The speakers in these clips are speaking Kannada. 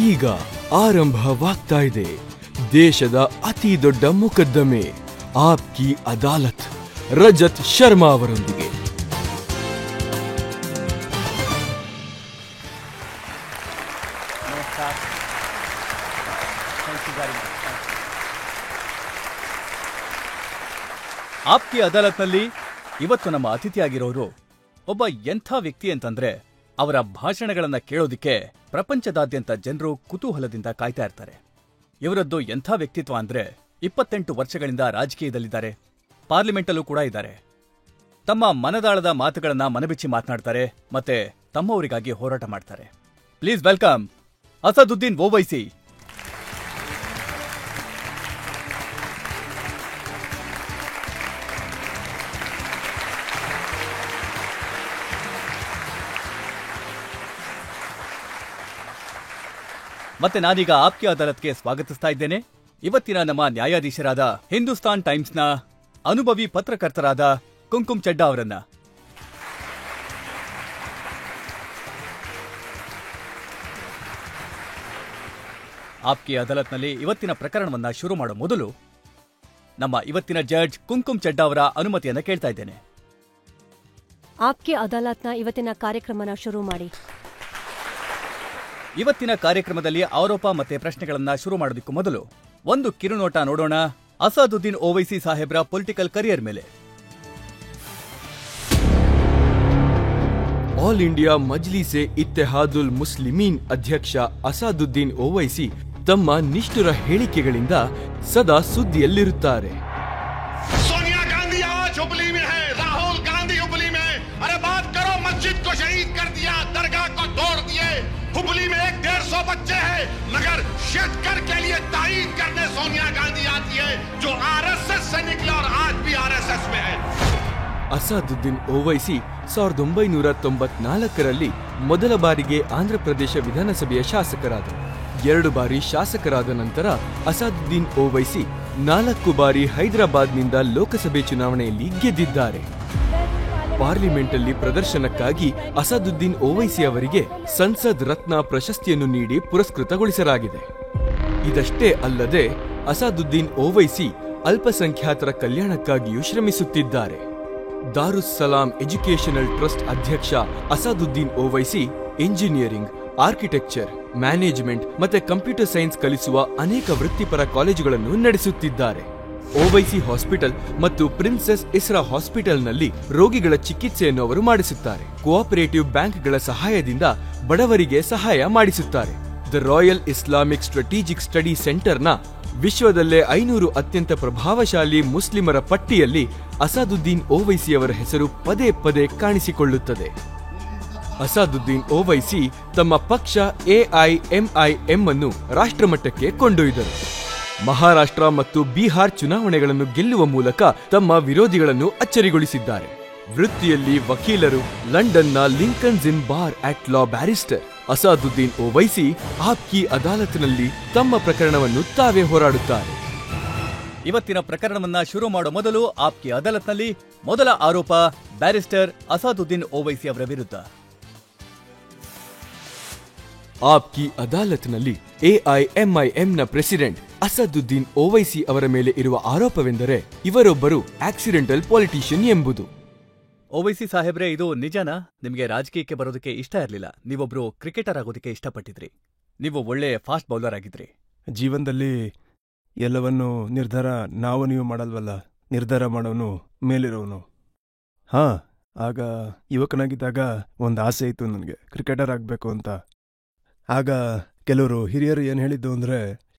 ಈಗ ಆರಂಭವಾಗ್ತಾ ಇದೆ ದೇಶದ ಅತಿ ದೊಡ್ಡ ಮೊಕದ್ದಮೆ ಆಪ್ಕಿ ಅದಾಲತ್ ರಜತ್ ಶರ್ಮಾ ಅವರೊಂದಿಗೆ. ಆಪ್ಕಿ ಅದಾಲತ್ನಲ್ಲಿ ಇವತ್ತು ನಮ್ಮ ಅತಿಥಿಯಾಗಿರೋರು ಒಬ್ಬ ಎಂಥ ವ್ಯಕ್ತಿ ಅಂತಂದ್ರೆ ಅವರ ಭಾಷಣಗಳನ್ನ ಕೇಳೋದಿಕ್ಕೆ ಪ್ರಪಂಚದಾದ್ಯಂತ ಜನರು ಕುತೂಹಲದಿಂದ ಕಾಯ್ತಾ ಇರ್ತಾರೆ. ಇವರದ್ದು ಎಂಥ ವ್ಯಕ್ತಿತ್ವ ಅಂದ್ರೆ 28 ವರ್ಷಗಳಿಂದ ರಾಜಕೀಯದಲ್ಲಿದ್ದಾರೆ, ಪಾರ್ಲಿಮೆಂಟಲ್ಲೂ ಕೂಡ ಇದ್ದಾರೆ. ತಮ್ಮ ಮನದಾಳದ ಮಾತುಗಳನ್ನ ಮನಬಿಚ್ಚಿ ಮಾತನಾಡ್ತಾರೆ ಮತ್ತೆ ತಮ್ಮವರಿಗಾಗಿ ಹೋರಾಟ ಮಾಡ್ತಾರೆ. Please welcome Asaduddin Owaisi. ಮತ್ತೆ ನಾನೀಗ ಆಪ್ಕಿ ಅದಾಲತ್ಗೆ ಸ್ವಾಗತಿಸ್ತಾ ಇದ್ದೇನೆ ಇವತ್ತಿನ ನಮ್ಮ ನ್ಯಾಯಾಧೀಶರಾದ ಹಿಂದೂಸ್ತಾನ್ ಟೈಮ್ಸ್ನ ಅನುಭವಿ ಪತ್ರಕರ್ತರಾದ ಕುಂಕುಮ್ ಚೆಡ್ಡಾ ಅವರನ್ನ. ಆಪ್ಕಿ ಅದಾಲತ್ನಲ್ಲಿ ಇವತ್ತಿನ ಪ್ರಕರಣವನ್ನ ಶುರು ಮಾಡೋ ಮೊದಲು ನಮ್ಮ ಇವತ್ತಿನ ಜಡ್ಜ್ ಕುಂಕುಮ್ ಚೆಡ್ಡಾ ಅವರ ಅನುಮತಿಯನ್ನ ಕೇಳ್ತಾ ಇದ್ದೇನೆ. ಆಪ್ಕಿ ಅದಾಲತ್ನ ಇವತ್ತಿನ ಕಾರ್ಯಕ್ರಮನ ಶುರು ಮಾಡಿ. ಇವತ್ತಿನ ಕಾರ್ಯಕ್ರಮದಲ್ಲಿ ಆರೋಪ ಮತ್ತೆ ಪ್ರಶ್ನೆಗಳನ್ನ ಶುರು ಮಾಡೋದಕ್ಕೂ ಮೊದಲು ಒಂದು ಕಿರುನೋಟ ನೋಡೋಣ ಅಸದುದ್ದೀನ್ ಓವೈಸಿ ಸಾಹೇಬ್ರ ಪೊಲಿಟಿಕಲ್ ಕರಿಯರ್ ಮೇಲೆ. ಆಲ್ ಇಂಡಿಯಾ ಮಜ್ಲಿಸೆ ಇತ್ತೆಹಾದುಲ್ ಮುಸ್ಲಿಮೀನ್ ಅಧ್ಯಕ್ಷ ಅಸಾದುದ್ದೀನ್ ಓವೈಸಿ ತಮ್ಮ ನಿಷ್ಠುರ ಹೇಳಿಕೆಗಳಿಂದ ಸದಾ ಸುದ್ದಿಯಲ್ಲಿರುತ್ತಾರೆ. सोनिया गांधी आज हुबली में है, राहुल गांधी हुबली में। अरे बात करो, मस्जिद को शहीद कर दिया, दरगाह को तोड़ दिए। हुबली में 150 बच्चे हैं, मगर शेतकर के लिए तायीद करने सोनिया गांधी आती है, जो आरएसएस से निकले और आज भी आरएसएस में है। ಅಸಾದುದ್ದೀನ್ ಓವೈಸಿ 1994ರಲ್ಲಿ ಮೊದಲ ಬಾರಿಗೆ ಆಂಧ್ರಪ್ರದೇಶ ವಿಧಾನಸಭೆಯ ಶಾಸಕರಾದರು. 2 ಬಾರಿ ಶಾಸಕರಾದ ನಂತರ ಅಸಾದುದ್ದೀನ್ ಓವೈಸಿ 4 ಬಾರಿ ಹೈದರಾಬಾದ್ನಿಂದ ಲೋಕಸಭೆ ಚುನಾವಣೆಯಲ್ಲಿ ಗೆದ್ದಿದ್ದಾರೆ. ಪಾರ್ಲಿಮೆಂಟಲ್ಲಿ ಪ್ರದರ್ಶನಕ್ಕಾಗಿ ಅಸಾದುದ್ದೀನ್ ಓವೈಸಿ ಅವರಿಗೆ ಸಂಸದ್ ರತ್ನ ಪ್ರಶಸ್ತಿಯನ್ನು ನೀಡಿ ಪುರಸ್ಕೃತಗೊಳಿಸಲಾಗಿದೆ. ಇದಷ್ಟೇ ಅಲ್ಲದೆ ಅಸಾದುದ್ದೀನ್ ಓವೈಸಿ ಅಲ್ಪಸಂಖ್ಯಾತರ ಕಲ್ಯಾಣಕ್ಕಾಗಿಯೂ ಶ್ರಮಿಸುತ್ತಿದ್ದಾರೆ. ದಾರುಸ್ ಸಲಾಂ ಎಜುಕೇಷನಲ್ ಟ್ರಸ್ಟ್ ಅಧ್ಯಕ್ಷ Asaduddin Owaisi engineering, architecture, management ಮತ್ತೆ ಕಂಪ್ಯೂಟರ್ ಸೈನ್ಸ್ ಕಲಿಸುವ ಅನೇಕ ವೃತ್ತಿಪರ ಕಾಲೇಜುಗಳನ್ನು ನಡೆಸುತ್ತಿದ್ದಾರೆ. ಓವೈಸಿ ಹಾಸ್ಪಿಟಲ್ ಮತ್ತು ಪ್ರಿನ್ಸೆಸ್ ಇಸ್ರಾ ಹಾಸ್ಪಿಟಲ್ನಲ್ಲಿ ರೋಗಿಗಳ ಚಿಕಿತ್ಸೆಯನ್ನು ಅವರು ಮಾಡಿಸುತ್ತಾರೆ. ಕೋಆಪರೇಟಿವ್ ಬ್ಯಾಂಕ್ಗಳ ಸಹಾಯದಿಂದ ಬಡವರಿಗೆ ಸಹಾಯ ಮಾಡಿಸುತ್ತಾರೆ. The Royal Islamic Strategic Study ಸೆಂಟರ್ನ ವಿಶ್ವದಲ್ಲೇ 500 ಅತ್ಯಂತ ಪ್ರಭಾವಶಾಲಿ ಮುಸ್ಲಿಮರ ಪಟ್ಟಿಯಲ್ಲಿ ಅಸಾದುದ್ದೀನ್ ಓವೈಸಿ ಅವರ ಹೆಸರು ಪದೇ ಪದೇ ಕಾಣಿಸಿಕೊಳ್ಳುತ್ತದೆ. ಅಸಾದುದ್ದೀನ್ ಓವೈಸಿ ತಮ್ಮ ಪಕ್ಷ AIMIM ಅನ್ನು ರಾಷ್ಟ್ರಮಟ್ಟಕ್ಕೆ ಕೊಂಡೊಯ್ದರು. ಮಹಾರಾಷ್ಟ್ರ ಮತ್ತು ಬಿಹಾರ್ ಚುನಾವಣೆಗಳನ್ನು ಗೆಲ್ಲುವ ಮೂಲಕ ತಮ್ಮ ವಿರೋಧಿಗಳನ್ನು ಅಚ್ಚರಿಗೊಳಿಸಿದ್ದಾರೆ. ವೃತ್ತಿಯಲ್ಲಿ ವಕೀಲರು, ಲಂಡನ್ನ Lincoln's Inn bar at law barrister Asaduddin Owaisi Aapki ಅದಾಲತ್ನಲ್ಲಿ ತಮ್ಮ ಪ್ರಕರಣವನ್ನು ತಾವೇ ಹೋರಾಡುತ್ತಾರೆ. ಇವತ್ತಿನ ಪ್ರಕರಣವನ್ನ ಶುರು ಮಾಡೋ ಮೊದಲು ಆಪ್ಕಿ ಅದಾಲತ್ನಲ್ಲಿ ಮೊದಲ ಆರೋಪ ಬ್ಯಾರಿಸ್ಟರ್ ಅಸಾದುದ್ದೀನ್ ಓವೈಸಿ ಅವರ ವಿರುದ್ಧ. ಆಪ್ಕಿ ಅದಾಲತ್ನಲ್ಲಿ AIMIMನ ಪ್ರೆಸಿಡೆಂಟ್ ಅಸದುದ್ದೀನ್ ಓವೈಸಿ ಅವರ ಮೇಲೆ ಇರುವ ಆರೋಪವೆಂದರೆ ಇವರೊಬ್ಬರು ಆಕ್ಸಿಡೆಂಟಲ್ ಪೊಲಿಟಿಷಿಯನ್ ಎಂಬುದು. ಓವೈಸಿ ಸಾಹೇಬ್ರೆ, ಇದು ನಿಜನಾ? ನಿಮಗೆ ರಾಜಕೀಯಕ್ಕೆ ಬರೋದಕ್ಕೆ ಇಷ್ಟ ಇರಲಿಲ್ಲ, ನೀವೊಬ್ರು ಕ್ರಿಕೆಟರ್ ಆಗೋದಕ್ಕೆ ಇಷ್ಟಪಟ್ಟಿದ್ರಿ, ನೀವು ಒಳ್ಳೆ ಫಾಸ್ಟ್ ಬೌಲರ್ ಆಗಿದ್ರಿ. ಜೀವನದಲ್ಲಿ ಎಲ್ಲವನ್ನೂ ನಿರ್ಧಾರ ನೀವು ಮಾಡಲ್ವಲ್ಲ, ನಿರ್ಧಾರ ಮಾಡೋನು ಮೇಲಿರೋನು. ಆಗ ಯುವಕನಾಗಿದ್ದಾಗ ಒಂದು ಆಸೆ ಇತ್ತು ನನಗೆ, ಕ್ರಿಕೆಟರ್ ಆಗಬೇಕು ಅಂತ. ಆಗ ಕೆಲವರು ಹಿರಿಯರು ಏನು ಹೇಳಿದ್ದು ಅಂದರೆ,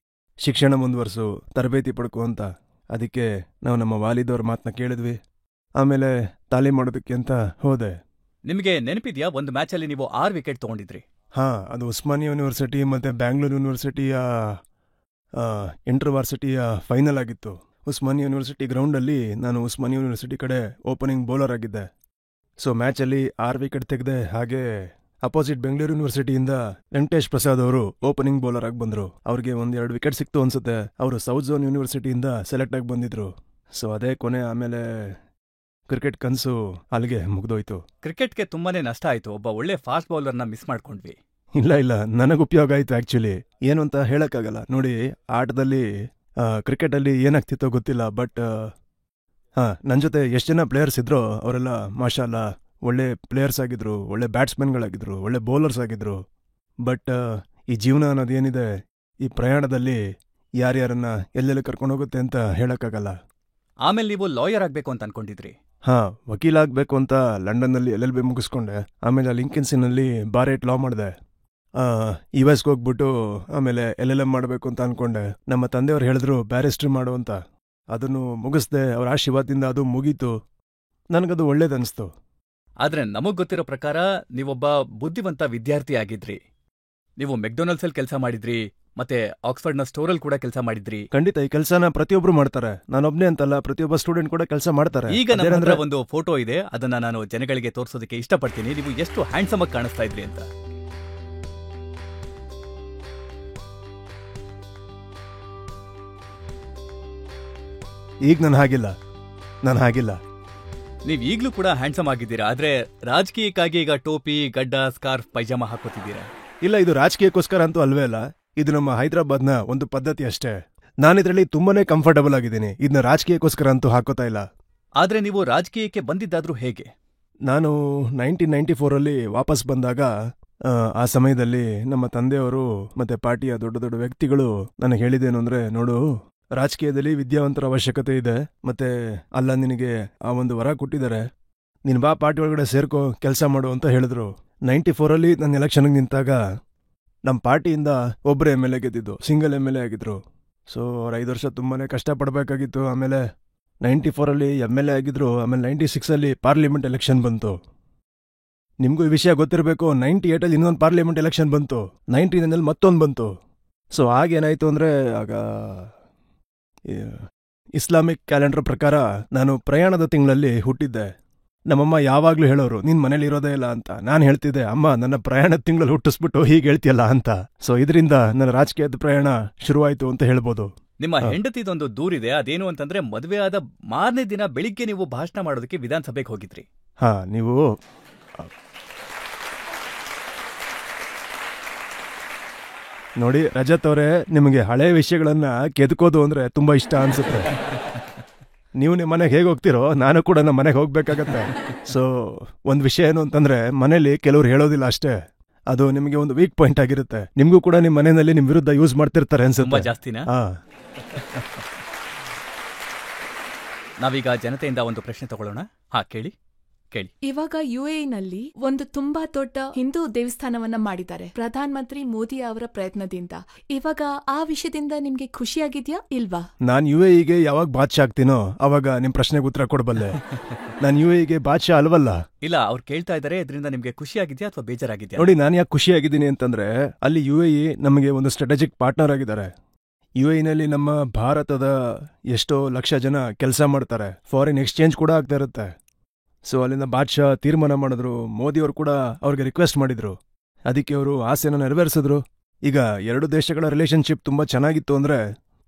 ಶಿಕ್ಷಣ ಮುಂದುವರಿಸು, ತರಬೇತಿ ಪಡ್ಕೊ ಅಂತ. ಅದಕ್ಕೆ ನಾವು ನಮ್ಮ ವಾಲಿದವ್ರ ಮಾತನ್ನ ಕೇಳಿದ್ವಿ. ಆಮೇಲೆ ತಾಲೀಮ್ ಮಾಡೋದಕ್ಕೆ ಅಂತ ಹೋದೆ. ನಿಮಗೆ ನೆನಪಿದ್ಯಾ, ಒಂದು ಮ್ಯಾಚಲ್ಲಿ ನೀವು 6 ವಿಕೆಟ್ ತಗೊಂಡಿದ್ರಿ? ಅದು ಉಸ್ಮಾನಿಯಾ ಯೂನಿವರ್ಸಿಟಿ ಮತ್ತು ಬ್ಯಾಂಗ್ಳೂರು ಯೂನಿವರ್ಸಿಟಿಯ ಇಂಟರ್ವಾರ್ಸಿಟಿಯ ಫೈನಲ್ ಆಗಿತ್ತು. ಉಸ್ಮಾನಿಯಾ ಯೂನಿವರ್ಸಿಟಿ ಗ್ರೌಂಡಲ್ಲಿ ನಾನು ಉಸ್ಮಾನಿಯಾ ಯೂನಿವರ್ಸಿಟಿ ಕಡೆ ಓಪನಿಂಗ್ ಬೌಲರ್ ಆಗಿದ್ದೆ. ಸೊ ಮ್ಯಾಚಲ್ಲಿ 6 ವಿಕೆಟ್ ತೆಗೆದೆ. ಹಾಗೆ ಅಪೋಸಿಟ್ ಬೆಂಗಳೂರು ಯೂನಿವರ್ಸಿಟಿಯಿಂದ ವೆಂಕಟೇಶ್ ಪ್ರಸಾದ್ ಅವರು ಓಪನಿಂಗ್ ಬೌಲರ್ ಆಗಿ ಬಂದರು. ಅವ್ರಿಗೆ 1-2 ವಿಕೆಟ್ ಸಿಕ್ತು ಅನ್ಸುತ್ತೆ. ಅವರು ಸೌತ್ ಝೋನ್ ಯೂನಿವರ್ಸಿಟಿಯಿಂದ ಸೆಲೆಕ್ಟ್ ಆಗಿ ಬಂದಿದ್ರು. ಸೊ ಅದೇ ಕೊನೆ. ಆಮೇಲೆ ಕ್ರಿಕೆಟ್ ಕನಸು ಅಲ್ಲಿಗೆ ಮುಗ್ದೋಯ್ತು. ಕ್ರಿಕೆಟ್ಗೆ ತುಂಬಾನೇ ನಷ್ಟ ಆಯ್ತು. ಒಬ್ಬ ಒಳ್ಳೆ ಫಾಸ್ಟ್ ಬೌಲರ್ನ ಮಿಸ್ ಮಾಡ್ಕೊಂಡ್ವಿ. ಇಲ್ಲ ನನಗೆ ಉಪಯೋಗ ಆಯ್ತು ಆ್ಯಕ್ಚುಲಿ. ಏನು ಅಂತ ಹೇಳಕ್ಕಾಗಲ್ಲ. ನೋಡಿ, ಆಟದಲ್ಲಿ ಕ್ರಿಕೆಟಲ್ಲಿ ಏನಾಗ್ತಿತ್ತೋ ಗೊತ್ತಿಲ್ಲ, ಬಟ್ ನನ್ನ ಜೊತೆ ಎಷ್ಟು ಜನ ಪ್ಲೇಯರ್ಸ್ ಇದ್ರೋ ಅವರೆಲ್ಲ ಮಾಷಾಲ್ಲ ಒಳ್ಳೆ ಪ್ಲೇಯರ್ಸ್ ಆಗಿದ್ರು, ಒಳ್ಳೆ ಬ್ಯಾಟ್ಸ್ಮನ್ಗಳಾಗಿದ್ರು, ಒಳ್ಳೆ ಬೌಲರ್ಸ್ ಆಗಿದ್ರು. ಬಟ್ ಈ ಜೀವನ ಅನ್ನೋದೇನಿದೆ, ಈ ಪ್ರಯಾಣದಲ್ಲಿ ಯಾರ್ಯಾರನ್ನ ಎಲ್ಲೆಲ್ಲಿ ಕರ್ಕೊಂಡೋಗುತ್ತೆ ಅಂತ ಹೇಳಕ್ಕಾಗಲ್ಲ. ಆಮೇಲೆ ನೀವು ಲಾಯರ್ ಆಗ್ಬೇಕು ಅಂತ ಅನ್ಕೊಂಡಿದ್ರಿ. ವಕೀಲಾಗಬೇಕು ಅಂತ ಲಂಡನ್ನಲ್ಲಿ LLB ಮುಗಿಸ್ಕೊಂಡೆ. ಆಮೇಲೆ ಲಿಂಕಿನ್ಸಿನಲ್ಲಿ ಬಾರ್ 8 ಲಾ ಮಾಡಿದೆ. US ಹೋಗ್ಬಿಟ್ಟು ಆಮೇಲೆ LLM ಮಾಡಬೇಕು ಅಂತ ಅನ್ಕೊಂಡೆ. ನಮ್ಮ ತಂದೆಯವ್ರು ಹೇಳಿದ್ರು ಬ್ಯಾರಿಸ್ಟ್ರಿ ಮಾಡು ಅಂತ. ಅದನ್ನು ಮುಗಿಸ್ದೆ. ಅವ್ರ ಆಶೀರ್ವಾದದಿಂದ ಅದು ಮುಗೀತು. ನನಗದು ಒಳ್ಳೇದನ್ನಿಸ್ತು. ಆದ್ರೆ ನಮಗ್ ಗೊತ್ತಿರೋ ಪ್ರಕಾರ ನೀವೊಬ್ಬ ಬುದ್ಧಿವಂತ ವಿದ್ಯಾರ್ಥಿ ಆಗಿದ್ರಿ. ನೀವು ಮೆಕ್ಡೊನಾಲ್ಡ್ಸಲ್ಲಿ ಕೆಲಸ ಮಾಡಿದ್ರಿ, ಮತ್ತೆ ಆಕ್ಸ್ಫರ್ಡ್ನ ಸ್ಟೋರಲ್ಲಿ ಕೂಡ ಕೆಲಸ ಮಾಡಿದ್ರಿ. ಖಂಡಿತ ಈ ಕೆಲಸನ ಪ್ರತಿಯೊಬ್ರು ಮಾಡ್ತಾರೆ. ನಾನೊಬ್ನೇ ಅಂತಲ್ಲ, ಪ್ರತಿಯೊಬ್ಬ ಸ್ಟೂಡೆಂಟ್ ಕೂಡ ಕೆಲಸ ಮಾಡ್ತಾರೆ. ಈಗ ನನ್ನ ಹತ್ರ ಒಂದು ಫೋಟೋ ಇದೆ, ಅದನ್ನ ನಾನು ಜನಗಳಿಗೆ ತೋರಿಸೋದಕ್ಕೆ ಇಷ್ಟಪಡ್ತೀನಿ. ನೀವು ಎಷ್ಟು ಹ್ಯಾಂಡ್ಸಮ್ ಆಗಿ ಕಾಣಿಸ್ತಾ ಇದ್ರಿ ಅಂತ. ಈಗ ನಾನು ಹಾಗಿಲ್ಲ. ನೀವ್ ಈಗ್ಲೂ ಕೂಡ ಹ್ಯಾಂಡ್ಸಮ್ ಆಗಿದ್ದೀರಾ, ಆದ್ರೆ ರಾಜಕೀಯಕ್ಕಾಗಿ ಈಗ ಟೋಪಿ, ಗಡ್ಡ, ಸ್ಕಾರ್ಫ್, ಪೈಜಾಮ ಹಾಕೋತಿದ್ದೀರಾ. ಇಲ್ಲ, ಇದು ರಾಜಕೀಯಕ್ಕೋಸ್ಕರ ಅಂತೂ ಅಲ್ವೇ ಅಲ್ಲ. ಇದು ನಮ್ಮ ಹೈದರಾಬಾದ್ನ ಒಂದು ಪದ್ಧತಿ ಅಷ್ಟೇ. ನಾನಿದ್ರಲ್ಲಿ ತುಂಬಾನೇ ಕಂಫರ್ಟಬಲ್ ಆಗಿದ್ದೀನಿ. ಇದನ್ನ ರಾಜಕೀಯಕ್ಕೋಸ್ಕರ ಅಂತೂ ಹಾಕೋತಾ ಇಲ್ಲ. ಆದ್ರೆ ನೀವು ರಾಜಕೀಯಕ್ಕೆ ಬಂದಿದ್ದಾದ್ರೂ ಹೇಗೆ? ನಾನು 1994 ವಾಪಸ್ ಬಂದಾಗ ಆ ಸಮಯದಲ್ಲಿ ನಮ್ಮ ತಂದೆಯವರು ಮತ್ತೆ ಪಾರ್ಟಿಯ ದೊಡ್ಡ ದೊಡ್ಡ ವ್ಯಕ್ತಿಗಳು ನನಗೆ ಹೇಳಿದ್ದೇನು ಅಂದ್ರೆ, ನೋಡು, ರಾಜಕೀಯದಲ್ಲಿ ವಿದ್ಯಾವಂತರ ಅವಶ್ಯಕತೆ ಇದೆ, ಮತ್ತೆ ಅಲ್ಲ ನಿನಗೆ ಆ ಒಂದು ವರ ಕೊಟ್ಟಿದ್ದಾರೆ, ನೀನು ಬಾ ಪಾರ್ಟಿ ಒಳಗಡೆ ಸೇರ್ಕೋ, ಕೆಲಸ ಮಾಡು ಅಂತ ಹೇಳಿದ್ರು. 94 ನನ್ನ ಎಲೆಕ್ಷನ್ಗೆ ನಿಂತಾಗ ನಮ್ಮ ಪಾರ್ಟಿಯಿಂದ ಒಬ್ಬರೇ MLA ಗೆದ್ದಿದ್ದು, ಸಿಂಗಲ್ MLA ಆಗಿದ್ರು. ಸೊ ಅವ್ರು 5 ವರ್ಷ ತುಂಬಾನೇ ಕಷ್ಟಪಡಬೇಕಾಗಿತ್ತು. ಆಮೇಲೆ 94 MLA ಆಗಿದ್ರು. ಆಮೇಲೆ 96 ಪಾರ್ಲಿಮೆಂಟ್ ಎಲೆಕ್ಷನ್ ಬಂತು. ನಿಮಗೂ ಈ ವಿಷಯ ಗೊತ್ತಿರಬೇಕು, 98 ಇನ್ನೊಂದು ಪಾರ್ಲಿಮೆಂಟ್ ಎಲೆಕ್ಷನ್ ಬಂತು, 99 ಮತ್ತೊಂದು ಬಂತು. ಸೊ ಆಗೇನಾಯ್ತು ಅಂದರೆ, ಆಗ ಇಸ್ಲಾಮಿಕ್ ಕ್ಯಾಲೆಂಡರ್ ಪ್ರಕಾರ ನಾನು ಪ್ರಯಾಣದ ತಿಂಗಳಲ್ಲಿ ಹುಟ್ಟಿದ್ದೆ. ನಮ್ಮಮ್ಮ ಯಾವಾಗ್ಲೂ ಹೇಳೋರು, ನೀನ್ ಮನೇಲಿ ಇರೋದೇ ಇಲ್ಲ ಅಂತ. ನಾನು ಹೇಳ್ತಿದ್ದೆ, ಅಮ್ಮ ನನ್ನ ಪ್ರಯಾಣದ ತಿಂಗಳಲ್ಲಿ ಹುಟ್ಟಿಸ್ಬಿಟ್ಟು ಹೀಗೆ ಹೇಳ್ತಿಯಲ್ಲ ಅಂತ. ಸೊ ಇದರಿಂದ ನನ್ನ ರಾಜಕೀಯದ ಪ್ರಯಾಣ ಶುರುವಾಯಿತು ಅಂತ ಹೇಳ್ಬೋದು. ನಿಮ್ಮ ಹೆಂಡತಿದೊಂದು ದೂರಿದೆ, ಅದೇನು ಅಂತಂದ್ರೆ ಮದುವೆ ಆದ ಮಾರನೇ ದಿನ ಬೆಳಿಗ್ಗೆ ನೀವು ಭಾಷಣ ಮಾಡೋದಕ್ಕೆ ವಿಧಾನಸಭೆಗೆ ಹೋಗಿದ್ರಿ. ನೀವು ನೋಡಿ ರಜತ್ ಅವರೇ, ನಿಮಗೆ ಹಳೆ ವಿಷಯಗಳನ್ನ ಕೆದಕೋದು ಅಂದ್ರೆ ತುಂಬಾ ಇಷ್ಟ ಅನ್ಸುತ್ತೆ. ನೀವು ನಿಮ್ಮ ಮನೆಗೆ ಹೇಗೆ ಹೋಗ್ತಿರೋ, ನಾನು ಕೂಡ ನಮ್ಮ ಮನೆಗೆ ಹೋಗ್ಬೇಕಾಗತ್ತೆ. ಸೊ ಒಂದು ವಿಷಯ ಏನು ಅಂತಂದ್ರೆ, ಮನೇಲಿ ಕೆಲವ್ರು ಹೇಳೋದಿಲ್ಲ ಅಷ್ಟೇ, ಅದು ನಿಮಗೆ ಒಂದು ವೀಕ್ ಪಾಯಿಂಟ್ ಆಗಿರುತ್ತೆ. ನಿಮ್ಗೂ ಕೂಡ ನಿಮ್ಮ ಮನೆಯಲ್ಲಿ ನಿಮ್ ವಿರುದ್ಧ ಯೂಸ್ ಮಾಡ್ತಿರ್ತಾರೆ ಅನ್ಸುತ್ತೆ. ಜಾಸ್ತಿನಾ? ನಾವೀಗ ಜನತೆಯಿಂದ ಒಂದು ಪ್ರಶ್ನೆ ತಗೊಳ್ಳೋಣ. ಕೇಳಿ. ಇವಾಗ UAE-ನಲ್ಲಿ ಒಂದು ತುಂಬಾ ದೊಡ್ಡ ಹಿಂದೂ ದೇವಸ್ಥಾನವನ್ನ ಮಾಡಿದ್ದಾರೆ ಪ್ರಧಾನ ಮಂತ್ರಿ ಮೋದಿ ಅವರ ಪ್ರಯತ್ನದಿಂದ. ಇವಾಗ ಆ ವಿಷಯದಿಂದ ನಿಮ್ಗೆ ಖುಷಿಯಾಗಿದ್ಯಾ ಇಲ್ವಾ? ನಾನ್ UAE-ಗೆ ಯಾವಾಗ ಬಾದ್ಶಾ ಆಗ್ತೀನೋ ಅವಾಗ ನಿಮ್ ಪ್ರಶ್ನೆಗೆ ಉತ್ತರ ಕೊಡಬಲ್ಲೆ. ನಾನ್ UAE-ಗೆ ಬಾದ್ಶಾ ಅಲ್ವಲ್ಲ. ಇಲ್ಲ, ಅವ್ರು ಕೇಳ್ತಾ ಇದಾರೆ, ಇದರಿಂದ ನಿಮ್ಗೆ ಖುಷಿಯಾಗಿದ್ಯಾ ಅಥವಾ ಬೇಜಾರಾಗಿದ್ಯಾ? ನೋಡಿ, ನಾನು ಯಾಕೆ ಖುಷಿಯಾಗಿದ್ದೀನಿ ಅಂತಂದ್ರೆ, ಅಲ್ಲಿ UAE ನಮಗೆ ಒಂದು ಸ್ಟ್ರಾಟಜಿಕ್ ಪಾರ್ಟ್ನರ್ ಆಗಿದ್ದಾರೆ. UAE-ನಲ್ಲಿ ನಮ್ಮ ಭಾರತದ ಎಷ್ಟೋ ಲಕ್ಷ ಜನ ಕೆಲಸ ಮಾಡ್ತಾರೆ, ಫಾರಿನ್ ಎಕ್ಸ್ಚೇಂಜ್ ಕೂಡ ಆಗ್ತಾ ಇರುತ್ತೆ. ಸೊ ಅಲ್ಲಿಂದ ಬಾದ್ಶಾ ತೀರ್ಮಾನ ಮಾಡಿದ್ರು, ಮೋದಿಯವರು ಕೂಡ ಅವ್ರಿಗೆ ರಿಕ್ವೆಸ್ಟ್ ಮಾಡಿದ್ರು, ಅದಕ್ಕೆ ಅವರು ಆಸೆನ ನೆರವೇರಿಸಿದ್ರು. ಈಗ 2 ದೇಶಗಳ ರಿಲೇಶನ್ಶಿಪ್ ತುಂಬಾ ಚೆನ್ನಾಗಿತ್ತು ಅಂದ್ರೆ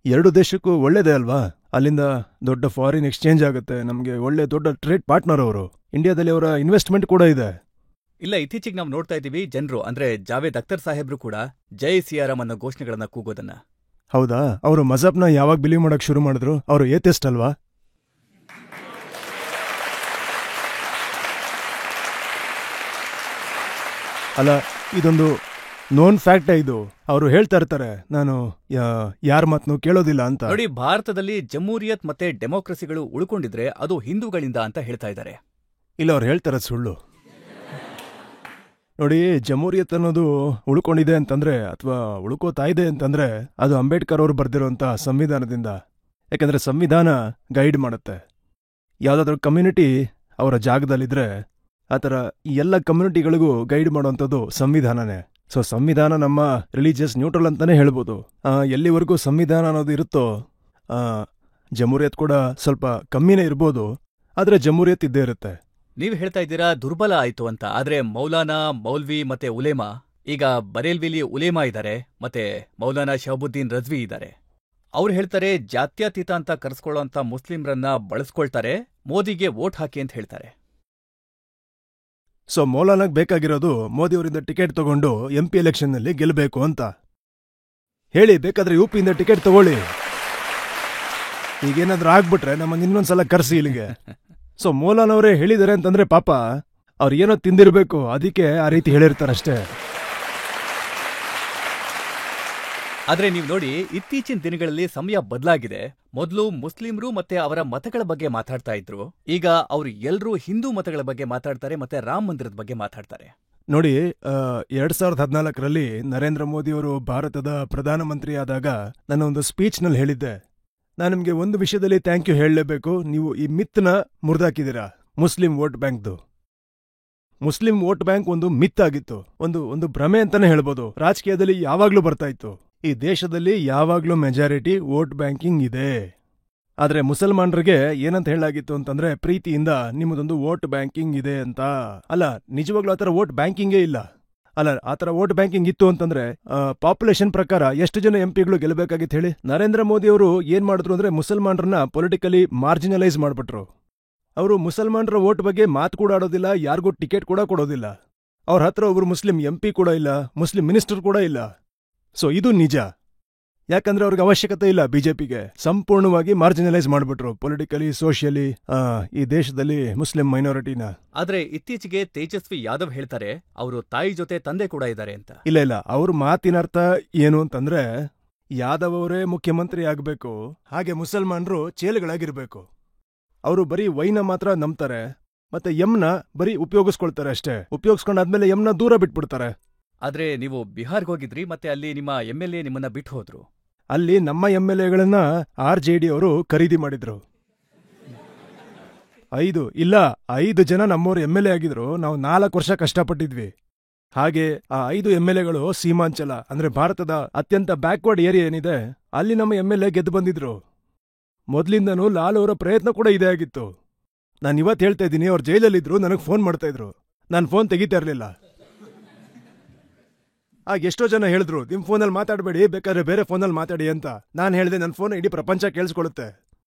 2 ದೇಶಕ್ಕೂ ಒಳ್ಳೇದೇ ಅಲ್ವಾ? ಅಲ್ಲಿಂದ ದೊಡ್ಡ ಫಾರಿನ್ ಎಕ್ಸ್ಚೇಂಜ್ ಆಗುತ್ತೆ, ನಮಗೆ ಒಳ್ಳೆ ದೊಡ್ಡ ಟ್ರೇಡ್ ಪಾರ್ಟ್ನರ್ ಅವರು. ಇಂಡಿಯಾದಲ್ಲಿ ಅವರ ಇನ್ವೆಸ್ಟ್ಮೆಂಟ್ ಕೂಡ ಇದೆ. ಇಲ್ಲ, ಇತ್ತೀಚೆಗೆ ನಾವು ನೋಡ್ತಾ ಇದ್ದೀವಿ ಜನರು, ಅಂದ್ರೆ ಜಾವೇದ್ ಅಖ್ತರ್ ಸಾಹೇಬ್ರು ಕೂಡ ಜೈ ಸಿಯಾರಾಮ್ ಅನ್ನೋ ಘೋಷಣೆಗಳನ್ನ ಕೂಗೋದನ್ನ. ಹೌದಾ? ಅವರು ಮಜಹಬ್ನ ಯಾವಾಗ ಬಿಲೀವ್ ಮಾಡಕ್ ಶುರು ಮಾಡಿದ್ರು? ಅವರು ಏಥಿಸ್ಟ್ ಅಲ್ವಾ? ಅಲ್ಲ, ಇದೊಂದು ನೋನ್ ಫ್ಯಾಕ್ಟ್. ಇದು ಅವರು ಹೇಳ್ತಾ ಇರ್ತಾರೆ, ನಾನು ಯಾರ ಮಾತನ್ನು ಕೇಳೋದಿಲ್ಲ ಅಂತ. ನೋಡಿ, ಭಾರತದಲ್ಲಿ ಜಮೂರಿಯತ್ ಮತ್ತೆ ಡೆಮೋಕ್ರಸಿಗಳು ಉಳ್ಕೊಂಡಿದ್ರೆ ಅದು ಹಿಂದೂಗಳಿಂದ ಅಂತ ಹೇಳ್ತಾ ಇದ್ದಾರೆ. ಇಲ್ಲ, ಅವ್ರು ಹೇಳ್ತಾರೆ ಸುಳ್ಳು. ನೋಡಿ, ಜಮೂರಿಯತ್ ಅನ್ನೋದು ಉಳ್ಕೊಂಡಿದೆ ಅಂತಂದ್ರೆ, ಅಥವಾ ಉಳ್ಕೋತಾ ಇದೆ ಅಂತಂದ್ರೆ, ಅದು ಅಂಬೇಡ್ಕರ್ ಅವರು ಬರ್ದಿರೋಂಥ ಸಂವಿಧಾನದಿಂದ. ಯಾಕಂದ್ರೆ ಸಂವಿಧಾನ ಗೈಡ್ ಮಾಡುತ್ತೆ. ಯಾವುದಾದ್ರೂ ಕಮ್ಯುನಿಟಿ ಅವರ ಜಾಗದಲ್ಲಿದ್ರೆ ಆ ಥರ ಈ ಎಲ್ಲ ಕಮ್ಯುನಿಟಿಗಳಿಗೂ ಗೈಡ್ ಮಾಡುವಂಥದ್ದು ಸಂವಿಧಾನನೇ. ಸೊ ಸಂವಿಧಾನ ನಮ್ಮ ರಿಲಿಜಿಯಸ್ ನ್ಯೂಟ್ರಲ್ ಅಂತಾನೆ ಹೇಳ್ಬೋದು. ಎಲ್ಲಿವರೆಗೂ ಸಂವಿಧಾನ ಅನ್ನೋದು ಇರುತ್ತೋ, ಜಮೂರಿಯತ್ ಕೂಡ ಸ್ವಲ್ಪ ಕಮ್ಮಿನೇ ಇರ್ಬೋದು, ಆದರೆ ಜಮೂರಿಯತ್ ಇದ್ದೇ ಇರುತ್ತೆ. ನೀವು ಹೇಳ್ತಾ ಇದ್ದೀರಾ ದುರ್ಬಲ ಆಯ್ತು ಅಂತ, ಆದ್ರೆ ಮೌಲಾನಾ, ಮೌಲ್ವಿ ಮತ್ತೆ ಉಲೇಮಾ, ಈಗ ಬರೇಲ್ವಿಲಿ ಉಲೇಮಾ ಇದ್ದಾರೆ, ಮತ್ತೆ ಮೌಲಾನಾ ಶಹಬುದ್ದೀನ್ ರಜ್ವಿ ಇದ್ದಾರೆ. ಅವ್ರು ಹೇಳ್ತಾರೆ, ಜಾತ್ಯತೀತ ಅಂತ ಕರೆಸ್ಕೊಳ್ಳೋಂಥ ಮುಸ್ಲಿಮ್ರನ್ನ ಬಳಸ್ಕೊಳ್ತಾರೆ, ಮೋದಿಗೆ ವೋಟ್ ಹಾಕಿ ಅಂತ ಹೇಳ್ತಾರೆ. ಸೊ ಮೌಲಾನಾಗ್ ಬೇಕಾಗಿರೋದು ಮೋದಿಯವರಿಂದ ಟಿಕೆಟ್ ತಗೊಂಡು MP ಎಲೆಕ್ಷನ್ನಲ್ಲಿ ಗೆಲ್ಲಬೇಕು ಅಂತ ಹೇಳಿ. ಬೇಕಾದ್ರೆ UPಯಿಂದ ಟಿಕೆಟ್ ತಗೊಳ್ಳಿ. ಈಗೇನಾದ್ರೂ ಆಗ್ಬಿಟ್ರೆ ನಮ್ಮನ್ನು ಇನ್ನೊಂದ್ಸಲ ಕರ್ಸಿ ಇಲ್ಲಿಗೆ. ಸೊ ಮೌಲಾನವರೇ ಹೇಳಿದಾರೆ ಅಂತಂದ್ರೆ ಪಾಪ ಅವ್ರು ಏನೋ ತಿಂದಿರ್ಬೇಕು, ಅದಕ್ಕೆ ಆ ರೀತಿ ಹೇಳಿರ್ತಾರಷ್ಟೇ. ಆದ್ರೆ ನೀವು ನೋಡಿ, ಇತ್ತೀಚಿನ ದಿನಗಳಲ್ಲಿ ಸಮಯ ಬದಲಾಗಿದೆ. ಮೊದಲು ಮುಸ್ಲಿಮ್ರು ಮತ್ತೆ ಅವರ ಮತಗಳ ಬಗ್ಗೆ ಮಾತಾಡ್ತಾ ಇದ್ರು. ಈಗ ಅವರು ಎಲ್ಲರೂ ಹಿಂದೂ ಮತಗಳ ಬಗ್ಗೆ ಮಾತಾಡ್ತಾರೆ ಮತ್ತೆ ರಾಮ ಮಂದಿರದ ಬಗ್ಗೆ ಮಾತಾಡ್ತಾರೆ. ನೋಡಿ, 2014ರಲ್ಲಿ ನರೇಂದ್ರ ಮೋದಿಯವರು ಭಾರತದ ಪ್ರಧಾನಮಂತ್ರಿ ಆದಾಗ ನನ್ನ ಒಂದು ಸ್ಪೀಚ್ನಲ್ಲಿ ಹೇಳಿದ್ದೆ, ನಾನು ನಿಮಗೆ ಒಂದು ವಿಷಯದಲ್ಲಿ ಥ್ಯಾಂಕ್ ಯು ಹೇಳಲೇಬೇಕು. ನೀವು ಈ ಮಿತ್ನ ಮುರಿದಾಕಿದ್ದೀರಾ, ಮುಸ್ಲಿಂ ವೋಟ್ ಬ್ಯಾಂಕ್ದು. ಮುಸ್ಲಿಂ ವೋಟ್ ಬ್ಯಾಂಕ್ ಒಂದು ಮಿತ್ ಆಗಿತ್ತು, ಒಂದು ಭ್ರಮೆ ಅಂತಾನೆ ಹೇಳ್ಬೋದು. ರಾಜಕೀಯದಲ್ಲಿ ಯಾವಾಗ್ಲೂ ಬರ್ತಾ ಇತ್ತು. ಈ ದೇಶದಲ್ಲಿ ಯಾವಾಗ್ಲೂ ಮೆಜಾರಿಟಿ ವೋಟ್ ಬ್ಯಾಂಕಿಂಗ್ ಇದೆ. ಆದ್ರೆ ಮುಸಲ್ಮಾನರಿಗೆ ಏನಂತ ಹೇಳಾಗಿತ್ತು ಅಂತಂದ್ರೆ, ಪ್ರೀತಿಯಿಂದ ನಿಮ್ಮದೊಂದು ವೋಟ್ ಬ್ಯಾಂಕಿಂಗ್ ಇದೆ ಅಂತ. ಅಲ್ಲ, ನಿಜವಾಗ್ಲೂ ಆತರ ವೋಟ್ ಬ್ಯಾಂಕಿಂಗೇ ಇಲ್ಲ. ಅಲ್ಲ, ಆತರ ವೋಟ್ ಬ್ಯಾಂಕಿಂಗ್ ಇತ್ತು ಅಂತಂದ್ರೆ ಪಾಪ್ಯುಲೇಷನ್ ಪ್ರಕಾರ ಎಷ್ಟು ಜನ MP ಗಳು ಗೆಲ್ಲಬೇಕಾಗಿತ್ತು ಹೇಳಿ? ನರೇಂದ್ರ ಮೋದಿ ಅವರು ಏನ್ ಮಾಡಿದ್ರು ಅಂದ್ರೆ ಮುಸಲ್ಮಾನರನ್ನ ಪೊಲಿಟಿಕಲಿ ಮಾರ್ಜಿನಲೈಸ್ ಮಾಡ್ಬಿಟ್ರು. ಅವರು ಮುಸಲ್ಮಾನರ ವೋಟ್ ಬಗ್ಗೆ ಮಾತು ಕೂಡ ಆಡೋದಿಲ್ಲ, ಯಾರಿಗೂ ಟಿಕೆಟ್ ಕೂಡ ಕೊಡೋದಿಲ್ಲ. ಅವ್ರ ಹತ್ರ ಒಬ್ರು ಮುಸ್ಲಿಂ MP ಕೂಡ ಇಲ್ಲ, ಮುಸ್ಲಿಂ ಮಿನಿಸ್ಟರ್ ಕೂಡ ಇಲ್ಲ. ಸೊ ಇದು ನಿಜ. ಯಾಕಂದ್ರೆ ಅವ್ರಿಗೆ ಅವಶ್ಯಕತೆ ಇಲ್ಲ. ಬಿಜೆಪಿಗೆ ಸಂಪೂರ್ಣವಾಗಿ ಮಾರ್ಜಿನಲೈಸ್ ಮಾಡ್ಬಿಟ್ರು ಪೊಲಿಟಿಕಲಿ, ಸೋಷಿಯಲಿ ಈ ದೇಶದಲ್ಲಿ ಮುಸ್ಲಿಂ ಮೈನಾರಿಟಿನ. ಆದ್ರೆ ಇತ್ತೀಚೆಗೆ ತೇಜಸ್ವಿ ಯಾದವ್ ಹೇಳ್ತಾರೆ ಅವರು ತಾಯಿ ಜೊತೆ ತಂದೆ ಕೂಡ ಇದ್ದಾರೆ ಅಂತ. ಇಲ್ಲ, ಅವ್ರ ಮಾತಿನ ಅರ್ಥ ಏನು ಅಂತಂದ್ರೆ, ಯಾದವ್ ಅವರೇ ಮುಖ್ಯಮಂತ್ರಿ ಆಗ್ಬೇಕು, ಹಾಗೆ ಮುಸಲ್ಮಾನರು ಚೇಳುಗಳಾಗಿರ್ಬೇಕು. ಅವರು ಬರೀ ವೈನ ಮಾತ್ರ ನಂಬ್ತಾರೆ, ಮತ್ತೆ ಯಮ್ನ ಬರೀ ಉಪಯೋಗಿಸ್ಕೊಳ್ತಾರೆ ಅಷ್ಟೇ. ಉಪಯೋಗಿಸ್ಕೊಂಡಾದ್ಮೇಲೆ ಯಮ್ನ ದೂರ ಬಿಟ್ಬಿಡ್ತಾರೆ. ಆದ್ರೆ ನೀವು ಬಿಹಾರ್ಗೆ ಹೋಗಿದ್ರಿ, ಮತ್ತೆ ಅಲ್ಲಿ ನಿಮ್ಮ MLA ನಿಮ್ಮನ್ನ ಬಿಟ್ಟು ಹೋದ್ರು. ಅಲ್ಲಿ ನಮ್ಮ MLAಗಳನ್ನ RJD ಅವರು ಖರೀದಿ ಮಾಡಿದ್ರು. 5 ಜನ ನಮ್ಮವ್ರು MLA ಆಗಿದ್ರು. ನಾವು 4 ವರ್ಷ ಕಷ್ಟಪಟ್ಟಿದ್ವಿ. ಹಾಗೆ ಆ 5 MLAಗಳು ಸೀಮಾಂಚಲ ಅಂದ್ರೆ ಭಾರತದ ಅತ್ಯಂತ ಬ್ಯಾಕ್ವರ್ಡ್ ಏರಿಯಾ ಏನಿದೆ ಅಲ್ಲಿ ನಮ್ಮ MLA ಗೆದ್ದು ಬಂದಿದ್ರು. ಮೊದ್ಲಿಂದನೂ ಲಾಲ್ ಅವರ ಪ್ರಯತ್ನ ಕೂಡ ಇದೇ ಆಗಿತ್ತು. ನಾನು ಇವತ್ತು ಹೇಳ್ತಾ ಇದ್ದೀನಿ, ಅವ್ರು ಜೈಲಲ್ಲಿದ್ರು, ನನಗೆ ಫೋನ್ ಮಾಡ್ತಾ ಇದ್ರು. ನಾನು ಫೋನ್ ತೆಗಿತಾ ಇರಲಿಲ್ಲ. ಆಗ ಎಷ್ಟೋ ಜನ ಹೇಳಿದ್ರು, ನಿಮ್ ಫೋನಲ್ಲಿ ಮಾತಾಡಬೇಡಿ, ಬೇಕಾದ್ರೆ ಬೇರೆ ಫೋನಲ್ಲಿ ಮಾತಾಡಿ ಅಂತ. ನಾನು ಹೇಳಿದೆ, ನನ್ನ ಫೋನ್ ಇಡೀ ಪ್ರಪಂಚ ಕೇಳಿಸ್ಕೊಳ್ಳುತ್ತೆ.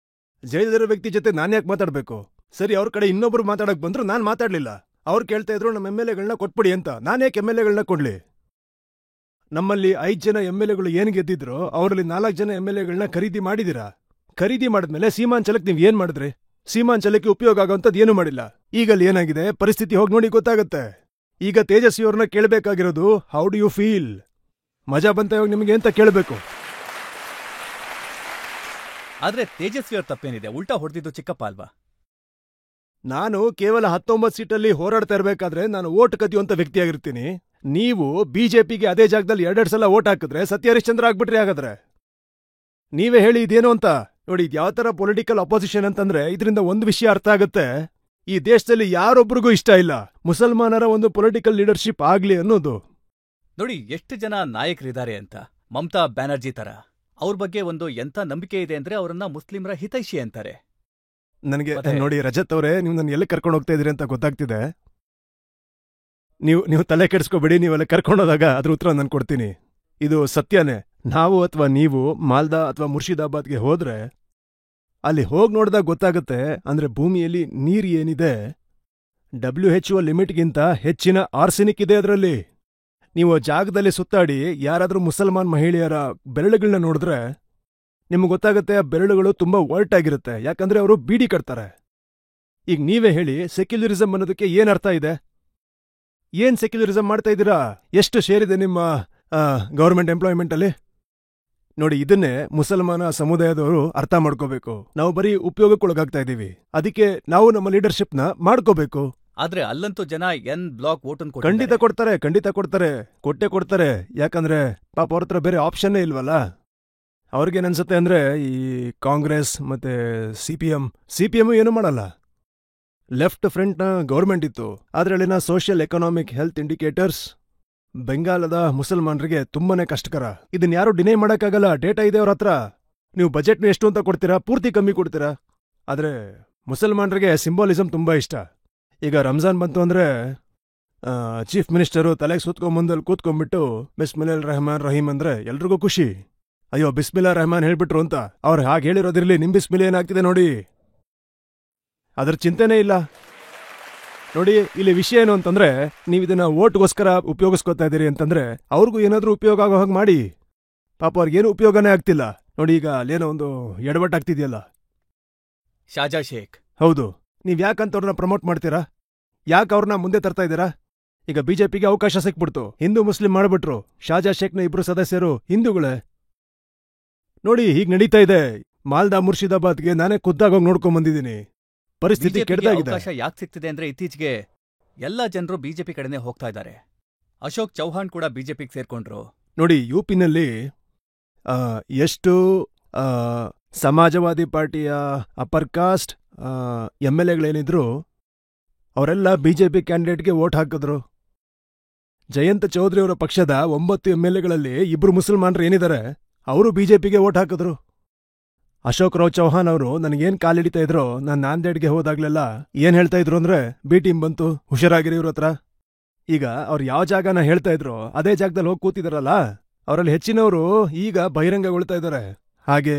ಜೈಲಿರೋ ವ್ಯಕ್ತಿ ಜೊತೆ ನಾನು ಯಾಕೆ ಮಾತಾಡಬೇಕು? ಸರಿ, ಅವ್ರ ಕಡೆ ಇನ್ನೊಬ್ರು ಮಾತಾಡಕ್ ಬಂದ್ರು, ನಾನು ಮಾತಾಡ್ಲಿಲ್ಲ. ಅವ್ರು ಕೇಳ್ತಾ ಇದ್ರು ನಮ್ಮ MLAಗಳನ್ನ ಕೊಟ್ಬಿಡಿ ಅಂತ. ನಾನು ಯಾಕೆ MLAಗಳನ್ನ ಕೊಡ್ಲಿ? ನಮ್ಮಲ್ಲಿ 5 ಜನ MLAಗಳು ಏನ್ ಗೆದ್ದಿದ್ರು, ಅವರಲ್ಲಿ 4 ಜನ MLAಗಳನ್ನ ಖರೀದಿ ಮಾಡಿದಿರಾ. ಖರೀದಿ ಮಾಡಿದ್ಮೇಲೆ ಸೀಮಾಂಚಲಕ್ಕೆ ನೀವ್ ಏನ್ ಮಾಡಿದ್ರಿ? ಸೀಮಾಂಚಲಕ್ಕೆ ಉಪಯೋಗ ಆಗೋಂಥದ್ದು ಏನೂ ಮಾಡಿಲ್ಲ. ಈಗಲ್ಲಿ ಏನಾಗಿದೆ ಪರಿಸ್ಥಿತಿ ಹೋಗಿ ನೋಡಿ ಗೊತ್ತಾಗತ್ತೆ. ಈಗ ತೇಜಸ್ವಿ ಅವ್ರನ್ನ ಕೇಳಬೇಕಾಗಿರೋದು, ಹೌ ಡು ಯು ಫೀಲ್? ಮಜಾ ಬಂತ ಇವಾಗ ನಿಮಗೆ ಅಂತ ಕೇಳಬೇಕು. ಆದ್ರೆ ತೇಜಸ್ವಿ ಅವ್ರ ತಪ್ಪೇನಿದೆ? ಉಲ್ಟಾ ಹೊಡೆದಿದ್ದು ಚಿಕ್ಕಪ್ಪ ಅಲ್ವಾ? ನಾನು ಕೇವಲ 19 ಸೀಟಲ್ಲಿ ಹೋರಾಡ್ತಾ ಇರಬೇಕಾದ್ರೆ ನಾನು ಓಟ್ ಕದಿಯುವಂತ ವ್ಯಕ್ತಿಯಾಗಿರ್ತೀನಿ. ನೀವು ಬಿಜೆಪಿಗೆ ಅದೇ ಜಾಗದಲ್ಲಿ 2 ಸಲ ಓಟ್ ಹಾಕಿದ್ರೆ ಸತ್ಯ ಹರಿಶ್ಚಂದ್ರ ಆಗ್ಬಿಟ್ರಿ. ಹಾಗಾದ್ರೆ ನೀವೇ ಹೇಳಿ ಇದೇನು ಅಂತ. ನೋಡಿ, ಇದು ಯಾವ ತರ ಪೊಲಿಟಿಕಲ್ ಅಪೋಸಿಷನ್ ಅಂತಂದ್ರೆ, ಇದರಿಂದ ಒಂದು ವಿಷಯ ಅರ್ಥ ಆಗುತ್ತೆ, ಈ ದೇಶದಲ್ಲಿ ಯಾರೊಬ್ರಿಗೂ ಇಷ್ಟ ಇಲ್ಲ ಮುಸಲ್ಮಾನರ ಒಂದು ಪೊಲಿಟಿಕಲ್ ಲೀಡರ್ಶಿಪ್ ಆಗ್ಲಿ ಅನ್ನೋದು. ನೋಡಿ ಎಷ್ಟು ಜನ ನಾಯಕರಿದ್ದಾರೆ ಅಂತ. ಮಮತಾ ಬ್ಯಾನರ್ಜಿ ತರ ಅವ್ರ ಬಗ್ಗೆ ಒಂದು ಎಂತ ನಂಬಿಕೆ ಇದೆ ಅಂದ್ರೆ ಅವರನ್ನ ಮುಸ್ಲಿಮರ ಹಿತೈಷಿ ಅಂತಾರೆ. ನನಗೆ ನೋಡಿ ರಜತ್ ಅವರೇ, ನೀವು ನನ್ನ ಎಲ್ಲಿ ಕರ್ಕೊಂಡು ಹೋಗ್ತಾ ಇದ್ರಿ ಅಂತ ಗೊತ್ತಾಗ್ತಿದೆ. ನೀವು ತಲೆ ಕೆಡಿಸ್ಕೋಬೇಡಿ. ನೀವೆಲ್ಲ ಕರ್ಕೊಂಡೋದಾಗ ಅದ್ರ ಉತ್ತರ ನಾನು ಕೊಡ್ತೀನಿ. ಇದು ಸತ್ಯನೇ. ನಾವು ಅಥವಾ ನೀವು ಮಾಲ್ದಾ ಅಥವಾ ಮುರ್ಷಿದಾಬಾದ್ಗೆ ಹೋದ್ರೆ ಅಲ್ಲಿ ಹೋಗಿ ನೋಡಿದಾಗ ಗೊತ್ತಾಗುತ್ತೆ. ಅಂದ್ರೆ ಭೂಮಿಯಲ್ಲಿ ನೀರು ಏನಿದೆ WHO ಲಿಮಿಟ್ಗಿಂತ ಹೆಚ್ಚಿನ ಆರ್ಸೆನಿಕ್ ಇದೆ ಅದರಲ್ಲಿ. ನೀವು ಜಾಗದಲ್ಲಿ ಸುತ್ತಾಡಿ ಯಾರಾದ್ರೂ ಮುಸಲ್ಮಾನ್ ಮಹಿಳೆಯರ ಬೆರಳುಗಳನ್ನ ನೋಡಿದ್ರೆ ನಿಮ್ಗೆ ಗೊತ್ತಾಗುತ್ತೆ, ಆ ಬೆರಳುಗಳು ತುಂಬಾ ಒರ್ಟಾಗಿರುತ್ತೆ. ಯಾಕಂದ್ರೆ ಅವರು ಬೀಡಿ ಕಟ್ತಾರೆ. ಈಗ ನೀವೇ ಹೇಳಿ, ಸೆಕ್ಯುಲರಿಸಂ ಅನ್ನೋದಕ್ಕೆ ಏನ್ ಅರ್ಥ ಇದೆ? ಏನ್ ಸೆಕ್ಯುಲರಿಸಂ ಮಾಡ್ತಾ ಇದ್ದೀರಾ? ಎಷ್ಟು ಶೇರ್ ಇದೆ ನಿಮ್ಮ ಗವರ್ಮೆಂಟ್ ಎಂಪ್ಲಾಯ್ಮೆಂಟ್ ಅಲ್ಲಿ? ನೋಡಿ, ಇದನ್ನೇ ಮುಸಲ್ಮಾನ ಸಮುದಾಯದವರು ಅರ್ಥ ಮಾಡ್ಕೋಬೇಕು. ನಾವು ಬರೀ ಉಪಯೋಗಕ್ಕೊಳಗಾಗ್ತಾ ಇದ್ದೀವಿ. ಅದಕ್ಕೆ ನಾವು ನಮ್ಮ ಲೀಡರ್ಶಿಪ್ನ ಮಾಡ್ಕೋಬೇಕು. ಆದ್ರೆ ಅಲ್ಲಂತೂ ಜನ N ಬ್ಲಾಕ್ ವೋಟ್ ಖಂಡಿತ ಕೊಡ್ತಾರೆ. ಕೊಟ್ಟೆ ಕೊಡ್ತಾರೆ. ಯಾಕಂದ್ರೆ ಪಾಪ ಅವ್ರ ಹತ್ರ ಬೇರೆ ಆಪ್ಷನ್ನೇ ಇಲ್ವಲ್ಲ. ಅವ್ರಿಗೇನನ್ಸುತ್ತೆ ಅಂದ್ರೆ, ಈ ಕಾಂಗ್ರೆಸ್ ಮತ್ತೆ ಸಿಪಿಎಂ ಏನು ಮಾಡಲ್ಲ. ಲೆಫ್ಟ್ ಫ್ರಂಟ್ನ ಗೌರ್ಮೆಂಟ್ ಇತ್ತು. ಅದ್ರಲ್ಲಿನ ಸೋಷಿಯಲ್ ಎಕನಾಮಿಕ್ ಹೆಲ್ತ್ ಇಂಡಿಕೇಟರ್ಸ್ ಬೆಂಗಾಲದ ಮುಸಲ್ಮಾನರಿಗೆ ತುಂಬಾನೇ ಕಷ್ಟಕರ. ಇದನ್ನ ಯಾರು ಡಿನೈ ಮಾಡಕ್ಕಾಗಲ್ಲ. ಡೇಟಾ ಇದೆ ಅವ್ರ ಹತ್ರ. ನೀವು ಬಜೆಟ್ನ ಎಷ್ಟು ಅಂತ ಕೊಡ್ತೀರಾ? ಪೂರ್ತಿ ಕಮ್ಮಿ ಕೊಡ್ತೀರಾ. ಆದ್ರೆ ಮುಸಲ್ಮಾನರಿಗೆ ಸಿಂಬಾಲಿಸಂ ತುಂಬಾ ಇಷ್ಟ. ಈಗ ರಂಜಾನ್ ಬಂತು ಅಂದ್ರೆ ಚೀಫ್ ಮಿನಿಸ್ಟರು ತಲೆಗೆ ಸುತ್ಕೊಂಬಂದಲ್ಲಿ ಕೂತ್ಕೊಂಡ್ಬಿಟ್ಟು ಬಿಸ್ಮಿಲ್ಲಾಹಿರ್ ರೆಹಮಾನ್ ರಹೀಮ್ ಅಂದ್ರೆ ಎಲ್ರಿಗೂ ಖುಷಿ. ಅಯ್ಯೋ, ಬಿಸ್ಮಿಲ್ಲಾ ರೆಹಮಾನ್ ಹೇಳ್ಬಿಟ್ರು ಅಂತ. ಅವ್ರು ಹಾಗೆ ಹೇಳಿರೋದಿರ್ಲಿ, ನಿಮ್ ಬಿಸ್ಮಿಲ್ ಏನಾಗ್ತಿದೆ ನೋಡಿ, ಅದ್ರ ಚಿಂತೆನೇ ಇಲ್ಲ. ನೋಡಿ, ಇಲ್ಲಿ ವಿಷಯ ಏನು ಅಂತಂದ್ರೆ, ನೀವು ಇದನ್ನ ಓಟ್ಗೋಸ್ಕರ ಉಪಯೋಗಿಸ್ಕೊತಾ ಇದ್ದೀರಿ ಅಂತಂದ್ರೆ ಅವ್ರಿಗೂ ಏನಾದ್ರೂ ಉಪಯೋಗ ಆಗೋ ಹಾಗೆ ಮಾಡಿ. ಪಾಪ ಅವ್ರಿಗೇನು ಉಪಯೋಗನೇ ಆಗ್ತಿಲ್ಲ. ನೋಡಿ, ಈಗ ಅಲ್ಲೇನೋ ಒಂದು ಎಡವಟ್ಟಾಗ್ತಿದೆಯಲ್ಲ. ಶಾಜಾ ಶೇಖ್. ಹೌದು, ನೀವ್ ಯಾಕಂತ ಅವ್ರನ್ನ ಪ್ರಮೋಟ್ ಮಾಡ್ತೀರಾ? ಯಾಕೆ ಅವ್ರನ್ನ ಮುಂದೆ ತರ್ತಾ ಇದ್ದೀರಾ? ಈಗ ಬಿಜೆಪಿಗೆ ಅವಕಾಶ ಸಿಕ್ಬಿಡ್ತು, ಹಿಂದೂ ಮುಸ್ಲಿಂ ಮಾಡ್ಬಿಟ್ರು. ಶಾಜಾ ಶೇಖ್ನ ಇಬ್ರು ಸದಸ್ಯರು ಹಿಂದೂಗಳೇ. ನೋಡಿ, ಹೀಗ್ ನಡೀತಾ ಇದೆ. ಮಾಲ್ದಾ ಮುರ್ಷಿದಾಬಾದ್ಗೆ ನಾನೇ ಖುದ್ದಾಗಿ ಹೋಗಿ ನೋಡ್ಕೊಂಡ್ ಬಂದಿದ್ದೀನಿ. ಪರಿಸ್ಥಿತಿ ಬಿಜೆಪಿಗೆ ಕೆಟ್ಟದಾಗಿದೆ. ಅವಕಾಶ ಯಾಕೆ ಸಿಗ್ತಿದೆ ಅಂದ್ರೆ ಇತ್ತೀಚೆಗೆ ಎಲ್ಲಾ ಜನರು ಬಿಜೆಪಿ ಕಡೆನೆ ಹೋಗ್ತಾ ಇದ್ದಾರೆ. ಅಶೋಕ್ ಚೌಹಾಣ್ ಕೂಡ ಬಿಜೆಪಿಗೆ ಸೇರ್ಕೊಂಡ್ರು. ನೋಡಿ, ಯುಪಿನಲ್ಲಿ ಎಷ್ಟು ಸಮಾಜವಾದಿ ಪಾರ್ಟಿಯ ಅಪ್ಪರ್ ಕಾಸ್ಟ್ MLAಗಳೇನಿದ್ರು ಅವರೆಲ್ಲ ಬಿಜೆಪಿ ಕ್ಯಾಂಡಿಡೇಟ್ಗೆ ವೋಟ್ ಹಾಕಿದ್ರು. ಜಯಂತ್ ಚೌಧರಿ ಅವರ ಪಕ್ಷದ 9 MLAಗಳಲ್ಲಿ 2 ಮುಸಲ್ಮಾನರು ಏನಿದ್ದಾರೆ ಅವರು ಬಿಜೆಪಿಗೆ ವೋಟ್ ಹಾಕಿದ್ರು. ಅಶೋಕ್ ರಾವ್ ಚೌಹಾಣ್ ಅವರು ನನಗೇನ್ ಕಾಲಿಡಿತಾ ಇದ್ರು, ನಾನು ನಾಂದೇಡ್ಗೆ ಹೋದಾಗ್ಲೆಲ್ಲ ಏನ್ ಹೇಳ್ತಾ ಇದ್ರು ಅಂದ್ರೆ, ಬಿ ಟೀಮ್ ಬಂತು, ಹುಷಾರಾಗಿರಿ ಇವ್ರ ಹತ್ರ. ಈಗ ಅವ್ರು ಯಾವ ಜಾಗನ ಹೇಳ್ತಾ ಇದ್ರು ಅದೇ ಜಾಗದಲ್ಲಿ ಹೋಗಿ ಕೂತಿದಾರಲ್ಲ, ಅವರಲ್ಲಿ ಹೆಚ್ಚಿನವರು ಈಗ ಬಹಿರಂಗಗೊಳ್ತಾ ಇದ್ದಾರೆ. ಹಾಗೆ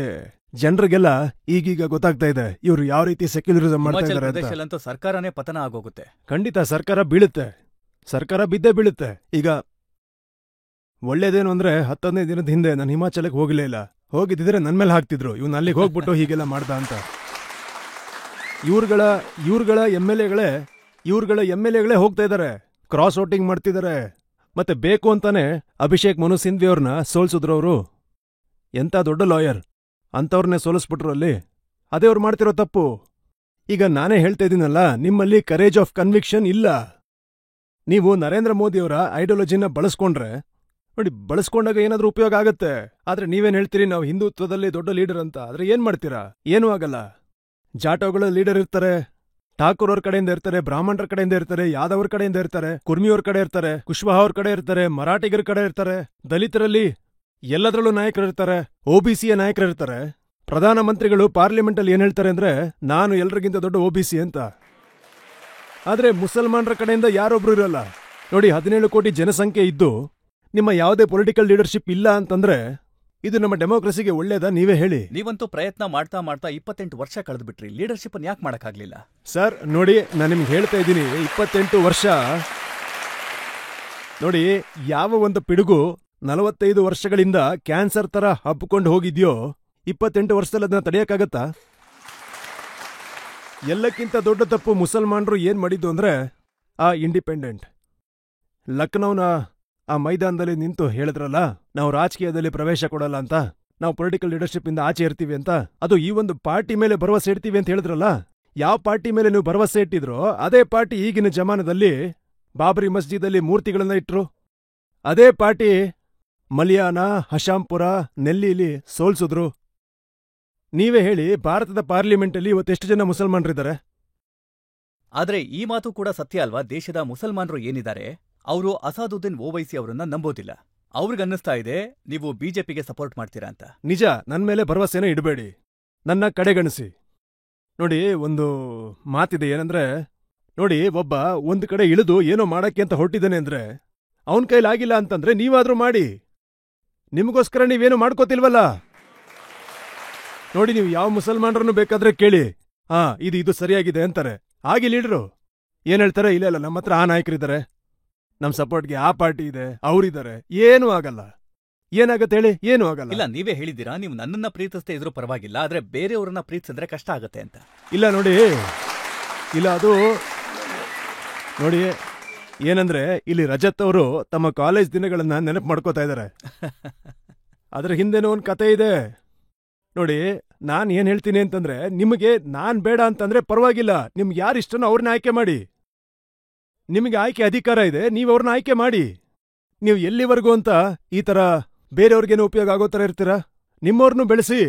ಜನರಿಗೆಲ್ಲ ಈಗೀಗ ಗೊತ್ತಾಗ್ತಾ ಇದೆ ಇವ್ರು ಯಾವ ರೀತಿ ಸೆಕ್ಯುಲರಿಸಂ ಮಾಡ್ತಾ ಹಿಮಾಚಲ ಇದ್ದಾರೆ ಅಂತ. ಪ್ರದೇಶಲ್ಲಂತೂ ಸರ್ಕಾರನೇ ಪತನ ಆಗೋಗುತ್ತೆ. ಖಂಡಿತ ಸರ್ಕಾರ ಬೀಳುತ್ತೆ, ಸರ್ಕಾರ ಬಿದ್ದೇ ಬೀಳುತ್ತೆ. ಈಗ ಒಳ್ಳೇದೇನು ಅಂದ್ರೆ 15 ದಿನದ ಹಿಂದೆ ನಾನು ಹಿಮಾಚಲಕ್ಕೆ ಹೋಗಲೇ ಇಲ್ಲ. ಹೋಗಿದ್ದಿದ್ರೆ ನನ್ ಮೇಲೆ ಹಾಕ್ತಿದ್ರು, ಇವ್ನು ಅಲ್ಲಿಗೆ ಹೋಗ್ಬಿಟ್ಟು ಹೀಗೆಲ್ಲ ಮಾಡ್ದ ಅಂತ. ಇವ್ರುಗಳ MLAಗಳೇ ಹೋಗ್ತಾ ಇದಾರೆ, ಕ್ರಾಸ್ ವೋಟಿಂಗ್ ಮಾಡ್ತಿದ್ದಾರೆ. ಮತ್ತೆ ಬೇಕು ಅಂತಾನೆ ಅಭಿಷೇಕ್ ಮನು ಸಿಂಧ್ವಿ ಅವ್ರನ್ನ ಸೋಲ್ಸಿದ್ರು ಅವರು. ಎಂತ ದೊಡ್ಡ ಲಾಯರ್, ಅಂತವ್ರನ್ನೇ ಸೋಲಿಸ್ಬಿಟ್ರು ಅಲ್ಲಿ. ಅದೇ ಅವ್ರು ಮಾಡ್ತಿರೋ ತಪ್ಪು. ಈಗ ನಾನೇ ಹೇಳ್ತಾ ಇದ್ದೀನಲ್ಲ, ನಿಮ್ಮಲ್ಲಿ ಕರೇಜ್ ಆಫ್ ಕನ್ವಿಕ್ಷನ್ ಇಲ್ಲ. ನೀವು ನರೇಂದ್ರ ಮೋದಿಯವರ ಐಡಿಯಾಲಜಿನ ಬಳಸ್ಕೊಂಡ್ರೆ ನೋಡಿ, ಬಳಸ್ಕೊಂಡಾಗ ಏನಾದ್ರೂ ಉಪಯೋಗ ಆಗತ್ತೆ. ಆದ್ರೆ ನೀವೇನ್ ಹೇಳ್ತೀರಿ, ನಾವು ಹಿಂದುತ್ವದಲ್ಲಿ ದೊಡ್ಡ ಲೀಡರ್ ಅಂತ. ಆದ್ರೆ ಏನ್ ಮಾಡ್ತೀರಾ? ಏನೂ ಆಗಲ್ಲ. ಜಾಟೋಗಳ ಲೀಡರ್ ಇರ್ತಾರೆ, ಠಾಕೂರ್ ಅವ್ರ ಕಡೆಯಿಂದ ಇರ್ತಾರೆ, ಬ್ರಾಹ್ಮಣರ ಕಡೆಯಿಂದ ಇರ್ತಾರೆ, ಯಾದವ್ರ ಕಡೆಯಿಂದ ಇರ್ತಾರೆ, ಕುರ್ಮಿಯವ್ರ ಕಡೆ ಇರ್ತಾರೆ, ಕುಶ್ವಾಹ ಅವ್ರ ಕಡೆ ಇರ್ತಾರೆ, ಮರಾಠಿಗರ ಕಡೆ ಇರ್ತಾರೆ, ದಲಿತರಲ್ಲಿ ಎಲ್ಲದರಲ್ಲೂ ನಾಯಕರಿರ್ತಾರೆ, OBCಯ ನಾಯಕರಿರ್ತಾರೆ. ಪ್ರಧಾನಮಂತ್ರಿಗಳು ಪಾರ್ಲಿಮೆಂಟ್ ಅಲ್ಲಿ ಏನ್ ಹೇಳ್ತಾರೆ ಅಂದ್ರೆ, ನಾನು ಎಲ್ರಿಗಿಂತ ದೊಡ್ಡ OBC ಅಂತ. ಆದ್ರೆ ಮುಸಲ್ಮಾನರ ಕಡೆಯಿಂದ ಯಾರೊಬ್ರು ಇರಲ್ಲ. ನೋಡಿ, 17 ಕೋಟಿ ಜನಸಂಖ್ಯೆ ಇದ್ದು ನಿಮ್ಮ ಯಾವುದೇ ಪೊಲಿಟಿಕಲ್ ಲೀಡರ್ಶಿಪ್ ಇಲ್ಲ ಅಂತಂದ್ರೆ ಇದು ನಮ್ಮ ಡೆಮೋಕ್ರಸಿಗೆ ಒಳ್ಳೇದಾ? ನೀವೇ ಹೇಳಿ. ನೀವಂತೂ ಪ್ರಯತ್ನ ಮಾಡ್ತಾ ಮಾಡ್ತಾ 28 ವರ್ಷ ಕಳೆದ್ಬಿಟ್ರಿ. ಲೀಡರ್ಶಿಪ್ ಅನ್ನು ಯಾಕೆ ಮಾಡಕ್ಕಾಗ್ಲಿಲ್ಲ? ಸರ್ ನೋಡಿ, ನಾನು ನಿಮ್ಗೆ ಹೇಳ್ತಾ ಇದ್ದೀನಿ, 28 ವರ್ಷ ನೋಡಿ, ಯಾವ ಒಂದು ಪಿಡುಗು 45 ವರ್ಷಗಳಿಂದ ಕ್ಯಾನ್ಸರ್ ತರ ಹಬ್ಕೊಂಡು ಹೋಗಿದ್ಯೋ 28 ವರ್ಷದಲ್ಲಿ ಅದನ್ನ ತಡೆಯಕ್ಕಾಗತ್ತಾ? ಎಲ್ಲಕ್ಕಿಂತ ದೊಡ್ಡ ತಪ್ಪು ಮುಸಲ್ಮಾನರು ಏನ್ ಮಾಡಿದ್ದು ಅಂದ್ರೆ, ಆ ಇಂಡಿಪೆಂಡೆಂಟ್ ಲಕ್ನೌನ ಆ ಮೈದಾನದಲ್ಲಿ ನಿಂತು ಹೇಳಿದ್ರಲ್ಲ, ನಾವು ರಾಜಕೀಯದಲ್ಲಿ ಪ್ರವೇಶ ಕೊಡಲ್ಲ ಅಂತ, ನಾವು ಪೊಲಿಟಿಕಲ್ ಲೀಡರ್ಶಿಪ್ ಇಂದ ಆಚೆ ಇರ್ತೀವಿ ಅಂತ. ಅದು ಈ ಒಂದು ಪಾರ್ಟಿ ಮೇಲೆ ಭರವಸೆ ಇಡ್ತೀವಿ ಅಂತ ಹೇಳಿದ್ರಲ್ಲ. ಯಾವ ಪಾರ್ಟಿ ಮೇಲೆ ನೀವು ಭರವಸೆ ಇಟ್ಟಿದ್ರೋ ಅದೇ ಪಾರ್ಟಿ ಈಗಿನ ಜಮಾನದಲ್ಲಿ ಬಾಬರಿ ಮಸ್ಜಿದಲ್ಲಿ ಮೂರ್ತಿಗಳನ್ನ ಇಟ್ರು. ಅದೇ ಪಾರ್ಟಿ ಮಲಿಯಾನ, ಹಶಾಂಪುರ, ನೆಲ್ಲಿಲಿ ಸೋಲ್ಸಿದ್ರು. ನೀವೇ ಹೇಳಿ, ಭಾರತದ ಪಾರ್ಲಿಮೆಂಟಲ್ಲಿ ಇವತ್ತೆಷ್ಟು ಜನ ಮುಸಲ್ಮಾನರಿದ್ದಾರೆ? ಆದ್ರೆ ಈ ಮಾತು ಕೂಡ ಸತ್ಯ ಅಲ್ವಾ? ದೇಶದ ಮುಸಲ್ಮಾನರು ಏನಿದ್ದಾರೆ ಅವರು ಅಸಾದುದ್ದೀನ್ ಓವೈಸಿ ಅವರನ್ನ ನಂಬೋದಿಲ್ಲ. ಅವ್ರಿಗನ್ನಿಸ್ತಾ ಇದೆ ನೀವು ಬಿಜೆಪಿಗೆ ಸಪೋರ್ಟ್ ಮಾಡ್ತೀರಾ ಅಂತ. ನಿಜ, ನನ್ ಮೇಲೆ ಭರವಸೆನ ಇಡಬೇಡಿ, ನನ್ನ ಕಡೆಗಣಿಸಿ. ನೋಡಿ, ಒಂದು ಮಾತಿದೆ, ಏನಂದ್ರೆ ನೋಡಿ, ಒಬ್ಬ ಒಂದ್ ಕಡೆ ಇಳಿದು ಏನೋ ಮಾಡಕ್ಕೆ ಅಂತ ಹೊರಟಿದ್ದಾನೆ ಅಂದ್ರೆ ಅವನ್ ಕೈಲಾಗಿಲ್ಲ ಅಂತಂದ್ರೆ ನೀವಾದ್ರೂ ಮಾಡಿ. ನಿಮಗೋಸ್ಕರ ನೀವೇನು ಮಾಡ್ಕೋತಿಲ್ವಲ್ಲ. ನೋಡಿ, ನೀವು ಯಾವ ಮುಸಲ್ಮಾನರನ್ನು ಬೇಕಾದ್ರೆ ಕೇಳಿ, ಇದು ಸರಿಯಾಗಿದೆ ಅಂತಾರೆ. ಆಗಿ ಲೀಡರು ಏನ್ ಹೇಳ್ತಾರೆ, ಇಲ್ಲ ನಮ್ಮ ಹತ್ರ ಆ ನಾಯಕರಿದ್ದಾರೆ, ನಮ್ ಸಪೋರ್ಟ್ಗೆ ಆ ಪಾರ್ಟಿ ಇದೆ, ಅವರಿದ್ದಾರೆ. ಏನೂ ಆಗಲ್ಲ. ಏನಾಗತ್ತೆ ಹೇಳಿ? ಏನೂ ಆಗಲ್ಲ. ಇಲ್ಲ, ನೀವೇ ಹೇಳಿದ್ದೀರಾ ನೀವು ನನ್ನನ್ನ ಪ್ರೀತಿಸ್ತಾ ಇದ್ರೂ ಪರವಾಗಿಲ್ಲ, ಆದ್ರೆ ಬೇರೆಯವ್ರನ್ನ ಪ್ರೀತಿಸಿದ್ರೆ ಕಷ್ಟ ಆಗತ್ತೆ ಅಂತ. ಇಲ್ಲ ನೋಡಿ, ಇಲ್ಲ ಅದು ನೋಡಿ, ಏನಂದ್ರೆ ಇಲ್ಲಿ ರಜತ್ ಅವರು ತಮ್ಮ ಕಾಲೇಜ್ ದಿನಗಳನ್ನ ನೆನಪು ಮಾಡ್ಕೋತಾ ಇದ್ದಾರೆ. ಅದ್ರ ಹಿಂದೆನೋ ಒಂದ್ ಕತೆ ಇದೆ ನೋಡಿ. ನಾನ್ ಏನ್ ಹೇಳ್ತೀನಿ ಅಂತಂದ್ರೆ, ನಿಮಗೆ ನಾನ್ ಬೇಡ ಅಂತಂದ್ರೆ ಪರವಾಗಿಲ್ಲ, ನಿಮ್ಗೆ ಯಾರಿಷ್ಟನೋ ಅವ್ರನ್ನ ಆಯ್ಕೆ ಮಾಡಿ. ನಿಮಗೆ ಆಯ್ಕೆ ಅಧಿಕಾರ ಇದೆ, ನೀವು ಅವ್ರನ್ನ ಆಯ್ಕೆ ಮಾಡಿ. ನೀವು ಎಲ್ಲಿವರೆಗೂ ಅಂತ ಈ ತರ ಬೇರೆಯವ್ರಿಗೇನು ಉಪಯೋಗ ಆಗೋ ತರ ಇರ್ತೀರಾ? ನಿಮ್ಮವ್ರನ್ನೂ ಬೆಳೆಸಿ.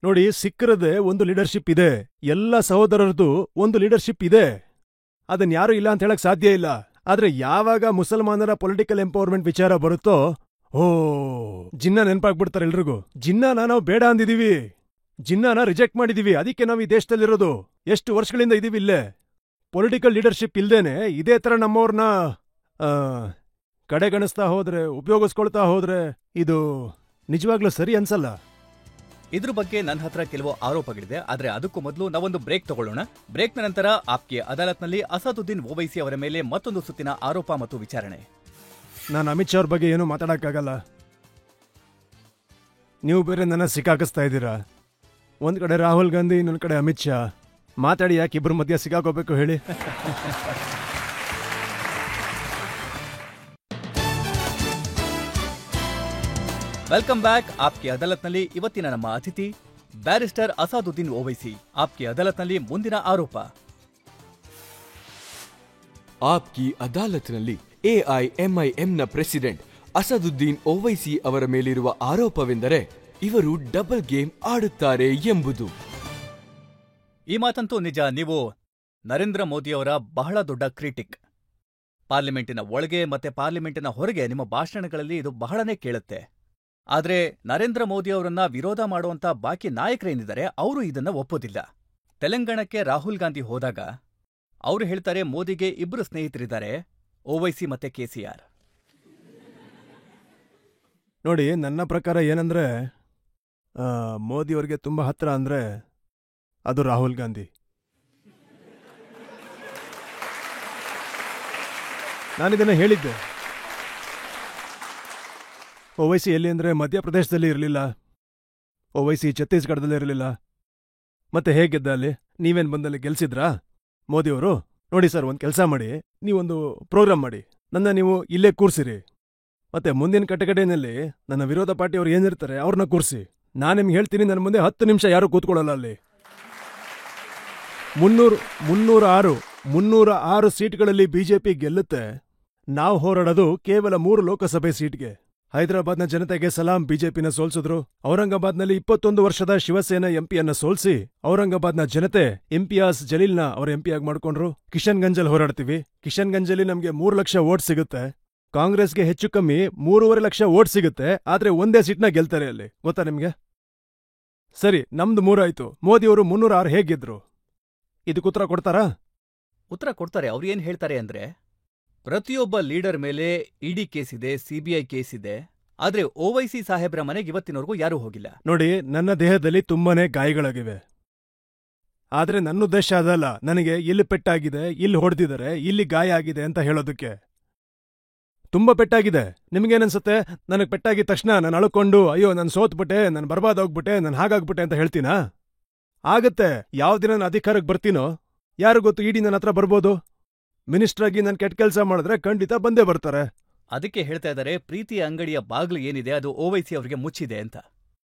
ನೋಡಿ, ಸಿಖ್ರದೇ ಒಂದು ಲೀಡರ್ಶಿಪ್ ಇದೆ, ಎಲ್ಲ ಸಹೋದರರದು ಒಂದು ಲೀಡರ್ಶಿಪ್ ಇದೆ. ಅದನ್ನ ಯಾರು ಇಲ್ಲ ಅಂತ ಹೇಳಕ್ ಸಾಧ್ಯ ಇಲ್ಲ. ಆದ್ರೆ ಯಾವಾಗ ಮುಸಲ್ಮಾನರ ಪೊಲಿಟಿಕಲ್ ಎಂಪವರ್ಮೆಂಟ್ ವಿಚಾರ ಬರುತ್ತೋ, ಜಿನ್ನಾ ನೆನಪಾಗ್ಬಿಡ್ತಾರೆ ಎಲ್ರಿಗೂ. ಜಿನ್ನಾನ ನಾವು ಬೇಡ ಅಂದಿದೀವಿ, ಜಿನ್ನಾನ ರಿಜೆಕ್ಟ್ ಮಾಡಿದೀವಿ, ಅದಕ್ಕೆ ನಾವು ಈ ದೇಶದಲ್ಲಿರೋದು. ಎಷ್ಟು ವರ್ಷಗಳಿಂದ ಇದೀವಿ ಇಲ್ಲೇ. ಪೊಲಿಟಿಕಲ್ ಲೀಡರ್ಶಿಪ್ ಇಲ್ದೇನೆ ಇದೇ ತರ ನಮ್ಮವ್ರನ್ನ ಕಡೆಗಣಿಸ್ತಾ ಹೋದ್ರೆ, ಉಪಯೋಗಿಸ್ಕೊಳ್ತಾ ಹೋದ್ರೆ ಇದು ನಿಜವಾಗ್ಲೂ ಸರಿ ಅನ್ಸಲ್ಲ. ಇದ್ರ ಬಗ್ಗೆ ನನ್ನ ಹತ್ರ ಕೆಲವು ಆರೋಪಗಳಿದೆ. ಆದ್ರೆ ಅದಕ್ಕೂ ಮೊದಲು ನಾವೊಂದು ಬ್ರೇಕ್ ತಗೊಳ್ಳೋಣ. ಬ್ರೇಕ್ನ ನಂತರ ಆಪ್ಗೆ ಅದಾಲತ್ನಲ್ಲಿ ಅಸದುದ್ದೀನ್ ಓವೈಸಿ ಅವರ ಮೇಲೆ ಮತ್ತೊಂದು ಸುತ್ತಿನ ಆರೋಪ ಮತ್ತು ವಿಚಾರಣೆ. ನಾನು ಅಮಿತ್ ಶಾ ಅವ್ರ ಬಗ್ಗೆ ಏನೂ ಮಾತಾಡೋಕ್ಕಾಗಲ್ಲ. ನೀವು ಬೇರೆ ನನ್ನ ಸಿಕ್ಕಾಕಿಸ್ತಾ ಇದ್ದೀರಾ. ಒಂದು ಕಡೆ ರಾಹುಲ್ ಗಾಂಧಿ, ಇನ್ನೊಂದು ಕಡೆ ಅಮಿತ್ ಶಾ. ಮಾತಾಡಿ ಯಾಕೆ ಇಬ್ಬರ ಮಧ್ಯ ಸಿಕ್ಕಾಕೋಬೇಕು ಹೇಳಿ. Welcome back. ಆಪ್ಗೆ ಅದಾಲತ್ನಲ್ಲಿ ಇವತ್ತಿನ ನಮ್ಮ ಅತಿಥಿ ಬ್ಯಾರಿಸ್ಟರ್ ಅಸಾದುದ್ದೀನ್ ಓವೈಸಿ. ಆಪ್ಗೆ ಅದಾಲತ್ನಲ್ಲಿ ಮುಂದಿನ ಆರೋಪ. ಆಪ್ಕಿ ಅದಾಲತ್ನಲ್ಲಿ ಎಐಎಂಐಎಂನ ಪ್ರೆಸಿಡೆಂಟ್ ಅಸದುದ್ದೀನ್ ಓವೈಸಿ ಅವರ ಮೇಲಿರುವ ಆರೋಪವೆಂದರೆ ಇವರು ಡಬಲ್ ಗೇಮ್ ಆಡುತ್ತಾರೆ ಎಂಬುದು. ಈ ಮಾತಂತೂ ನಿಜ. ನೀವು ನರೇಂದ್ರ ಮೋದಿಯವರ ಬಹಳ ದೊಡ್ಡ ಕ್ರಿಟಿಕ್. ಪಾರ್ಲಿಮೆಂಟಿನ ಒಳಗೆ ಮತ್ತೆ ಪಾರ್ಲಿಮೆಂಟಿನ ಹೊರಗೆ ನಿಮ್ಮ ಭಾಷಣಗಳಲ್ಲಿ ಇದು ಬಹಳನೇ ಕೇಳುತ್ತೆ. ಆದ್ರೆ ನರೇಂದ್ರ ಮೋದಿ ಅವರನ್ನ ವಿರೋಧ ಮಾಡುವಂತ ಬಾಕಿ ನಾಯಕರೇನಿದ್ದಾರೆ ಅವರು ಇದನ್ನ ಒಪ್ಪೋದಿಲ್ಲ. ತೆಲಂಗಾಣಕ್ಕೆ ರಾಹುಲ್ ಗಾಂಧಿ ಹೋದಾಗ ಅವರು ಹೇಳ್ತಾರೆ ಮೋದಿಗೆ ಇಬ್ರು ಸ್ನೇಹಿತರಿದ್ದಾರೆ, ಓವೈಸಿ ಮತ್ತೆ ಕೆಸಿಆರ್. ನೋಡಿ, ನನ್ನ ಪ್ರಕಾರ ಏನಂದ್ರೆ ಮೋದಿಯವ್ರಿಗೆ ತುಂಬ ಹತ್ರ ಅಂದ್ರೆ ಅದು ರಾಹುಲ್ ಗಾಂಧಿ. ನಾನಿದನ್ನು ಹೇಳಿದ್ದೆ. ಓವೈಸಿ ಎಲ್ಲಿ ಅಂದರೆ ಮಧ್ಯಪ್ರದೇಶದಲ್ಲಿ ಇರಲಿಲ್ಲ, ಓವೈಸಿ ಛತ್ತೀಸ್ಗಢದಲ್ಲಿ ಇರಲಿಲ್ಲ. ಮತ್ತೆ ಹೇಗೆ ಗೆದ್ದ ಅಲ್ಲಿ? ನೀವೇನು ಬಂದಲ್ಲಿ ಗೆಲ್ಸಿದ್ರಾ ಮೋದಿಯವರು? ನೋಡಿ ಸರ್, ಒಂದು ಕೆಲಸ ಮಾಡಿ, ನೀವೊಂದು ಪ್ರೋಗ್ರಾಮ್ ಮಾಡಿ, ನನ್ನ ನೀವು ಇಲ್ಲೇ ಕೂರಿಸಿರಿ. ಮತ್ತೆ ಮುಂದಿನ ಕಟಕಟೆಯಲ್ಲಿ ನನ್ನ ವಿರೋಧ ಪಾರ್ಟಿಯವ್ರು ಏನಿರ್ತಾರೆ ಅವ್ರನ್ನ ಕೂರಿಸಿ. ನಾನು ನಿಮ್ಗೆ ಹೇಳ್ತೀನಿ, ನನ್ನ ಮುಂದೆ 10 ನಿಮಿಷ ಯಾರೂ ಕೂತ್ಕೊಳ್ಳಲ್ಲ. ಅಲ್ಲಿ 306 ಸೀಟ್ಗಳಲ್ಲಿ ಬಿಜೆಪಿ ಗೆಲ್ಲುತ್ತೆ. ನಾವು ಹೋರಾಡೋದು ಕೇವಲ 3 ಲೋಕಸಭೆ ಸೀಟ್ಗೆ. ಹೈದರಾಬಾದ್ನ ಜನತೆಗೆ ಸಲಾಂ ಬಿಜೆಪಿನ ಸೋಲ್ಸಿದ್ರು. ಔರಂಗಾಬಾದ್ನಲ್ಲಿ 21 ವರ್ಷದ ಶಿವಸೇನಾ ಎಂಪಿಯನ್ನ ಸೋಲ್ಸಿ ಔರಂಗಾಬಾದ್ನ ಜನತೆ ಇಂತಿಯಾಜ್ ಜಲೀಲ್ನ ಅವ್ರ ಎಂಪಿಯಾಗಿ ಮಾಡ್ಕೊಂಡ್ರು. ಕಿಶನ್ಗಂಜಲ್ಲಿ ಹೋರಾಡ್ತೀವಿ. ಕಿಶನ್ಗಂಜಲ್ಲಿ ನಮ್ಗೆ 3 ಲಕ್ಷ ವೋಟ್ ಸಿಗುತ್ತೆ. ಕಾಂಗ್ರೆಸ್ಗೆ ಹೆಚ್ಚು ಕಮ್ಮಿ 3.5 ಲಕ್ಷ ವೋಟ್ ಸಿಗುತ್ತೆ. ಆದ್ರೆ ಒಂದೇ ಸೀಟ್ನ ಗೆಲ್ತಾರೆ ಅಲ್ಲಿ, ಗೊತ್ತಾ ನಿಮ್ಗೆ? ಸರಿ, ನಮ್ದು 3 ಆಯ್ತು. ಮೋದಿಯವರು 306 ಹೇಗ್ ಗೆದ್ರು? ಇದಕ್ಕೆ ಉತ್ತರ ಕೊಡ್ತಾರಾ? ಉತ್ತರ ಕೊಡ್ತಾರೆ. ಅವ್ರು ಏನ್ ಹೇಳ್ತಾರೆ ಅಂದ್ರೆ, ಪ್ರತಿಯೊಬ್ಬ ಲೀಡರ್ ಮೇಲೆ ಇಡಿ ಕೇಸಿದೆ, ಸಿಬಿಐ ಕೇಸಿದೆ. ಆದ್ರೆ ಓವೈಸಿ ಸಾಹೇಬ್ರ ಮನೆಗೆ ಇವತ್ತಿನವರೆಗೂ ಯಾರೂ ಹೋಗಿಲ್ಲ. ನೋಡಿ, ನನ್ನ ದೇಹದಲ್ಲಿ ತುಂಬಾನೇ ಗಾಯಗಳಾಗಿವೆ. ಆದ್ರೆ ನನ್ನ ಉದ್ದೇಶ ಅದಲ್ಲ ನನಗೆ ಇಲ್ಲಿ ಪೆಟ್ಟಾಗಿದೆ, ಇಲ್ಲಿ ಹೊಡೆದಿದ್ದಾರೆ, ಇಲ್ಲಿ ಗಾಯ ಆಗಿದೆ ಅಂತ ಹೇಳೋದಕ್ಕೆ. ತುಂಬಾ ಪೆಟ್ಟಾಗಿದೆ. ನಿಮ್ಗೇನನ್ಸುತ್ತೆ? ನನಗೆ ಪೆಟ್ಟಾಗಿದ ತಕ್ಷಣ ನಾನು ಅಳ್ಕೊಂಡು ಅಯ್ಯೋ ನಾನು ಸೋತ್ಬಿಟ್ಟೆ, ನಾನು ಬರ್ಬಾದೋಗ್ಬಿಟ್ಟೆ, ನಾನು ಹಾಗಾಗ್ಬಿಟ್ಟೆ ಅಂತ ಹೇಳ್ತೀನಾ? ಆಗತ್ತೆ. ಯಾವ ದಿನ ನಾನು ಅಧಿಕಾರಕ್ಕೆ ಬರ್ತೀನೋ ಯಾರು ಗೊತ್ತು, ಇಡಿ ನನ್ನ ಹತ್ರ ಬರ್ಬೋದು. ಮಿನಿಸ್ಟರ್ ಆಗಿ ನಾನು ಕೆಟ್ಟ ಕೆಲಸ ಮಾಡಿದ್ರೆ ಖಂಡಿತ ಬಂದೇ ಬರ್ತಾರೆ. ಅದಕ್ಕೆ ಹೇಳ್ತಾ ಇದ್ದಾರೆ, ಪ್ರೀತಿಯ ಅಂಗಡಿಯ ಬಾಗ್ಲು ಏನಿದೆ ಅದು ಓವೈಸಿ ಅವರಿಗೆ ಮುಚ್ಚಿದೆ ಅಂತ.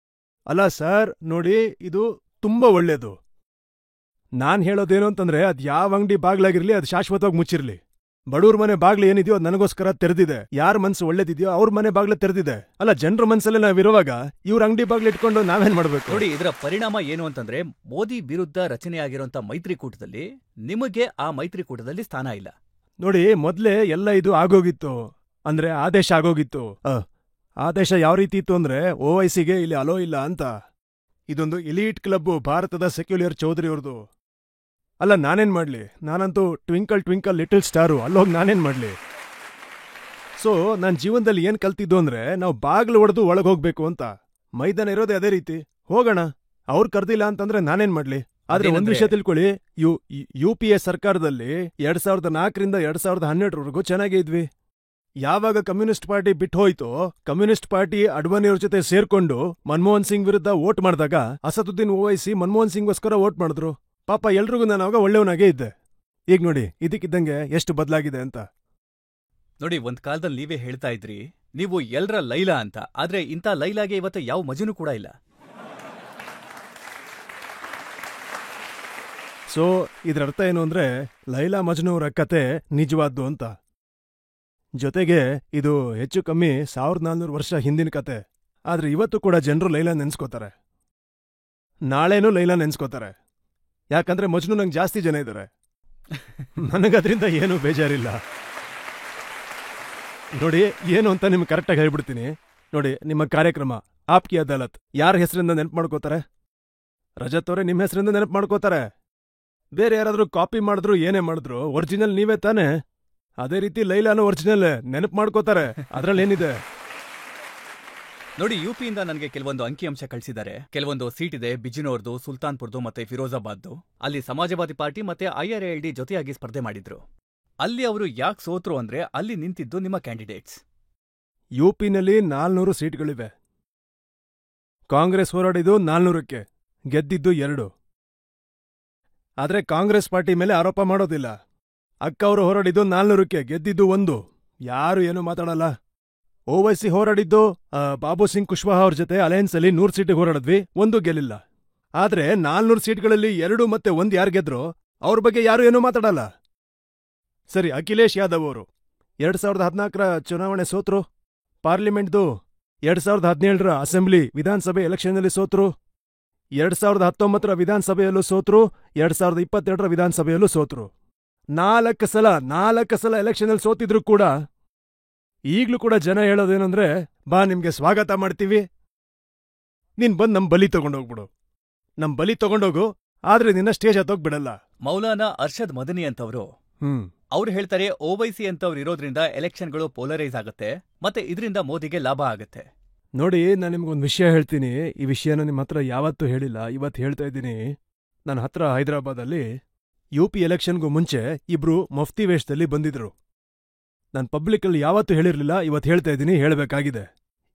ಅಲ್ಲ ಸರ್, ನೋಡಿ, ಇದು ತುಂಬಾ ಒಳ್ಳೇದು. ನಾನ್ ಹೇಳೋದೇನು ಅಂತಂದ್ರೆ, ಅದ್ ಯಾವ ಅಂಗಡಿ ಬಾಗ್ಲಾಗಿರ್ಲಿ ಅದು ಶಾಶ್ವತವಾಗಿ ಮುಚ್ಚಿರ್ಲಿ. ಬಡವ್ರ ಮನೆ ಬಾಗ್ಲು ಏನಿದೆಯೋ ಅದು ನನಗೋಸ್ಕರ ತೆರೆದಿದೆ. ಯಾರ ಮನ್ಸು ಒಳ್ಳೇದಿದೆಯೋ ಅವ್ರ ಮನೆ ಬಾಗ್ಲು ತೆರೆದಿದೆ. ಅಲ್ಲ, ಜನರ ಮನ್ಸಲ್ಲೇ ನಾವಿರುವಾಗ ಇವ್ರ ಅಂಗಡಿ ಬಾಗ್ಲು ಇಟ್ಕೊಂಡು ನಾವೇನ್ ಮಾಡ್ಬೇಕು? ನೋಡಿ, ಇದರ ಪರಿಣಾಮ ಏನು ಅಂತಂದ್ರೆ, ಮೋದಿ ವಿರುದ್ಧ ರಚನೆಯಾಗಿರುವಂತ ಮೈತ್ರಿಕೂಟದಲ್ಲಿ ನಿಮಗೆ ಆ ಮೈತ್ರಿಕೂಟದಲ್ಲಿ ಸ್ಥಾನ ಇಲ್ಲ. ನೋಡಿ, ಮೊದ್ಲೇ ಎಲ್ಲ ಇದು ಆಗೋಗಿತ್ತು. ಅಂದ್ರೆ ಆದೇಶ ಆಗೋಗಿತ್ತು. ಆದೇಶ ಯಾವ ರೀತಿ ಇತ್ತು ಅಂದ್ರೆ, ಓವೈಸಿಗೆ ಇಲ್ಲಿ ಅಲೋ ಇಲ್ಲ ಅಂತ. ಇದೊಂದು ಎಲೀಟ್ ಕ್ಲಬ್, ಭಾರತದ ಸೆಕ್ಯುಲರ್ ಚೌಧರಿ ಅವ್ರದು. ಅಲ್ಲ, ನಾನೇನ್ ಮಾಡ್ಲಿ? ನಾನಂತೂ ಟ್ವಿಂಕಲ್ ಟ್ವಿಂಕಲ್ ಲಿಟಲ್ ಸ್ಟಾರು. ಅಲ್ಲೋಗಿ ನಾನೇನ್ ಮಾಡ್ಲಿ? ಸೊ ನನ್ನ ಜೀವನದಲ್ಲಿ ಏನ್ ಕಲ್ತಿದ್ದು ಅಂದ್ರೆ, ನಾವು ಬಾಗ್ಲು ಹೊಡೆದು ಒಳಗೆ ಹೋಗ್ಬೇಕು ಅಂತ. ಮೈದಾನ ಇರೋದೇ ಅದೇ ರೀತಿ. ಹೋಗೋಣ. ಅವ್ರು ಕರ್ದಿಲ್ಲ ಅಂತಂದ್ರೆ ನಾನೇನ್ ಮಾಡ್ಲಿ? ಆದ್ರೆ ಒಂದ್ ವಿಷಯ ತಿಳ್ಕೊಳ್ಳಿ, UPA ಸರ್ಕಾರದಲ್ಲಿ 2004ರಿಂದ 2012ರವರೆಗೂ ಚೆನ್ನಾಗೇ ಇದ್ವಿ. ಯಾವಾಗ ಕಮ್ಯುನಿಸ್ಟ್ ಪಾರ್ಟಿ ಬಿಟ್ಟು ಹೋಯ್ತೋ, ಕಮ್ಯುನಿಸ್ಟ್ ಪಾರ್ಟಿ ಅಡ್ವಾಣಿಯವ್ರ ಜೊತೆ ಸೇರ್ಕೊಂಡು ಮನಮೋಹನ್ ಸಿಂಗ್ ವಿರುದ್ಧ ವೋಟ್ ಮಾಡಿದಾಗ ಅಸದುದ್ದೀನ್ ಓವೈಸಿ ಮನಮೋಹನ್ ಸಿಂಗ್ಗೋಸ್ಕರ ವೋಟ್ ಮಾಡಿದ್ರು. ಪಾಪ ಎಲ್ರಿಗೂ ನಾನು ಅವಾಗ ಒಳ್ಳೆಯವನಾಗೇ ಇದ್ದೆ. ಈಗ ನೋಡಿ, ಇದಕ್ಕಿದ್ದಂಗೆ ಎಷ್ಟು ಬದಲಾಗಿದೆ ಅಂತ. ನೋಡಿ, ಒಂದ್ ಕಾಲದಲ್ಲಿ ನೀವೇ ಹೇಳ್ತಾ ಇದ್ರಿ ನೀವು ಎಲ್ರ ಲೈಲಾ ಅಂತ. ಆದ್ರೆ ಇಂಥ ಲೈಲಾಗೆ ಇವತ್ತು ಯಾವ ಮಜನೂ ಕೂಡ ಇಲ್ಲ. ಸೊ ಇದ್ರ ಅರ್ಥ ಏನು ಅಂದ್ರೆ, ಲೈಲಾ ಮಜ್ನು ಅವರ ಕತೆ ನಿಜವಾದ್ದು ಅಂತ. ಜೊತೆಗೆ ಇದು ಹೆಚ್ಚು ಕಮ್ಮಿ 1400 ವರ್ಷ ಹಿಂದಿನ ಕತೆ. ಆದ್ರೆ ಇವತ್ತು ಕೂಡ ಜನರು ಲೈಲಾ ನೆನ್ಸ್ಕೋತಾರೆ. ನಾಳೆನೂ ಲೈಲಾ ನೆನ್ಸ್ಕೋತಾರೆ. ಯಾಕಂದ್ರೆ ಮಜ್ನು ನಂಗೆ ಜಾಸ್ತಿ ಜನ ಇದ್ದಾರೆ. ನನಗದ್ರಿಂದ ಏನೂ ಬೇಜಾರಿಲ್ಲ. ನೋಡಿ, ಏನು ಅಂತ ನಿಮ್ಗೆ ಕರೆಕ್ಟಾಗಿ ಹೇಳ್ಬಿಡ್ತೀನಿ. ನೋಡಿ, ನಿಮ್ಮ ಕಾರ್ಯಕ್ರಮ ಆಪ್ಕಿ ಅದಾಲತ್ ಯಾರ ಹೆಸರಿಂದ ನೆನಪು ಮಾಡ್ಕೋತಾರೆ? ರಜತ್ ಅವರೇ ನಿಮ್ಮ ಹೆಸರಿಂದ ನೆನಪು ಮಾಡ್ಕೋತಾರೆ. ಬೇರೆ ಯಾರಾದ್ರೂ ಕಾಪಿ ಮಾಡಿದ್ರು ಏನೇ ಮಾಡಿದ್ರು ಒರಿಜಿನಲ್ ನೀವೇ ತಾನೆ. ಅದೇ ರೀತಿ ಲೈಲಾನು ಒರಿಜಿನಲ್ ನೆನಪು ಮಾಡ್ಕೋತಾರೆ. ಅದ್ರಲ್ಲೇನಿದೆ? ನೋಡಿ, ಯುಪಿಯಿಂದ ನನಗೆ ಕೆಲವೊಂದು ಅಂಕಿಅಂಶ ಕಳಿಸಿದ್ದಾರೆ. ಕೆಲವೊಂದು ಸೀಟ್ ಇದೆ ಬಿಜಿನೋರ್ದು, ಸುಲ್ತಾನ್ಪುರ್ದು ಮತ್ತೆ ಫಿರೋಜಾಬಾದ್ದು. ಅಲ್ಲಿ ಸಮಾಜವಾದಿ ಪಾರ್ಟಿ ಮತ್ತೆ IRALD ಜೊತೆಯಾಗಿ ಸ್ಪರ್ಧೆ ಮಾಡಿದ್ರು. ಅಲ್ಲಿ ಅವರು ಯಾಕೆ ಸೋತ್ರು ಅಂದ್ರೆ ಅಲ್ಲಿ ನಿಂತಿದ್ದು ನಿಮ್ಮ ಕ್ಯಾಂಡಿಡೇಟ್ಸ್. ಯುಪಿನಲ್ಲಿ 400 ಸೀಟ್ಗಳಿವೆ. ಕಾಂಗ್ರೆಸ್ ಹೋರಾಡಿದ್ದು 400ಕ್ಕೆ, ಗೆದ್ದಿದ್ದು 2. ಆದ್ರೆ ಕಾಂಗ್ರೆಸ್ ಪಾರ್ಟಿ ಮೇಲೆ ಆರೋಪ ಮಾಡೋದಿಲ್ಲ. ಅಕ್ಕ ಅವರು ಹೋರಾಡಿದ್ದು 400ಕ್ಕೆ, ಗೆದ್ದಿದ್ದು 1. ಯಾರು ಏನು ಮಾತಾಡಲ್ಲ. OWC ಹೋರಾಡಿದ್ದು ಬಾಬು ಸಿಂಗ್ ಕುಶ್ವಾಹಾ ಅವ್ರ ಜೊತೆ ಅಲಯನ್ಸ್ ಅಲ್ಲಿ 100 ಸೀಟಿಗೆ ಹೋರಾಡಿದ್ವಿ, 1 ಗೆಲ್ಲಿಲ್ಲ. ಆದ್ರೆ 400 ಸೀಟ್ಗಳಲ್ಲಿ 2 ಮತ್ತೆ 1 ಯಾರು ಗೆದ್ರು ಅವ್ರ ಬಗ್ಗೆ ಯಾರು ಏನೂ ಮಾತಾಡಲ್ಲ. ಸರಿ, ಅಖಿಲೇಶ್ ಯಾದವ್ ಅವರು 2014ರ ಚುನಾವಣೆ ಸೋತ್ರು. ಪಾರ್ಲಿಮೆಂಟ್ದು 2017ರ ಅಸೆಂಬ್ಲಿ ವಿಧಾನಸಭೆ ಎಲೆಕ್ಷನ್ನಲ್ಲಿ ಸೋತ್ರು. 2019ರ ವಿಧಾನಸಭೆಯಲ್ಲೂ ಸೋತ್ರು. 2022ರ ವಿಧಾನಸಭೆಯಲ್ಲೂ ಸೋತ್ರು. 4 ಸಲ ಎಲೆಕ್ಷನಲ್ಲಿ ಸೋತಿದ್ರು ಕೂಡ ಈಗ್ಲೂ ಕೂಡ ಜನ ಹೇಳೋದೇನಂದ್ರೆ, ಬಾ ನಿಮ್ಗೆ ಸ್ವಾಗತ ಮಾಡ್ತೀವಿ, ನೀನ್ ಬಂದ್ ನಮ್ ಬಲಿ ತಗೊಂಡೋಗ್ಬಿಡು, ನಮ್ ಬಲಿ ತಗೊಂಡೋಗು, ಆದ್ರೆ ನಿನ್ನ ಸ್ಟೇಜ್ ಹತ್ತೋಗ್ಬಿಡಲ್ಲ. ಮೌಲಾನಾ ಅರ್ಷದ್ ಮದನಿ ಅಂತವ್ರು ಅವ್ರು ಹೇಳ್ತಾರೆ, OWC ಅಂತವ್ರು ಇರೋದ್ರಿಂದ ಎಲೆಕ್ಷನ್ಗಳು ಪೋಲರೈಸ್ ಆಗುತ್ತೆ ಮತ್ತೆ ಇದರಿಂದ ಮೋದಿಗೆ ಲಾಭ ಆಗುತ್ತೆ. ನೋಡಿ, ನಾನು ನಿಮ್ಗೊಂದು ವಿಷಯ ಹೇಳ್ತೀನಿ. ಈ ವಿಷಯನ ನಿಮ್ಮ ಹತ್ರ ಯಾವತ್ತೂ ಹೇಳಿಲ್ಲ, ಇವತ್ತು ಹೇಳ್ತಾ ಇದ್ದೀನಿ. ನನ್ನ ಹತ್ರ ಹೈದರಾಬಾದಲ್ಲಿ UP ಎಲೆಕ್ಷನ್ಗೂ ಮುಂಚೆ ಇಬ್ರು ಮಫ್ತಿ ವೇಷದಲ್ಲಿ ಬಂದಿದ್ರು. ನಾನು ಪಬ್ಲಿಕಲ್ಲಿ ಯಾವತ್ತೂ ಹೇಳಿರ್ಲಿಲ್ಲ, ಇವತ್ತು ಹೇಳ್ತಾ ಇದ್ದೀನಿ, ಹೇಳಬೇಕಾಗಿದೆ.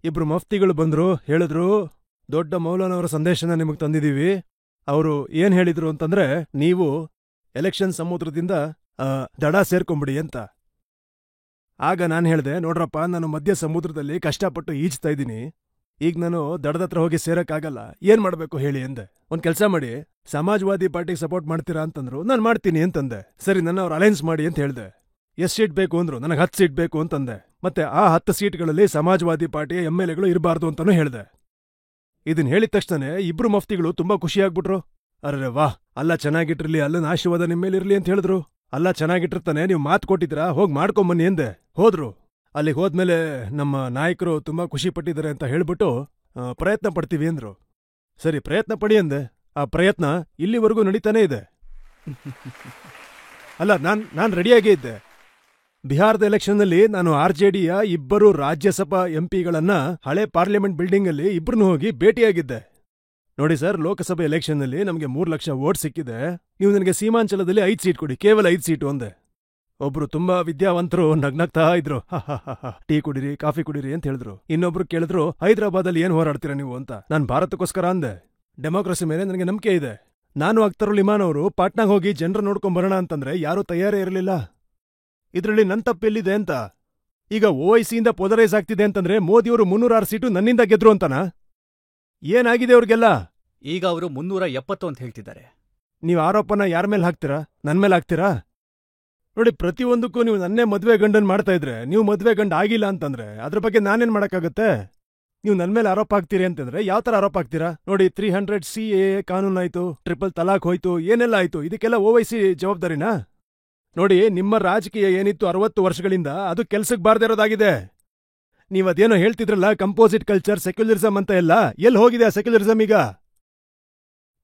ಇಬ್ರು ಮಫ್ತಿಗಳು ಬಂದ್ರು, ಹೇಳಿದ್ರು, ದೊಡ್ಡ ಮೌಲಾನವರ ಸಂದೇಶನ ನಿಮಗೆ ತಂದಿದ್ದೀವಿ. ಅವರು ಏನ್ ಹೇಳಿದ್ರು ಅಂತಂದ್ರೆ, ನೀವು ಎಲೆಕ್ಷನ್ ಸಮುದ್ರದಿಂದ ದಡ ಸೇರ್ಕೊಂಬಿಡಿ ಅಂತ. ಆಗ ನಾನು ಹೇಳ್ದೆ, ನೋಡ್ರಪ್ಪ, ನಾನು ಮಧ್ಯ ಸಮುದ್ರದಲ್ಲಿ ಕಷ್ಟಪಟ್ಟು ಈಜ್ತಾ ಇದ್ದೀನಿ, ಈಗ ನಾನು ದಡದತ್ರ ಹೋಗಿ ಸೇರಕ್ಕಾಗಲ್ಲ, ಏನ್ ಮಾಡ್ಬೇಕು ಹೇಳಿ ಎಂದೆ. ಒಂದ್ ಕೆಲ್ಸ ಮಾಡಿ, ಸಮಾಜವಾದಿ ಪಾರ್ಟಿಗೆ ಸಪೋರ್ಟ್ ಮಾಡ್ತೀರಾ ಅಂತಂದ್ರು. ನಾನು ಮಾಡ್ತೀನಿ ಅಂತಂದೆ. ಸರಿ, ನನ್ನ ಅವ್ರು ಅಲೈನ್ಸ್ ಮಾಡಿ ಅಂತ ಹೇಳ್ದೆ. ಎಷ್ಟು ಸೀಟ್ ಬೇಕು ಅಂದ್ರು. ನನಗೆ 10 ಸೀಟ್ ಬೇಕು ಅಂತಂದೆ. ಮತ್ತೆ ಆ 10 ಸೀಟ್ಗಳಲ್ಲಿ ಸಮಾಜವಾದಿ ಪಾರ್ಟಿಯ MLAಗಳು ಇರಬಾರ್ದು ಅಂತಾನೂ ಹೇಳ್ದೆ. ಇದನ್ ಹೇಳಿದ ತಕ್ಷಣ ಇಬ್ರು ಮಫ್ತಿಗಳು ತುಂಬಾ ಖುಷಿಯಾಗ್ಬಿಟ್ರು. ಅರೆ ವಾಹ್, ಅಲ್ಲ ಚೆನ್ನಾಗಿಟ್ಟಿರ್ಲಿ, ಅಲ್ಲನ ಆಶೀರ್ವಾದ ನಿಮ್ಮೇಲಿರ್ಲಿ ಅಂತ ಹೇಳಿದ್ರು. ಅಲ್ಲ ಚೆನ್ನಾಗಿಟ್ಟಿರ್ತಾನೆ, ನೀವು ಮಾತು ಕೊಟ್ಟಿದ್ದೀರಾ, ಹೋಗಿ ಮಾಡ್ಕೊಂಬನ್ನಿ ಎಂದೆ. ಹೋದ್ರು. ಅಲ್ಲಿಗೆ ಹೋದ್ಮೇಲೆ ನಮ್ಮ ನಾಯಕರು ತುಂಬಾ ಖುಷಿ ಪಟ್ಟಿದ್ದಾರೆ ಅಂತ ಹೇಳ್ಬಿಟ್ಟು ಪ್ರಯತ್ನ ಪಡ್ತೀವಿ ಅಂದ್ರು. ಸರಿ, ಪ್ರಯತ್ನ ಪಡಿ ಅಂದೆ. ಆ ಪ್ರಯತ್ನ ಇಲ್ಲಿವರೆಗೂ ನಡೀತಾನೇ ಇದೆ. ಅಲ್ಲ, ನಾನ್ ರೆಡಿಯಾಗೇ ಇದ್ದೆ. ಬಿಹಾರದ ಎಲೆಕ್ಷನ್ನಲ್ಲಿ ನಾನು RJDಯ 2 ರಾಜ್ಯಸಭಾ MPಗಳನ್ನ ಹಳೆ ಪಾರ್ಲಿಮೆಂಟ್ ಬಿಲ್ಡಿಂಗಲ್ಲಿ ಇಬ್ರನ್ನೂ ಹೋಗಿ ಭೇಟಿಯಾಗಿದ್ದೆ. ನೋಡಿ ಸರ್, ಲೋಕಸಭೆ ಎಲೆಕ್ಷನ್ನಲ್ಲಿ ನಮಗೆ 3 ಲಕ್ಷ ವೋಟ್ ಸಿಕ್ಕಿದೆ, ನೀವು ನನಗೆ ಸೀಮಾಂಚಲದಲ್ಲಿ 5 ಸೀಟ್ ಕೊಡಿ, ಕೇವಲ 5 ಸೀಟು ಅಂದೆ. ಒಬ್ರು ತುಂಬಾ ವಿದ್ಯಾವಂತರು ನಗ್ನಗ್ತಾ ಇದ್ರು. ಟೀ ಕುಡಿರಿ, ಕಾಫಿ ಕುಡಿರಿ ಅಂತ ಹೇಳಿದ್ರು. ಇನ್ನೊಬ್ರು ಕೇಳಿದ್ರು, ಹೈದರಾಬಾದಲ್ಲಿ ಏನ್ ಹೋರಾಡ್ತೀರಾ ನೀವು ಅಂತ. ನಾನು ಭಾರತಕ್ಕೋಸ್ಕರ ಅಂದೆ. ಡೆಮೋಕ್ರಸಿ ಮೇಲೆ ನನಗೆ ನಂಬಿಕೆ ಇದೆ. ನಾನು ಅಖ್ತರುಲ್ ಇಮಾನ್ ಅವರು ಪಾಟ್ನಾಗ್ ಹೋಗಿ ಜನರ ನೋಡ್ಕೊಂಡ್ ಬರೋಣ ಅಂತಂದ್ರೆ ಯಾರೂ ತಯಾರೇ ಇರಲಿಲ್ಲ. ಇದ್ರಲ್ಲಿ ನನ್ ತಪ್ಪೆಲ್ಲಿದೆ ಅಂತ. ಈಗ OICಯಿಂದ ಪೋಲರೈಸ್ ಆಗ್ತಿದೆ ಅಂತಂದ್ರೆ ಮೋದಿಯವರು 306 ಸೀಟು ನನ್ನಿಂದ ಗೆದ್ರು ಅಂತನಾ? ಏನಾಗಿದೆ ಅವ್ರಿಗೆಲ್ಲ? ಈಗ ಅವರು 370 ಅಂತ ಹೇಳ್ತಿದ್ದಾರೆ. ನೀವು ಆರೋಪನ ಯಾರ ಮೇಲೆ ಹಾಕ್ತೀರಾ? ನನ್ ಮೇಲೆ ಹಾಕ್ತೀರಾ? ನೋಡಿ, ಪ್ರತಿಯೊಂದಕ್ಕೂ ನೀವು ನನ್ನೇ ಮದ್ವೆ ಗಂಡನ್ ಮಾಡ್ತಾ ಇದ್ರೆ, ನೀವು ಮದ್ವೆ ಗಂಡ ಆಗಿಲ್ಲ ಅಂತಂದ್ರೆ ಅದ್ರ ಬಗ್ಗೆ ನಾನೇನ್ ಮಾಡಕ್ಕಾಗತ್ತೆ? ನೀವು ನನ್ ಮೇಲೆ ಆರೋಪ ಹಾಕ್ತೀರಿ ಅಂತಂದ್ರೆ ಯಾವ ತರ ಆರೋಪ ಹಾಕ್ತೀರಾ? ನೋಡಿ, 300 CAA ಕಾನೂನಾಯ್ತು, ಟ್ರಿಪಲ್ ತಲಾಕ್ ಹೋಯ್ತು, ಏನೆಲ್ಲ ಆಯ್ತು, ಇದಕ್ಕೆಲ್ಲ OIC ಜವಾಬ್ದಾರಿನಾ? ನೋಡಿ, ನಿಮ್ಮ ರಾಜಕೀಯ ಏನಿತ್ತು 60 ವರ್ಷಗಳಿಂದ ಅದು ಕೆಲ್ಸಕ್ಕೆ ಬಾರ್ದೇ ಇರೋದಾಗಿದೆ. ನೀವದೇನೋ ಹೇಳ್ತಿದ್ರಲ್ಲ, ಕಂಪೋಸಿಟ್ ಕಲ್ಚರ್, ಸೆಕ್ಯುಲರಿಸಂ ಅಂತ ಎಲ್ಲ, ಎಲ್ಲಿ ಹೋಗಿದೆ ಆ ಸೆಕ್ಯುಲರಿಸಂ ಈಗ?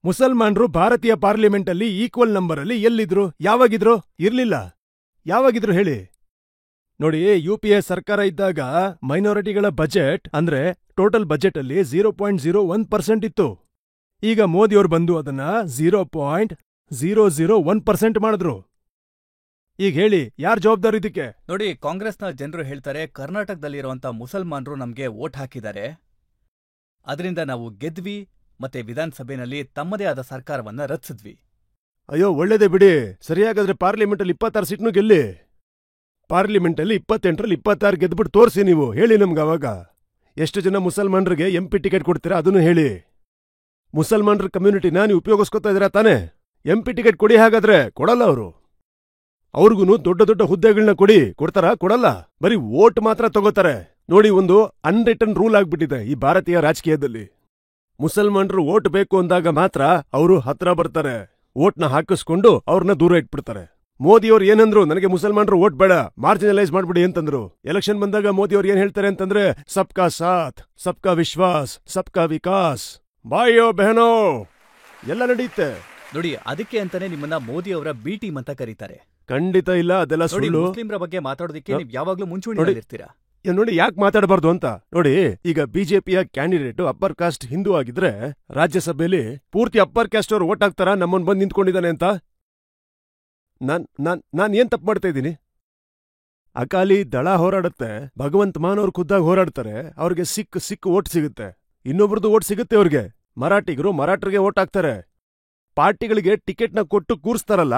ಮುಸಲ್ಮಾನರು ಭಾರತೀಯ ಪಾರ್ಲಿಮೆಂಟಲ್ಲಿ ಈಕ್ವಲ್ ನಂಬರಲ್ಲಿ ಎಲ್ಲಿದ್ರು? ಯಾವಾಗಿದ್ರು? ಇರ್ಲಿಲ್ಲ. ಯಾವಾಗಿದ್ರು ಹೇಳಿ? ನೋಡಿ, UPA ಸರ್ಕಾರ ಇದ್ದಾಗ ಮೈನಾರಿಟಿಗಳ ಬಜೆಟ್ ಅಂದ್ರೆ ಟೋಟಲ್ ಬಜೆಟ್ ಅಲ್ಲಿ 0.01% ಇತ್ತು. ಈಗ ಮೋದಿಯವರು ಬಂದು ಅದನ್ನ 0.001% ಮಾಡಿದ್ರು. ಈಗ ಹೇಳಿ, ಯಾರ್ ಜವಾಬ್ದಾರಿ ಇದಕ್ಕೆ? ನೋಡಿ, ಕಾಂಗ್ರೆಸ್ನ ಜನರು ಹೇಳ್ತಾರೆ, ಕರ್ನಾಟಕದಲ್ಲಿರುವಂತ ಮುಸಲ್ಮಾನರು ನಮ್ಗೆ ವೋಟ್ ಹಾಕಿದ್ದಾರೆ, ಅದರಿಂದ ನಾವು ಗೆದ್ವಿ ಮತ್ತೆ ವಿಧಾನಸಭೆಯಲ್ಲಿ ತಮ್ಮದೇ ಆದ ಸರ್ಕಾರವನ್ನ ರಚಿಸಿದ್ವಿ. ಅಯ್ಯೋ, ಒಳ್ಳೇದೇ ಬಿಡಿ. ಸರಿಯಾಗಾದ್ರೆ ಪಾರ್ಲಿಮೆಂಟಲ್ಲಿ 26 ಸೀಟ್ನು ಗೆಲ್ಲಿ. ಪಾರ್ಲಿಮೆಂಟಲ್ಲಿ 28ರಲ್ಲಿ 26 ಗೆದ್ಬಿಟ್ಟು ತೋರಿಸಿ. ನೀವು ಹೇಳಿ ನಮ್ಗೆ. ಅವಾಗ ಎಷ್ಟು ಜನ ಮುಸಲ್ಮಾನರಿಗೆ MP ಟಿಕೆಟ್ ಕೊಡ್ತೀರಾ ಅದನ್ನು ಹೇಳಿ. ಮುಸಲ್ಮಾನರ ಕಮ್ಯುನಿಟಿನ ನೀವು ಉಪಯೋಗಿಸ್ಕೊತಾ ಇದ್ದೀರಾ ತಾನೇ? MP ಟಿಕೆಟ್ ಕೊಡಿ. ಹಾಗಾದ್ರೆ ಕೊಡಲ್ಲ ಅವರು. ಅವ್ರಿಗೂ ದೊಡ್ಡ ದೊಡ್ಡ ಹುದ್ದೆಗಳನ್ನ ಕೊಡ್ತಾರಾ? ಕೊಡಲ್ಲ. ಬರೀ ವೋಟ್ ಮಾತ್ರ ತಗೋತಾರೆ. ನೋಡಿ, ಒಂದು ಅನ್ರಿಟನ್ ರೂಲ್ ಆಗ್ಬಿಟ್ಟಿದೆ ಈ ಭಾರತೀಯ ರಾಜಕೀಯದಲ್ಲಿ. ಮುಸಲ್ಮಾನರು ವೋಟ್ ಬೇಕು ಅಂದಾಗ ಮಾತ್ರ ಅವರು ಹತ್ರ ಬರ್ತಾರೆ, ವೋಟ್ನ ಹಾಕಿಸ್ಕೊಂಡು ಅವ್ರನ್ನ ದೂರ ಇಟ್ಬಿಡ್ತಾರೆ. ಮೋದಿಯವ್ರು ಏನಂದ್ರು, ನನಗೆ ಮುಸಲ್ಮಾನರು ವೋಟ್ ಬೇಡ, ಮಾರ್ಜಿನಲೈಸ್ ಮಾಡ್ಬಿಡಿ ಅಂತಂದ್ರು. ಎಲೆಕ್ಷನ್ ಬಂದಾಗ ಮೋದಿಯವ್ರು ಏನ್ ಹೇಳ್ತಾರೆ ಅಂತಂದ್ರೆ, ಸಬ್ಕಾ ಸಾಥ್, ಸಬ್ಕಾ ವಿಶ್ವಾಸ್, ಸಬ್ಕಾ ವಿಕಾಸ್. ಬಾಯೋ ಬೆಹನೋ ಎಲ್ಲ ನಡೆಯುತ್ತೆ. ನೋಡಿ, ಅದಕ್ಕೆ ಅಂತಾನೆ ನಿಮ್ಮನ್ನ ಮೋದಿ ಅವರ ಬಿ ಟೀಮ್ ಅಂತ ಕರೀತಾರೆ. ಖಂಡಿತ ಇಲ್ಲ, ಅದೆಲ್ಲ ಸುಳ್ಳು. ಮುಸ್ಲಿಂರ ಬಗ್ಗೆ ಮಾತಾಡೋದಕ್ಕೆ ನೀವು ಯಾವಾಗ್ಲೂ ಮುಂಚೂಣಿಯಲ್ಲಿರ್ತೀರಾ. ನೋಡಿ ಯಾಕೆ ಮಾತಾಡಬಾರ್ದು ಅಂತ ನೋಡಿ. ಈಗ ಬಿಜೆಪಿಯ ಕ್ಯಾಂಡಿಡೇಟ್ ಅಪ್ಪರ್ ಕಾಸ್ಟ್ ಹಿಂದೂ ಆಗಿದ್ರೆ ರಾಜ್ಯಸಭೆಯಲ್ಲಿ ಪೂರ್ತಿ ಅಪ್ಪರ್ ಕಾಸ್ಟ್ ಅವ್ರು ಓಟ್ ಹಾಕ್ತಾರ ನಮ್ಮನ್ ಬಂದ್ ನಿಂತ್ಕೊಂಡಿದ್ದಾನೆ ಅಂತ? ನಾನ್ ಏನ್ ತಪ್ಪು ಮಾಡ್ತಾ ಇದ್ದೀನಿ? ಅಕಾಲಿ ದಳ ಹೋರಾಡುತ್ತೆ, ಭಗವಂತ ಮಾನ್ ಅವ್ರು ಖುದ್ದಾಗಿ ಹೋರಾಡ್ತಾರೆ, ಅವ್ರಿಗೆ ಸಿಕ್ ಓಟ್ ಸಿಗುತ್ತೆ, ಇನ್ನೊಬ್ರದ್ದು ಓಟ್ ಸಿಗುತ್ತೆ ಅವ್ರಿಗೆ. ಮರಾಠರಿಗೆ ಓಟ್ ಹಾಕ್ತಾರೆ, ಪಾರ್ಟಿಗಳಿಗೆ ಟಿಕೆಟ್ನ ಕೊಟ್ಟು ಕೂರಿಸ್ತಾರಲ್ಲ.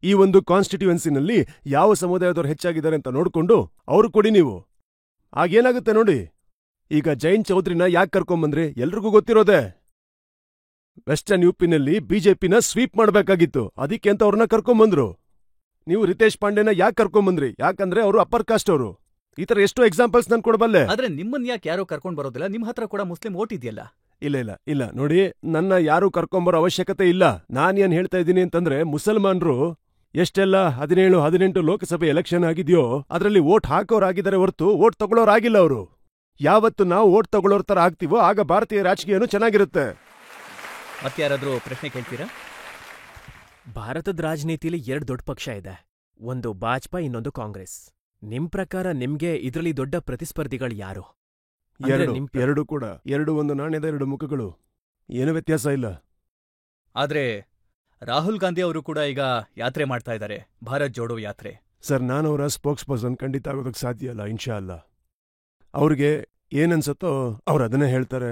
ಈ ಒಂದು ಕಾನ್ಸ್ಟಿಟ್ಯೂಯೆನ್ಸಿನಲ್ಲಿ ಯಾವ ಸಮುದಾಯದವ್ರು ಹೆಚ್ಚಾಗಿದ್ದಾರೆ ಅಂತ ನೋಡ್ಕೊಂಡು ಅವ್ರು ಕೊಡಿ ನೀವು. ಆಗೇನಾಗುತ್ತೆ ನೋಡಿ. ಈಗ ಜೈನ್ ಚೌಧರಿನ ಯಾಕೆ ಕರ್ಕೊಂಬಂದ್ರಿ? ಎಲ್ರಿಗೂ ಗೊತ್ತಿರೋದೆ. ವೆಸ್ಟರ್ನ್ ಯುಪಿನಲ್ಲಿ ಬಿಜೆಪಿನ ಸ್ವೀಪ್ ಮಾಡ್ಬೇಕಾಗಿತ್ತು, ಅದಕ್ಕೆ ಅಂತ ಅವ್ರನ್ನ ಕರ್ಕೊಂಬಂದ್ರು. ನೀವು ರಿತೇಶ್ ಪಾಂಡೆನ ಯಾಕೆ ಕರ್ಕೊಂಬಂದ್ರಿ? ಯಾಕಂದ್ರೆ ಅವರು ಅಪ್ಪರ್ ಕಾಸ್ಟ್ ಅವರು. ಈ ತರ ಎಷ್ಟೋ ಎಕ್ಸಾಂಪಲ್ಸ್ ನಾನು ಕೊಡಬಲ್ಲೆ. ಆದ್ರೆ ನಿಮ್ಮನ್ನ ಯಾಕೆ ಯಾರು ಕರ್ಕೊಂಡ್ ಬರೋದಿಲ್ಲ? ನಿಮ್ ಹತ್ರ ಕೂಡ ಮುಸ್ಲಿಂ ಓಟ್ ಇದೆಯಲ್ಲ. ಇಲ್ಲ ನೋಡಿ, ನನ್ನ ಯಾರು ಕರ್ಕೊಂಬರೋ ಅವಶ್ಯಕತೆ ಇಲ್ಲ. ನಾನೇನ್ ಹೇಳ್ತಾ ಇದ್ದೀನಿ ಅಂತಂದ್ರೆ, ಮುಸಲ್ಮಾನ್ರು ಎಷ್ಟೆಲ್ಲ 17-18 ಲೋಕಸಭೆ ಎಲೆಕ್ಷನ್ ಆಗಿದೆಯೋ ಅದರಲ್ಲಿ ವೋಟ್ ಹಾಕೋರಾಗಿದ್ದಾರೆ ಹೊರತು ವೋಟ್ ತಗೊಳ್ಳೋರಾಗಿಲ್ಲ ಅವರು. ಯಾವತ್ತು ನಾವು ವೋಟ್ ತಗೊಳ್ಳೋರ್ ತರ ಆಗ್ತೀವೋ ಆಗ ಭಾರತೀಯ ರಾಜಕೀಯನೂ ಚೆನ್ನಾಗಿರುತ್ತೆ. ಮತ್ಯಾರಾದ್ರೂ ಪ್ರಶ್ನೆ ಕೇಳ್ತೀರಾ? ಭಾರತದ ರಾಜನೀತಿಲಿ 2 ದೊಡ್ಡ ಪಕ್ಷ ಇದೆ, ಒಂದು ಭಾಜಪಾ, ಇನ್ನೊಂದು ಕಾಂಗ್ರೆಸ್. ನಿಮ್ ಪ್ರಕಾರ ನಿಮ್ಗೆ ಇದ್ರಲ್ಲಿ ದೊಡ್ಡ ಪ್ರತಿಸ್ಪರ್ಧಿಗಳು ಯಾರು? ಎರಡು ಕೂಡ, ಎರಡು ಒಂದು ನಾಣ್ಯದ 2 ಮುಖಗಳು, ಏನು ವ್ಯತ್ಯಾಸ ಇಲ್ಲ. ಆದ್ರೆ ರಾಹುಲ್ ಗಾಂಧಿ ಅವರು ಕೂಡ ಈಗ ಯಾತ್ರೆ ಮಾಡ್ತಾ ಇದ್ದಾರೆ, ಭಾರತ್ ಜೋಡೋ ಯಾತ್ರೆ. ಸರ್, ನಾನವರ ಸ್ಪೋಕ್ಸ್ ಪರ್ಸನ್ ಖಂಡಿತ ಆಗೋದಕ್ಕೆ ಸಾಧ್ಯ ಇಲ್ಲ, ಇನ್ಶಾ ಅಲ್ಲ. ಅವ್ರಿಗೆ ಏನನ್ಸತ್ತೋ ಅವ್ರು ಅದನ್ನೇ ಹೇಳ್ತಾರೆ.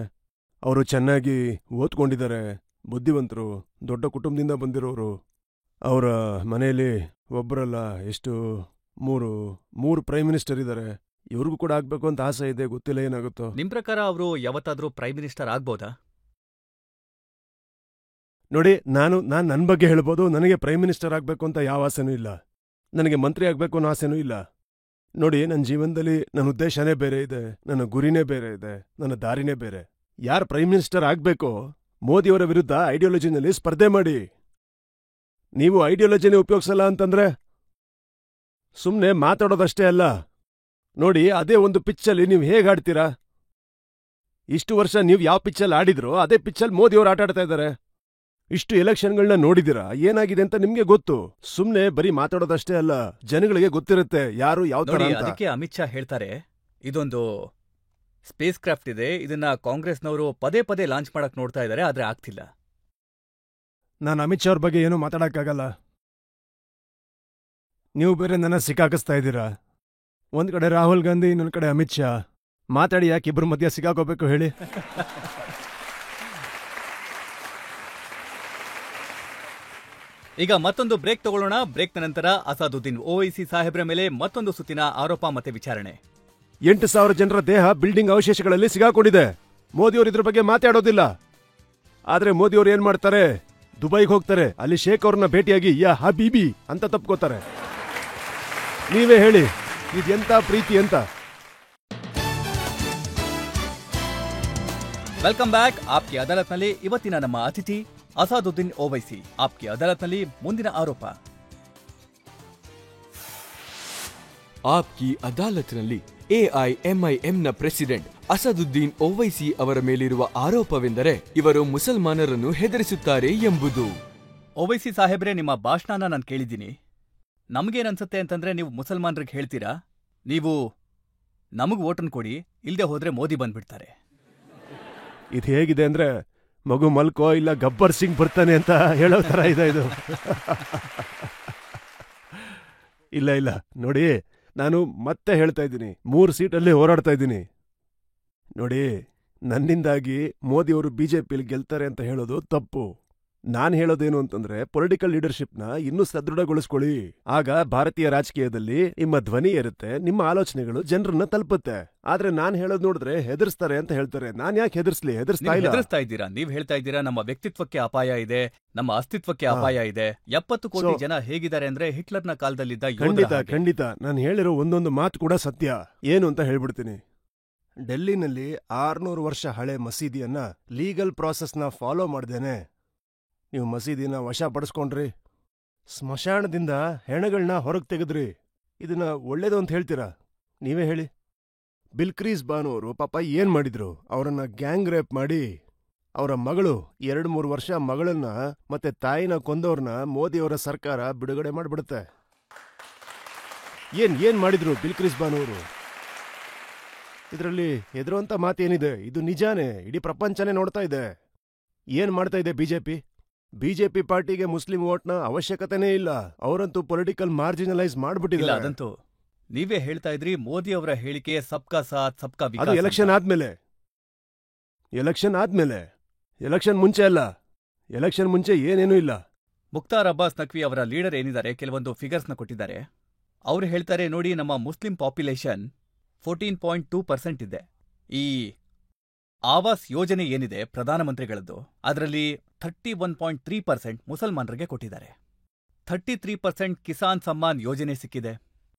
ಅವರು ಚೆನ್ನಾಗಿ ಓದ್ಕೊಂಡಿದ್ದಾರೆ, ಬುದ್ಧಿವಂತರು, ದೊಡ್ಡ ಕುಟುಂಬದಿಂದ ಬಂದಿರೋರು. ಅವರ ಮನೆಯಲ್ಲಿ ಒಬ್ಬರಲ್ಲ, ಎಷ್ಟು 3 ಪ್ರೈಮ್ ಮಿನಿಸ್ಟರ್ ಇದ್ದಾರೆ. ಇವ್ರಿಗೂ ಕೂಡ ಆಗ್ಬೇಕು ಅಂತ ಆಸೆ ಇದೆ, ಗೊತ್ತಿಲ್ಲ ಏನಾಗುತ್ತೋ. ನಿಮ್ ಪ್ರಕಾರ ಅವರು ಯಾವತ್ತಾದ್ರೂ ಪ್ರೈಮ್ ಮಿನಿಸ್ಟರ್ ಆಗ್ಬೋದಾ? ನೋಡಿ, ನಾನು ನನ್ನ ಬಗ್ಗೆ ಹೇಳ್ಬೋದು. ನನಗೆ ಪ್ರೈಮ್ ಮಿನಿಸ್ಟರ್ ಆಗ್ಬೇಕು ಅಂತ ಯಾವ ಆಸೆನೂ ಇಲ್ಲ, ನನಗೆ ಮಂತ್ರಿ ಆಗ್ಬೇಕು ಅನ್ನೋ ಆಸೆನೂ ಇಲ್ಲ. ನೋಡಿ, ನನ್ನ ಜೀವನದಲ್ಲಿ ನನ್ನ ಉದ್ದೇಶನೇ ಬೇರೆ ಇದೆ, ನನ್ನ ಗುರಿನೇ ಬೇರೆ ಇದೆ, ನನ್ನ ದಾರಿನೇ ಬೇರೆ. ಯಾರು ಪ್ರೈಮ್ ಮಿನಿಸ್ಟರ್ ಆಗ್ಬೇಕೋ ಮೋದಿಯವರ ವಿರುದ್ಧ ಐಡಿಯಾಲಜಿನಲ್ಲಿ ಸ್ಪರ್ಧೆ ಮಾಡಿ. ನೀವು ಐಡಿಯಾಲಜಿನೇ ಉಪಯೋಗಿಸಲ್ಲ ಅಂತಂದ್ರೆ ಸುಮ್ನೆ ಮಾತಾಡೋದಷ್ಟೇ ಅಲ್ಲ. ನೋಡಿ, ಅದೇ ಒಂದು ಪಿಚ್ಚಲ್ಲಿ ನೀವು ಹೇಗೆ ಆಡ್ತೀರಾ? ಇಷ್ಟು ವರ್ಷ ನೀವು ಯಾವ ಪಿಚ್ಚಲ್ಲಿ ಆಡಿದ್ರೋ ಅದೇ ಪಿಚ್ಚಲ್ಲಿ ಮೋದಿಯವರು ಆಟ ಆಡ್ತಾ ಇದ್ದಾರೆ. ಇಷ್ಟು ಎಲೆಕ್ಷನ್ಗಳನ್ನ ನೋಡಿದಿರಾ, ಏನಾಗಿದೆ ಅಂತ ನಿಮ್ಗೆ ಗೊತ್ತು. ಸುಮ್ನೆ ಬರೀ ಮಾತಾಡೋದಷ್ಟೇ ಅಲ್ಲ, ಜನಗಳಿಗೆ ಗೊತ್ತಿರುತ್ತೆ ಯಾರು ಯಾವ ತರ ಅಂತ. ಅದಕ್ಕೆ ಅಮಿತ್ ಶಾ ಹೇಳ್ತಾರೆ, ಇದೊಂದು ಸ್ಪೇಸ್ ಕ್ರಾಫ್ಟ್ ಇದೆ, ಇದನ್ನ ಕಾಂಗ್ರೆಸ್ನವರು ಪದೇ ಪದೇ ಲಾಂಚ್ ಮಾಡಕ್ ನೋಡ್ತಾ ಇದ್ದಾರೆ, ಆದ್ರೆ ಆಗ್ತಿಲ್ಲ. ನಾನು ಅಮಿತ್ ಶಾ ಅವ್ರ ಬಗ್ಗೆ ಏನೂ ಮಾತಾಡಕ್ಕಾಗಲ್ಲ. ನೀವು ಬೇರೆ ನನ್ನ ಸಿಕ್ಕಾಕಿಸ್ತಾ ಇದ್ದೀರಾ. ಒಂದ್ ಕಡೆ ರಾಹುಲ್ ಗಾಂಧಿ, ಇನ್ನೊಂದ್ ಕಡೆ ಅಮಿತ್ ಶಾ. ಮಾತಾಡಿ ಯಾಕೆ ಇಬ್ರು ಮಧ್ಯ ಸಿಕ್ಕಾಕೋಬೇಕು ಹೇಳಿ? ಈಗ ಮತ್ತೊಂದು ಬ್ರೇಕ್ ತಗೊಳ್ಳೋಣ. ಬ್ರೇಕ್ನ ನಂತರ ಅಸಾದುದ್ದೀನ್ ಓವೈಸಿ ಸಾಹೇಬ್ರ ಮೇಲೆ ಮತ್ತೊಂದು ಸುತ್ತಿನ ಆರೋಪ ಮತ್ತೆ ವಿಚಾರಣೆ. 8,000 ಜನರ ದೇಹ ಬಿಲ್ಡಿಂಗ್ ಅವಶೇಷಗಳಲ್ಲಿ ಸಿಗಾಕೊಂಡಿದೆ. ಮೋದಿಯವರು ಇದ್ರ ಬಗ್ಗೆ ಮಾತಾಡೋದಿಲ್ಲ. ಆದ್ರೆ ಮೋದಿಯವರು ಏನ್ ಮಾಡ್ತಾರೆ, ದುಬೈಗೆ ಹೋಗ್ತಾರೆ, ಅಲ್ಲಿ ಶೇಖ್ ಅವ್ರನ್ನ ಭೇಟಿಯಾಗಿ ಯಾ ಹಬೀಬಿ ಅಂತ ತಪ್ಕೋತಾರೆ. ನೀವೇ ಹೇಳಿ, ಇದೆಂತ ಪ್ರೀತಿ ಅಂತ? Welcome back. ಆಪ್ಕಿ ಅದಾಲತ್ನಲ್ಲಿ ಇವತ್ತಿನ ನಮ್ಮ ಅತಿಥಿ ಅಸಾದುದ್ದೀನ್ ಓವೈಸಿ. ಆಪ್ಕಿ ಅದಾಲತ್ನಲ್ಲಿ ಮುಂದಿನ ಆರೋಪ. ಆಪ್ಕಿ ಅದಾಲತ್ನಲ್ಲಿ ಎಐಎಂಐಎಂನ ಪ್ರೆಸಿಡೆಂಟ್ ಅಸದುದ್ದೀನ್ ಓವೈಸಿ ಅವರ ಮೇಲಿರುವ ಆರೋಪವೆಂದರೆ ಇವರು ಮುಸಲ್ಮಾನರನ್ನು ಹೆದರಿಸುತ್ತಾರೆ ಎಂಬುದು. ಓವೈಸಿ ಸಾಹೇಬ್ರೆ, ನಿಮ್ಮ ಭಾಷಣನ ನಾನು ಕೇಳಿದ್ದೀನಿ. ನಮಗೇನನ್ಸುತ್ತೆ ಅಂತಂದ್ರೆ, ನೀವು ಮುಸಲ್ಮಾನರಿಗೆ ಹೇಳ್ತೀರಾ, ನೀವು ನಮಗ್ ವೋಟನ್ ಕೊಡಿ, ಇಲ್ದೆ ಹೋದ್ರೆ ಮೋದಿ ಬಂದ್ಬಿಡ್ತಾರೆ. ಇದು ಹೇಗಿದೆ ಅಂದ್ರೆ, ಮಗು ಮಲ್ಕೋ ಇಲ್ಲ ಗಬ್ಬರ್ ಸಿಂಗ್ ಬರ್ತಾನೆ ಅಂತ ಹೇಳೋ ತರ ಇದೆ ಇದು. ಇಲ್ಲ ನೋಡಿ, ನಾನು ಮತ್ತೆ ಹೇಳ್ತಾ ಇದ್ದೀನಿ, 3 ಸೀಟಲ್ಲಿ ಹೋರಾಡ್ತಾ ಇದ್ದೀನಿ. ನೋಡಿ, ನನ್ನಿಂದಾಗಿ ಮೋದಿಯವರು ಬಿಜೆಪಿಲಿ ಗೆಲ್ತಾರೆ ಅಂತ ಹೇಳೋದು ತಪ್ಪು. ನಾನ್ ಹೇಳೋದೇನು ಅಂತಂದ್ರೆ, ಪೊಲಿಟಿಕಲ್ ಲೀಡರ್ಶಿಪ್ನ ಇನ್ನೂ ಸದೃಢಗೊಳಿಸ್ಕೊಳ್ಳಿ. ಆಗ ಭಾರತೀಯ ರಾಜಕೀಯದಲ್ಲಿ ನಿಮ್ಮ ಧ್ವನಿ ಇರುತ್ತೆ, ನಿಮ್ಮ ಆಲೋಚನೆಗಳು ಜನರನ್ನ ತಲುಪುತ್ತೆ. ಆದ್ರೆ ನಾನ್ ಹೇಳೋದ್ ನೋಡಿದ್ರೆ ಹೆದರ್ಸ್ತಾರೆ ಅಂತ ಹೇಳ್ತಾರೆ. ನಾನ್ ಯಾಕೆ ಹೆದರ್ಸ್ಲಿ? ಹೆದರ್ಸ್ತಾ ಇದ್ದೀರಾ? ನೀವ್ ಹೇಳ್ತಾ ಇದ್ದೀರಾ ನಮ್ಮ ವ್ಯಕ್ತಿತ್ವಕ್ಕೆ ಅಪಾಯ ಇದೆ, ನಮ್ಮ ಅಸ್ತಿತ್ವಕ್ಕೆ ಅಪಾಯ ಇದೆ. 70 ಕೋಟಿ ಜನ ಹೇಗಿದ್ದಾರೆ ಅಂದ್ರೆ ಹಿಟ್ಲರ್ನ ಕಾಲದಲ್ಲಿದ್ದ ಯೋಧರ. ಖಂಡಿತ ನಾನು ಹೇಳಿರೋ ಒಂದೊಂದು ಮಾತು ಕೂಡ ಸತ್ಯ. ಏನು ಅಂತ ಹೇಳ್ಬಿಡ್ತೀನಿ. ಡೆಲ್ಲಿನಲ್ಲಿ 600 ವರ್ಷ ಹಳೆ ಮಸೀದಿಯನ್ನ ಲೀಗಲ್ ಪ್ರಾಸೆಸ್ನ ಫಾಲೋ ಮಾಡ್ದೇನೆ ನೀವು ಮಸೀದಿನ ವಶಪಡಿಸ್ಕೊಂಡ್ರಿ. ಸ್ಮಶಾನದಿಂದ ಹೆಣಗಳನ್ನ ಹೊರಗೆ ತೆಗೆದ್ರಿ. ಇದನ್ನ ಒಳ್ಳೇದು ಅಂತ ಹೇಳ್ತೀರಾ? ನೀವೇ ಹೇಳಿ. ಬಿಲ್ಕ್ರೀಸ್ ಬಾನು ಅವರು ಪಾಪ ಏನ್ ಮಾಡಿದ್ರು? ಅವರನ್ನ ಗ್ಯಾಂಗ್ ರೇಪ್ ಮಾಡಿ ಅವರ ಮಗಳು 2-3 ವರ್ಷ ಮಗಳನ್ನ ಮತ್ತೆ ತಾಯಿನ ಕೊಂದವ್ರನ್ನ ಮೋದಿಯವರ ಸರ್ಕಾರ ಬಿಡುಗಡೆ ಮಾಡಿಬಿಡುತ್ತೆ. ಏನ್ ಮಾಡಿದ್ರು ಬಿಲ್ಕ್ರೀಸ್ ಬಾನು ಅವರು? ಇದರಲ್ಲಿ ಹೆದರುವಂತ ಮಾತೇನಿದೆ? ಇದು ನಿಜಾನೇ, ಇಡೀ ಪ್ರಪಂಚನೇ ನೋಡ್ತಾ ಇದೆ. ಏನ್ ಮಾಡ್ತಾ ಇದೆ ಬಿಜೆಪಿ ಪಾರ್ಟಿಗೆ ಮುಸ್ಲಿಂ ವೋಟ್ನ ಅವಶ್ಯಕತೆನೇ ಇಲ್ಲ. ಅವರಂತೂ ಪೊಲಿಟಿಕಲ್ ಮಾರ್ಜಿನಲೈಸ್ ಇಲ್ಲ, ಮಾಡ್ಬಿಟ್ಟಿಲ್ಲ. ಅದಂತೂ ನೀವೇ ಹೇಳ್ತಾ ಇದ್ರಿ, ಮೋದಿ ಅವರ ಹೇಳಿಕೆ ಸಬ್ಕಾ ಸಾಥ್ ಸಬ್ಕಾ ಅದು ವಿಕಾಸ್ ಎಲೆಕ್ಷನ್ ಅಂತ. ಆದ್ಮೇಲೆ, ಎಲೆಕ್ಷನ್ ಮುಂಚೆ ಅಲ್ಲ. ಎಲೆಕ್ಷನ್ ಮುಂಚೆ ಏನೇನೂ ಇಲ್ಲ. ಮುಖ್ತಾರ್ ಅಬ್ಬಾಸ್ ನಖ್ವಿ ಅವರ ಲೀಡರ್ ಏನಿದ್ದಾರೆ ಕೆಲವೊಂದು ಫಿಗರ್ಸ್ನ ಕೊಟ್ಟಿದ್ದಾರೆ. ಅವ್ರು ಹೇಳ್ತಾರೆ, ನೋಡಿ ನಮ್ಮ ಮುಸ್ಲಿಂ ಪಾಪ್ಯುಲೇಷನ್ 14.2% ಇದೆ. ಈ ಆವಾಸ್ ಯೋಜನೆ ಏನಿದೆ ಪ್ರಧಾನಮಂತ್ರಿಗಳದ್ದು, ಅದರಲ್ಲಿ 31.3% ಮುಸಲ್ಮಾನರಿಗೆ ಕೊಟ್ಟಿದ್ದಾರೆ. 33% ಕಿಸಾನ್ ಸಮ್ಮಾನ್ ಯೋಜನೆ ಸಿಕ್ಕಿದೆ.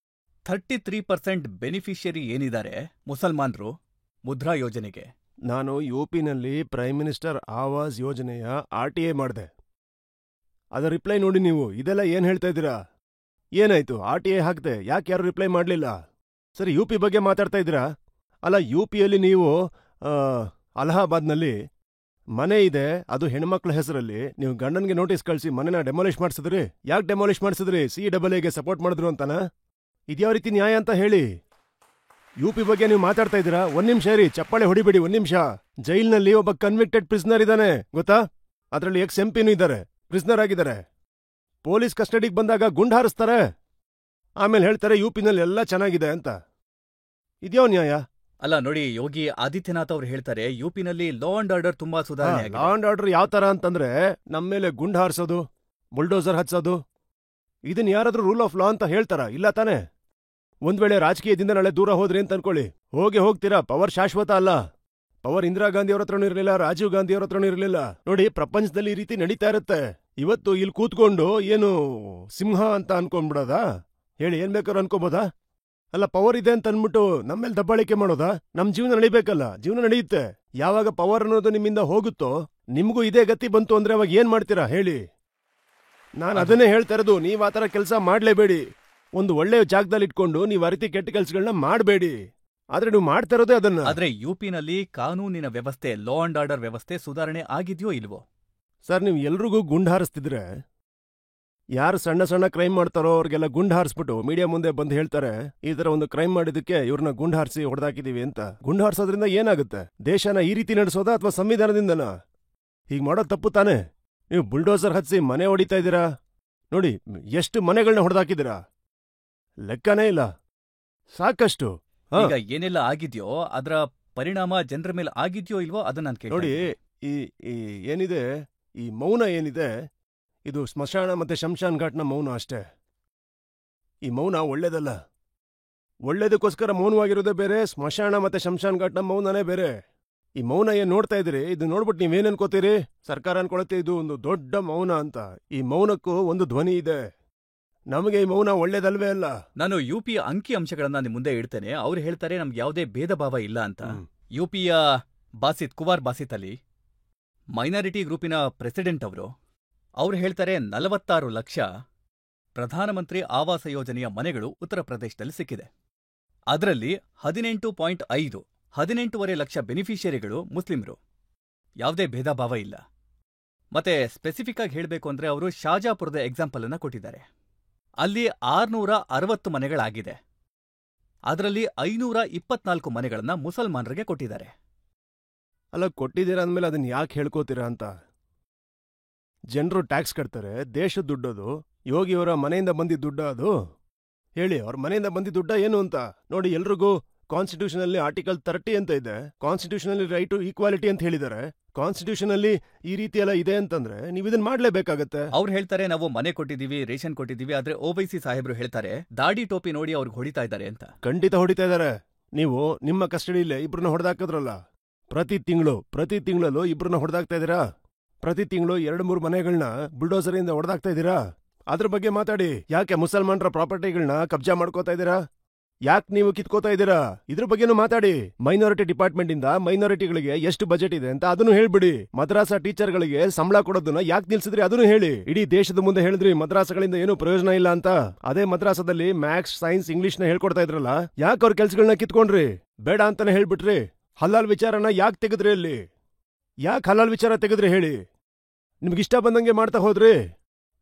33% ಬೆನಿಫಿಷಿಯರಿ ಏನಿದ್ದಾರೆ ಮುಸಲ್ಮಾನರು ಮುದ್ರಾ ಯೋಜನೆಗೆ. ನಾನು ಯುಪಿನಲ್ಲಿ ಪ್ರೈಮ್ ಮಿನಿಸ್ಟರ್ ಆವಾಸ್ ಯೋಜನೆಯ RTA ಮಾಡಿದೆ. ಅದರ ರಿಪ್ಲೈ ನೋಡಿ ನೀವು. ಇದೆಲ್ಲ ಏನ್ ಹೇಳ್ತಾ ಇದ್ದೀರಾ? ಏನಾಯ್ತು? RTA ಹಾಕ್ದೆ, ಯಾಕೆ ಯಾರು ರಿಪ್ಲೈ ಮಾಡಲಿಲ್ಲ? ಸರಿ, UP ಬಗ್ಗೆ ಮಾತಾಡ್ತಾ ಇದ್ದೀರಾ? ಅಲ್ಲ, UPಯಲ್ಲಿ ನೀವು ಅಲಹಾಬಾದ್ನಲ್ಲಿ ಮನೆ ಇದೆ, ಅದು ಹೆಣ್ಮಕ್ಳ ಹೆಸರಲ್ಲಿ. ನೀವು ಗಂಡನ್ಗೆ ನೋಟಿಸ್ ಕಳಿಸಿ ಮನೆನ ಡೆಮಾಲಿಷ್ ಮಾಡಿಸಿದ್ರಿ. ಯಾಕೆ ಡೆಮಾಲಿಷ್ ಮಾಡಿಸಿದ್ರಿ? CAA ಸಪೋರ್ಟ್ ಮಾಡಿದ್ರು ಅಂತಾನ? ಇದ್ಯಾವ ರೀತಿ ನ್ಯಾಯ ಅಂತ ಹೇಳಿ. UP ಬಗ್ಗೆ ನೀವು ಮಾತಾಡ್ತಾ ಇದ್ದೀರಾ? ಒಂದ್ ನಿಮಿಷ ಇರಿ, ಚಪ್ಪಾಳೆ ಹೊಡಿಬೇಡಿ, ಒಂದ್ ನಿಮಿಷ. ಜೈಲ್ನಲ್ಲಿ ಒಬ್ಬ ಕನ್ವಿಕ್ಟೆಡ್ ಪ್ರಿಸ್ನರ್ ಇದ್ದಾನೆ, ಗೊತ್ತಾ? ಅದರಲ್ಲಿ MP ಇದ್ದಾರೆ, ಪ್ರಿಸ್ನರ್ ಆಗಿದ್ದಾರೆ. ಪೊಲೀಸ್ ಕಸ್ಟಡಿಗೆ ಬಂದಾಗ ಗುಂಡ್ ಹಾರಿಸ್ತಾರೆ, ಆಮೇಲೆ ಹೇಳ್ತಾರೆ UPನಲ್ಲಿ ಎಲ್ಲ ಚೆನ್ನಾಗಿದೆ ಅಂತ. ಇದ್ಯಾವ ನ್ಯಾಯ? ಅಲ್ಲ ನೋಡಿ, ಯೋಗಿ ಆದಿತ್ಯನಾಥ್ ಅವ್ರು ಹೇಳ್ತಾರೆ ಯುಪಿನಲ್ಲಿ ಲಾ ಅಂಡ್ ಆರ್ಡರ್ ತುಂಬಾ ಸುಧಾರಣೆ ಆಗಿದೆ. ಲಾ ಅಂಡ್ ಆರ್ಡರ್ ಯಾವ ತರ ಅಂತಂದ್ರೆ, ನಮ್ಮ ಮೇಲೆ ಗುಂಡ್ ಹಾರಿಸೋದು, ಬುಲ್ಡೋಸರ್ ಹಚ್ಚೋದು, ಇದನ್ ಯಾರಾದ್ರೂ ರೂಲ್ ಆಫ್ ಲಾ ಅಂತ ಹೇಳ್ತಾರ? ಇಲ್ಲ ತಾನೆ. ಒಂದ್ ವೇಳೆ ರಾಜಕೀಯದಿಂದ ನಾಳೆ ದೂರ ಹೋದ್ರಿ ಅಂತ ಅನ್ಕೊಳ್ಳಿ, ಹೋಗ್ತೀರಾ. ಪವರ್ ಶಾಶ್ವತ ಅಲ್ಲ. ಪವರ್ ಇಂದಿರಾ ಗಾಂಧಿ ಅವ್ರ ಹತ್ರನೂ ಇರಲಿಲ್ಲ, ರಾಜೀವ್ ಗಾಂಧಿ ಅವ್ರ ಹತ್ರನೂ ಇರಲಿಲ್ಲ. ನೋಡಿ, ಪ್ರಪಂಚದಲ್ಲಿ ಈ ರೀತಿ ನಡೀತಾ ಇರುತ್ತೆ. ಇವತ್ತು ಇಲ್ಲಿ ಕೂತ್ಕೊಂಡು ಏನು ಸಿಂಹ ಅಂತ ಅನ್ಕೊಂಡ್ಬಿಡೋದಾ? ಹೇಳಿ, ಏನ್ ಬೇಕಾದ್ರೂ ಅನ್ಕೋಬೋದಾ? ಅಲ್ಲ, ಪವರ್ ಇದೆ ಅಂತ ಅನ್ಬಿಟ್ಟು ನಮ್ಮೇಲೆ ದಬ್ಬಾಳಿಕೆ ಮಾಡೋದಾ? ನಮ್ ಜೀವನ ನಡಿಬೇಕಲ್ಲ, ಜೀವನ ನಡೆಯುತ್ತೆ. ಯಾವಾಗ ಪವರ್ ಅನ್ನೋದು ನಿಮ್ಮಿಂದ ಹೋಗುತ್ತೋ, ನಿಮ್ಗೂ ಇದೇ ಗತಿ ಬಂತು ಅಂದ್ರೆ ಅವಾಗ ಏನ್ ಮಾಡ್ತೀರಾ ಹೇಳಿ? ನಾನು ಅದನ್ನೇ ಹೇಳ್ತಾ ಇರೋದು, ನೀವ್ ಆತರ ಕೆಲಸ ಮಾಡ್ಲೇಬೇಡಿ. ಒಂದು ಒಳ್ಳೆ ಜಾಗದಲ್ಲಿ ಇಟ್ಕೊಂಡು ನೀವ್ ಅರಿತಿ ಕೆಟ್ಟ ಕೆಲ್ಸಗಳನ್ನ ಮಾಡಬೇಡಿ. ಆದ್ರೆ ನೀವು ಮಾಡ್ತಾ ಇರೋದೇ ಅದನ್ನ. ಆದ್ರೆ ಯುಪಿನಲ್ಲಿ ಕಾನೂನಿನ ವ್ಯವಸ್ಥೆ, ಲಾ ಅಂಡ್ ಆರ್ಡರ್ ವ್ಯವಸ್ಥೆ ಸುಧಾರಣೆ ಆಗಿದ್ಯೋ ಇಲ್ವೋ? ಸರ್, ನೀವು ಎಲ್ರಿಗೂ ಗುಂಡ್ ಹಾರಿಸ್ತಿದ್ರೆ, ಯಾರು ಸಣ್ಣ ಸಣ್ಣ ಕ್ರೈಮ್ ಮಾಡ್ತಾರೋ ಅವ್ರಿಗೆಲ್ಲ ಗುಂಡ್ ಹಾರಿಸ್ಬಿಟ್ಟು ಮೀಡಿಯಾ ಮುಂದೆ ಬಂದು ಹೇಳ್ತಾರೆ, ಈ ತರ ಒಂದು ಕ್ರೈಮ್ ಮಾಡಿದಕ್ಕೆ ಇವ್ರನ್ನ ಗುಂಡ್ ಹಾರಿಸಿ ಹೊಡೆದಾಕಿದೀವಿ ಅಂತ. ಗುಂಡ್ ಹಾರಿಸೋದ್ರಿಂದ ಏನಾಗುತ್ತೆ? ದೇಶನ ಈ ರೀತಿ ನಡೆಸೋದಾ ಅಥವಾ ಸಂವಿಧಾನದಿಂದನಾ? ಹೀಗ್ ಮಾಡೋದು ತಪ್ಪು ತಾನೆ. ನೀವು ಬುಲ್ಡೋಸರ್ ಹಚ್ಚಿ ಮನೆ ಹೊಡಿತಾ ಇದ್ದೀರಾ. ನೋಡಿ, ಎಷ್ಟು ಮನೆಗಳನ್ನ ಹೊಡೆದಾಕಿದ್ದೀರಾ, ಲೆಕ್ಕನೇ ಇಲ್ಲ. ಸಾಕಷ್ಟು. ಈಗ ಏನೆಲ್ಲ ಆಗಿದ್ಯೋ ಅದರ ಪರಿಣಾಮ ಜನರ ಮೇಲೆ ಆಗಿದ್ಯೋ ಇಲ್ವೋ ಅದನ್ನ ನಾನು ಕೇಳಿ. ನೋಡಿ, ಈ ಏನಿದೆ, ಈ ಮೌನ ಏನಿದೆ, ಇದು ಸ್ಮಶಾನ ಮತ್ತೆ ಶಂಶಾನ್ ಘಾಟ್ನ ಮೌನ ಅಷ್ಟೇ. ಈ ಮೌನ ಒಳ್ಳೇದಲ್ಲ. ಒಳ್ಳೇದಕ್ಕೋಸ್ಕರ ಮೌನವಾಗಿರೋದೇ ಬೇರೆ, ಸ್ಮಶಾನ ಮತ್ತೆ ಶಂಶಾನ್ ಘಾಟ್ನ ಮೌನನೇ ಬೇರೆ. ಈ ಮೌನ ಏನ್ ನೋಡ್ತಾ ಇದ್ದೀರಿ, ಇದು ನೋಡ್ಬಿಟ್ಟು ನೀವೇನ್ ಅನ್ಕೋತೀರಿ? ಸರ್ಕಾರ ಅನ್ಕೊಳತ್ತೆ ಇದು ಒಂದು ದೊಡ್ಡ ಮೌನ ಅಂತ. ಈ ಮೌನಕ್ಕೂ ಒಂದು ಧ್ವನಿ ಇದೆ. ನಮಗೆ ಈ ಮೌನ ಒಳ್ಳೇದಲ್ವೇ ಅಲ್ಲ. ನಾನು ಯುಪಿಯ ಅಂಕಿ ಅಂಶಗಳನ್ನ ನಿಮ್ ಮುಂದೆ ಇಡ್ತೇನೆ. ಅವ್ರು ಹೇಳ್ತಾರೆ ನಮ್ಗೆ ಯಾವುದೇ ಭೇದ ಭಾವ ಇಲ್ಲ ಅಂತ. ಯುಪಿಯ ಕುವಾರ್ ಬಾಸಿತ್ ಅಲ್ಲಿ ಮೈನಾರಿಟಿ ಗ್ರೂಪಿನ ಪ್ರೆಸಿಡೆಂಟ್ ಅವ್ರು ಹೇಳ್ತಾರೆ 46 ಲಕ್ಷ ಪ್ರಧಾನಮಂತ್ರಿ ಆವಾಸ ಯೋಜನೆಯ ಮನೆಗಳು ಉತ್ತರ ಪ್ರದೇಶದಲ್ಲಿ ಸಿಕ್ಕಿದೆ. ಅದರಲ್ಲಿ 18.5 ಲಕ್ಷ ಬೆನಿಫಿಷಿಯರಿಗಳು ಮುಸ್ಲಿಮರು. ಯಾವುದೇ ಭೇದ ಭಾವ ಇಲ್ಲ. ಮತ್ತೆ ಸ್ಪೆಸಿಫಿಕ್ ಆಗಿ ಹೇಳಬೇಕು ಅಂದ್ರೆ ಅವರು ಶಾಜಾಪುರದ ಎಕ್ಸಾಂಪಲ್ ಅನ್ನ ಕೊಟ್ಟಿದ್ದಾರೆ. ಅಲ್ಲಿ 660 ಮನೆಗಳಾಗಿದೆ. ಅದರಲ್ಲಿ 524 ಮನೆಗಳನ್ನ ಮುಸಲ್ಮಾನರಿಗೆ ಕೊಟ್ಟಿದ್ದಾರೆ. ಅಲ್ಲ, ಕೊಟ್ಟಿದ್ದೀರಾ ಅಂದ್ಮೇಲೆ ಅದನ್ನ ಯಾಕೆ ಹೇಳ್ಕೋತೀರಾ ಅಂತ. ಜನರು ಟ್ಯಾಕ್ಸ್ ಕಟ್ತಾರೆ, ದೇಶದ ದುಡ್ಡದು. ಯೋಗಿಯವರ ಮನೆಯಿಂದ ಬಂದಿದ್ದ ದುಡ್ಡ ಅದು? ಹೇಳಿ, ಅವ್ರ ಮನೆಯಿಂದ ಬಂದಿದ್ದ ದುಡ್ಡ ಏನು ಅಂತ ನೋಡಿ. ಎಲ್ರಿಗೂ ಕಾನ್ಸ್ಟಿಟ್ಯೂಷನ್ ಅಲ್ಲಿ ಆರ್ಟಿಕಲ್ 30 ಅಂತ ಇದೆ. ಕಾನ್ಸ್ಟಿಟ್ಯೂಷನ್ ಅಲ್ಲಿ ರೈಟ್ ಟು ಈಕ್ವಾಲಿಟಿ ಅಂತ ಹೇಳಿದ್ದಾರೆ. ಕಾನ್ಸ್ಟಿಟ್ಯೂಷನ್ ಅಲ್ಲಿ ಈ ರೀತಿ ಎಲ್ಲ ಇದೆ ಅಂತಂದ್ರೆ ನೀವು ಇದನ್ನ ಮಾಡ್ಲೇಬೇಕಾಗತ್ತೆ. ಅವ್ರು ಹೇಳ್ತಾರೆ ನಾವು ಮನೆ ಕೊಟ್ಟಿದೀವಿ, ರೇಷನ್ ಕೊಟ್ಟಿದೀವಿ. ಆದ್ರೆ OBC ಸಾಹೇಬ್ರು ಹೇಳ್ತಾರೆ ದಾಡಿ ಟೋಪಿ ನೋಡಿ ಅವ್ರಿಗೆ ಹೊಡಿತಾ ಇದ್ದಾರೆ ಅಂತ. ಖಂಡಿತ ಹೊಡಿತಾ ಇದ್ದಾರೆ. ನೀವು ನಿಮ್ಮ ಕಸ್ಟಡಿಯಲ್ಲೇ ಇಬ್ರನ್ನ ಹೊಡೆದಾಕಿದ್ರಲ್ಲ. ಪ್ರತಿ ತಿಂಗಳಲ್ಲೂ ಇಬ್ರನ್ನ ಹೊಡೆದಾಕ್ತಾ ಇದ್ದೀರಾ. ಪ್ರತಿ ತಿಂಗಳು 2-3 ಮನೆಗಳನ್ನ ಬುಲ್ಡೋಸರಿಂದ ಹೊಡೆದಾಕ್ತಾ ಇದ್ದೀರಾ. ಅದ್ರ ಬಗ್ಗೆ ಮಾತಾಡಿ. ಯಾಕೆ ಮುಸಲ್ಮಾನರ ಪ್ರಾಪರ್ಟಿಗಳನ್ನ ಕಬ್ಜಾ ಮಾಡ್ಕೋತಾ ಇದ್ದೀರಾ? ಯಾಕೆ ನೀವು ಕಿತ್ಕೋತಾ ಇದ್ದೀರಾ? ಇದ್ರ ಬಗ್ಗೆನೂ ಮಾತಾಡಿ. ಮೈನಾರಿಟಿ ಡಿಪಾರ್ಟ್ಮೆಂಟ್ ಇಂದ ಮೈನಾರಿಟಿಗಳಿಗೆ ಎಷ್ಟು ಬಜೆಟ್ ಇದೆ ಅಂತ ಅದನ್ನು ಹೇಳ್ಬಿಡಿ. ಮದ್ರಾಸಾ ಟೀಚರ್ಗಳಿಗೆ ಸಂಬಳ ಕೊಡೋದನ್ನ ಯಾಕೆ ನಿಲ್ಸಿದ್ರಿ ಅದನ್ನು ಹೇಳಿ. ಇಡೀ ದೇಶದ ಮುಂದೆ ಹೇಳಿದ್ರಿ ಮದ್ರಾಸಗಳಿಂದ ಏನು ಪ್ರಯೋಜನ ಇಲ್ಲ ಅಂತ. ಅದೇ ಮದ್ರಾಸದಲ್ಲಿ ಮ್ಯಾಥ್ಸ್, ಸೈನ್ಸ್, ಇಂಗ್ಲಿಷ್ನ ಹೇಳ್ಕೊಡ್ತಾ ಇದ್ರಲ್ಲ, ಯಾಕೆ ಅವ್ರ ಕೆಲ್ಸಗಳನ್ನ ಕಿತ್ಕೊಂಡ್ರಿ? ಬೇಡ ಅಂತಾನೆ ಹೇಳ್ಬಿಟ್ರಿ. ಹಲಾಲ್ ವಿಚಾರನ ಯಾಕೆ ತೆಗೆದ್ರಿ? ಅಲ್ಲಿ ಯಾಕೆ ಹಲಾಲ್ ವಿಚಾರ ತೆಗೆದ್ರಿ ಹೇಳಿ? ನಿಮ್ಗಿಷ್ಟ ಬಂದಂಗೆ ಮಾಡ್ತಾ ಹೋದ್ರಿ.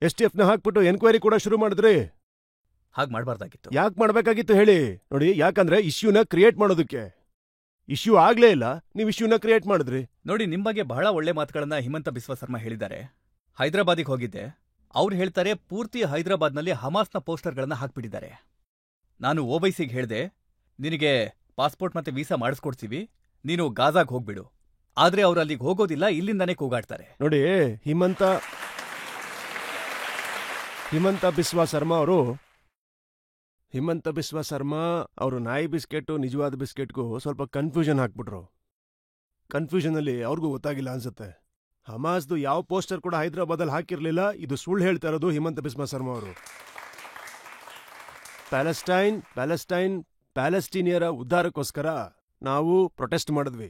STFನ ಹಾಕ್ಬಿಟ್ಟು ಎನ್ಕ್ವೈರಿ ಕೂಡ ಶುರು ಮಾಡಿದ್ರಿ. ಹಾಗೆ ಮಾಡಬಾರ್ದಾಗಿತ್ತು. ಯಾಕೆ ಮಾಡ್ಬೇಕಾಗಿತ್ತು ಹೇಳಿ? ನೋಡಿ, ಯಾಕಂದ್ರೆ ಇಶ್ಯೂನ ಕ್ರಿಯೇಟ್ ಮಾಡೋದಕ್ಕೆ. ಇಶ್ಯೂ ಆಗ್ಲೇ ಇಲ್ಲ, ನೀವು ಇಶ್ಯೂನ ಕ್ರಿಯೇಟ್ ಮಾಡಿದ್ರಿ. ನೋಡಿ, ನಿಮ್ ಬಗ್ಗೆ ಬಹಳ ಒಳ್ಳೆ ಮಾತುಗಳನ್ನ ಹಿಮಂತ ಬಿಸ್ವಾ ಸರ್ಮಾ ಹೇಳಿದ್ದಾರೆ. ಹೈದರಾಬಾದಿಗೆ ಹೋಗಿದ್ದೆ. ಅವ್ರು ಹೇಳ್ತಾರೆ ಪೂರ್ತಿ ಹೈದರಾಬಾದ್ನಲ್ಲಿ ಹಮಾಸ್ನ ಪೋಸ್ಟರ್ಗಳನ್ನ ಹಾಕ್ಬಿಟ್ಟಿದ್ದಾರೆ. ನಾನು ಓವೈಸಿಗೆ ಹೇಳ್ದೆ, ನಿನಗೆ ಪಾಸ್ಪೋರ್ಟ್ ಮತ್ತೆ ವೀಸಾ ಮಾಡಿಸ್ಕೊಡ್ತೀವಿ, ನೀನು ಗಾಜಾಗ್ ಹೋಗ್ಬಿಡು. ಆದ್ರೆ ಅವ್ರು ಅಲ್ಲಿಗೆ ಹೋಗೋದಿಲ್ಲ, ಇಲ್ಲಿಂದಾನೇ ಕೂಗಾಡ್ತಾರೆ. ನೋಡಿ, ಹಿಮಂತ ಬಿಸ್ವಾ ಸರ್ಮಾ ಅವರು ನಾಯಿ ಬಿಸ್ಕೆಟ್ ನಿಜವಾದ ಬಿಸ್ಕೆಟ್ಗೂ ಸ್ವಲ್ಪ ಕನ್ಫ್ಯೂಷನ್ ಹಾಕ್ಬಿಟ್ರು. ಕನ್ಫ್ಯೂಷನಲ್ಲಿ ಅವ್ರಿಗೂ ಗೊತ್ತಾಗಿಲ್ಲ ಅನ್ಸುತ್ತೆ. ಹಮಾಸ್ದು ಯಾವ ಪೋಸ್ಟರ್ ಕೂಡ ಹೈದರಾಬಾದಲ್ಲಿ ಹಾಕಿರ್ಲಿಲ್ಲ. ಇದು ಸುಳ್ಳು ಹೇಳ್ತಾ ಇರೋದು ಹಿಮಂತ ಬಿಸ್ವಾ ಸರ್ಮಾ ಅವರು. ಪ್ಯಾಲೆಸ್ಟೀನಿಯರ ಉದ್ಧಾರಕ್ಕೋಸ್ಕರ ನಾವು ಪ್ರೊಟೆಸ್ಟ್ ಮಾಡಿದ್ವಿ.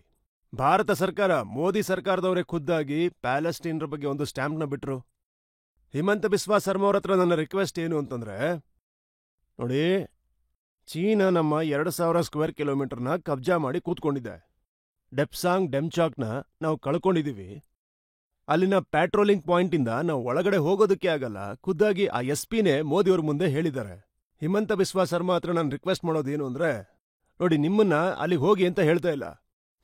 ಭಾರತ ಸರ್ಕಾರ, ಮೋದಿ ಸರ್ಕಾರದವರೇ ಖುದ್ದಾಗಿ ಪ್ಯಾಲೆಸ್ಟೀನ್ರ ಬಗ್ಗೆ ಒಂದು ಸ್ಟ್ಯಾಂಪ್ನ ಬಿಟ್ರು. ಹಿಮಂತ ಬಿಸ್ವಾ ಸರ್ಮಾ ಅವ್ರ ಹತ್ರ ನನ್ನ ರಿಕ್ವೆಸ್ಟ್ ಏನು ಅಂತಂದ್ರೆ, ನೋಡಿ, ಚೀನಾ ನಮ್ಮ 2,000 ಸ್ಕ್ವೇರ್ ಕಿಲೋಮೀಟರ್ನ ಕಬ್ಜಾ ಮಾಡಿ ಕೂತ್ಕೊಂಡಿದೆ. ಡೆಪ್ಸಾಂಗ್ ಡೆಮ್ಚಾಕ್ನ ನಾವು ಕಳ್ಕೊಂಡಿದೀವಿ. ಅಲ್ಲಿನ ಪ್ಯಾಟ್ರೋಲಿಂಗ್ ಪಾಯಿಂಟಿಂದ ನಾವು ಒಳಗಡೆ ಹೋಗೋದಕ್ಕೆ ಆಗಲ್ಲ. ಖುದ್ದಾಗಿ ಆ SP-ನೇ ಮೋದಿಯವ್ರ ಮುಂದೆ ಹೇಳಿದ್ದಾರೆ. ಹಿಮಂತ ಬಿಸ್ವಾ ಸರ್ಮಾ ಹತ್ರ ನಾನು ರಿಕ್ವೆಸ್ಟ್ ಮಾಡೋದೇನು ಅಂದ್ರೆ, ನೋಡಿ, ನಿಮ್ಮನ್ನ ಅಲ್ಲಿಗೆ ಹೋಗಿ ಅಂತ ಹೇಳ್ತಾ ಇಲ್ಲ,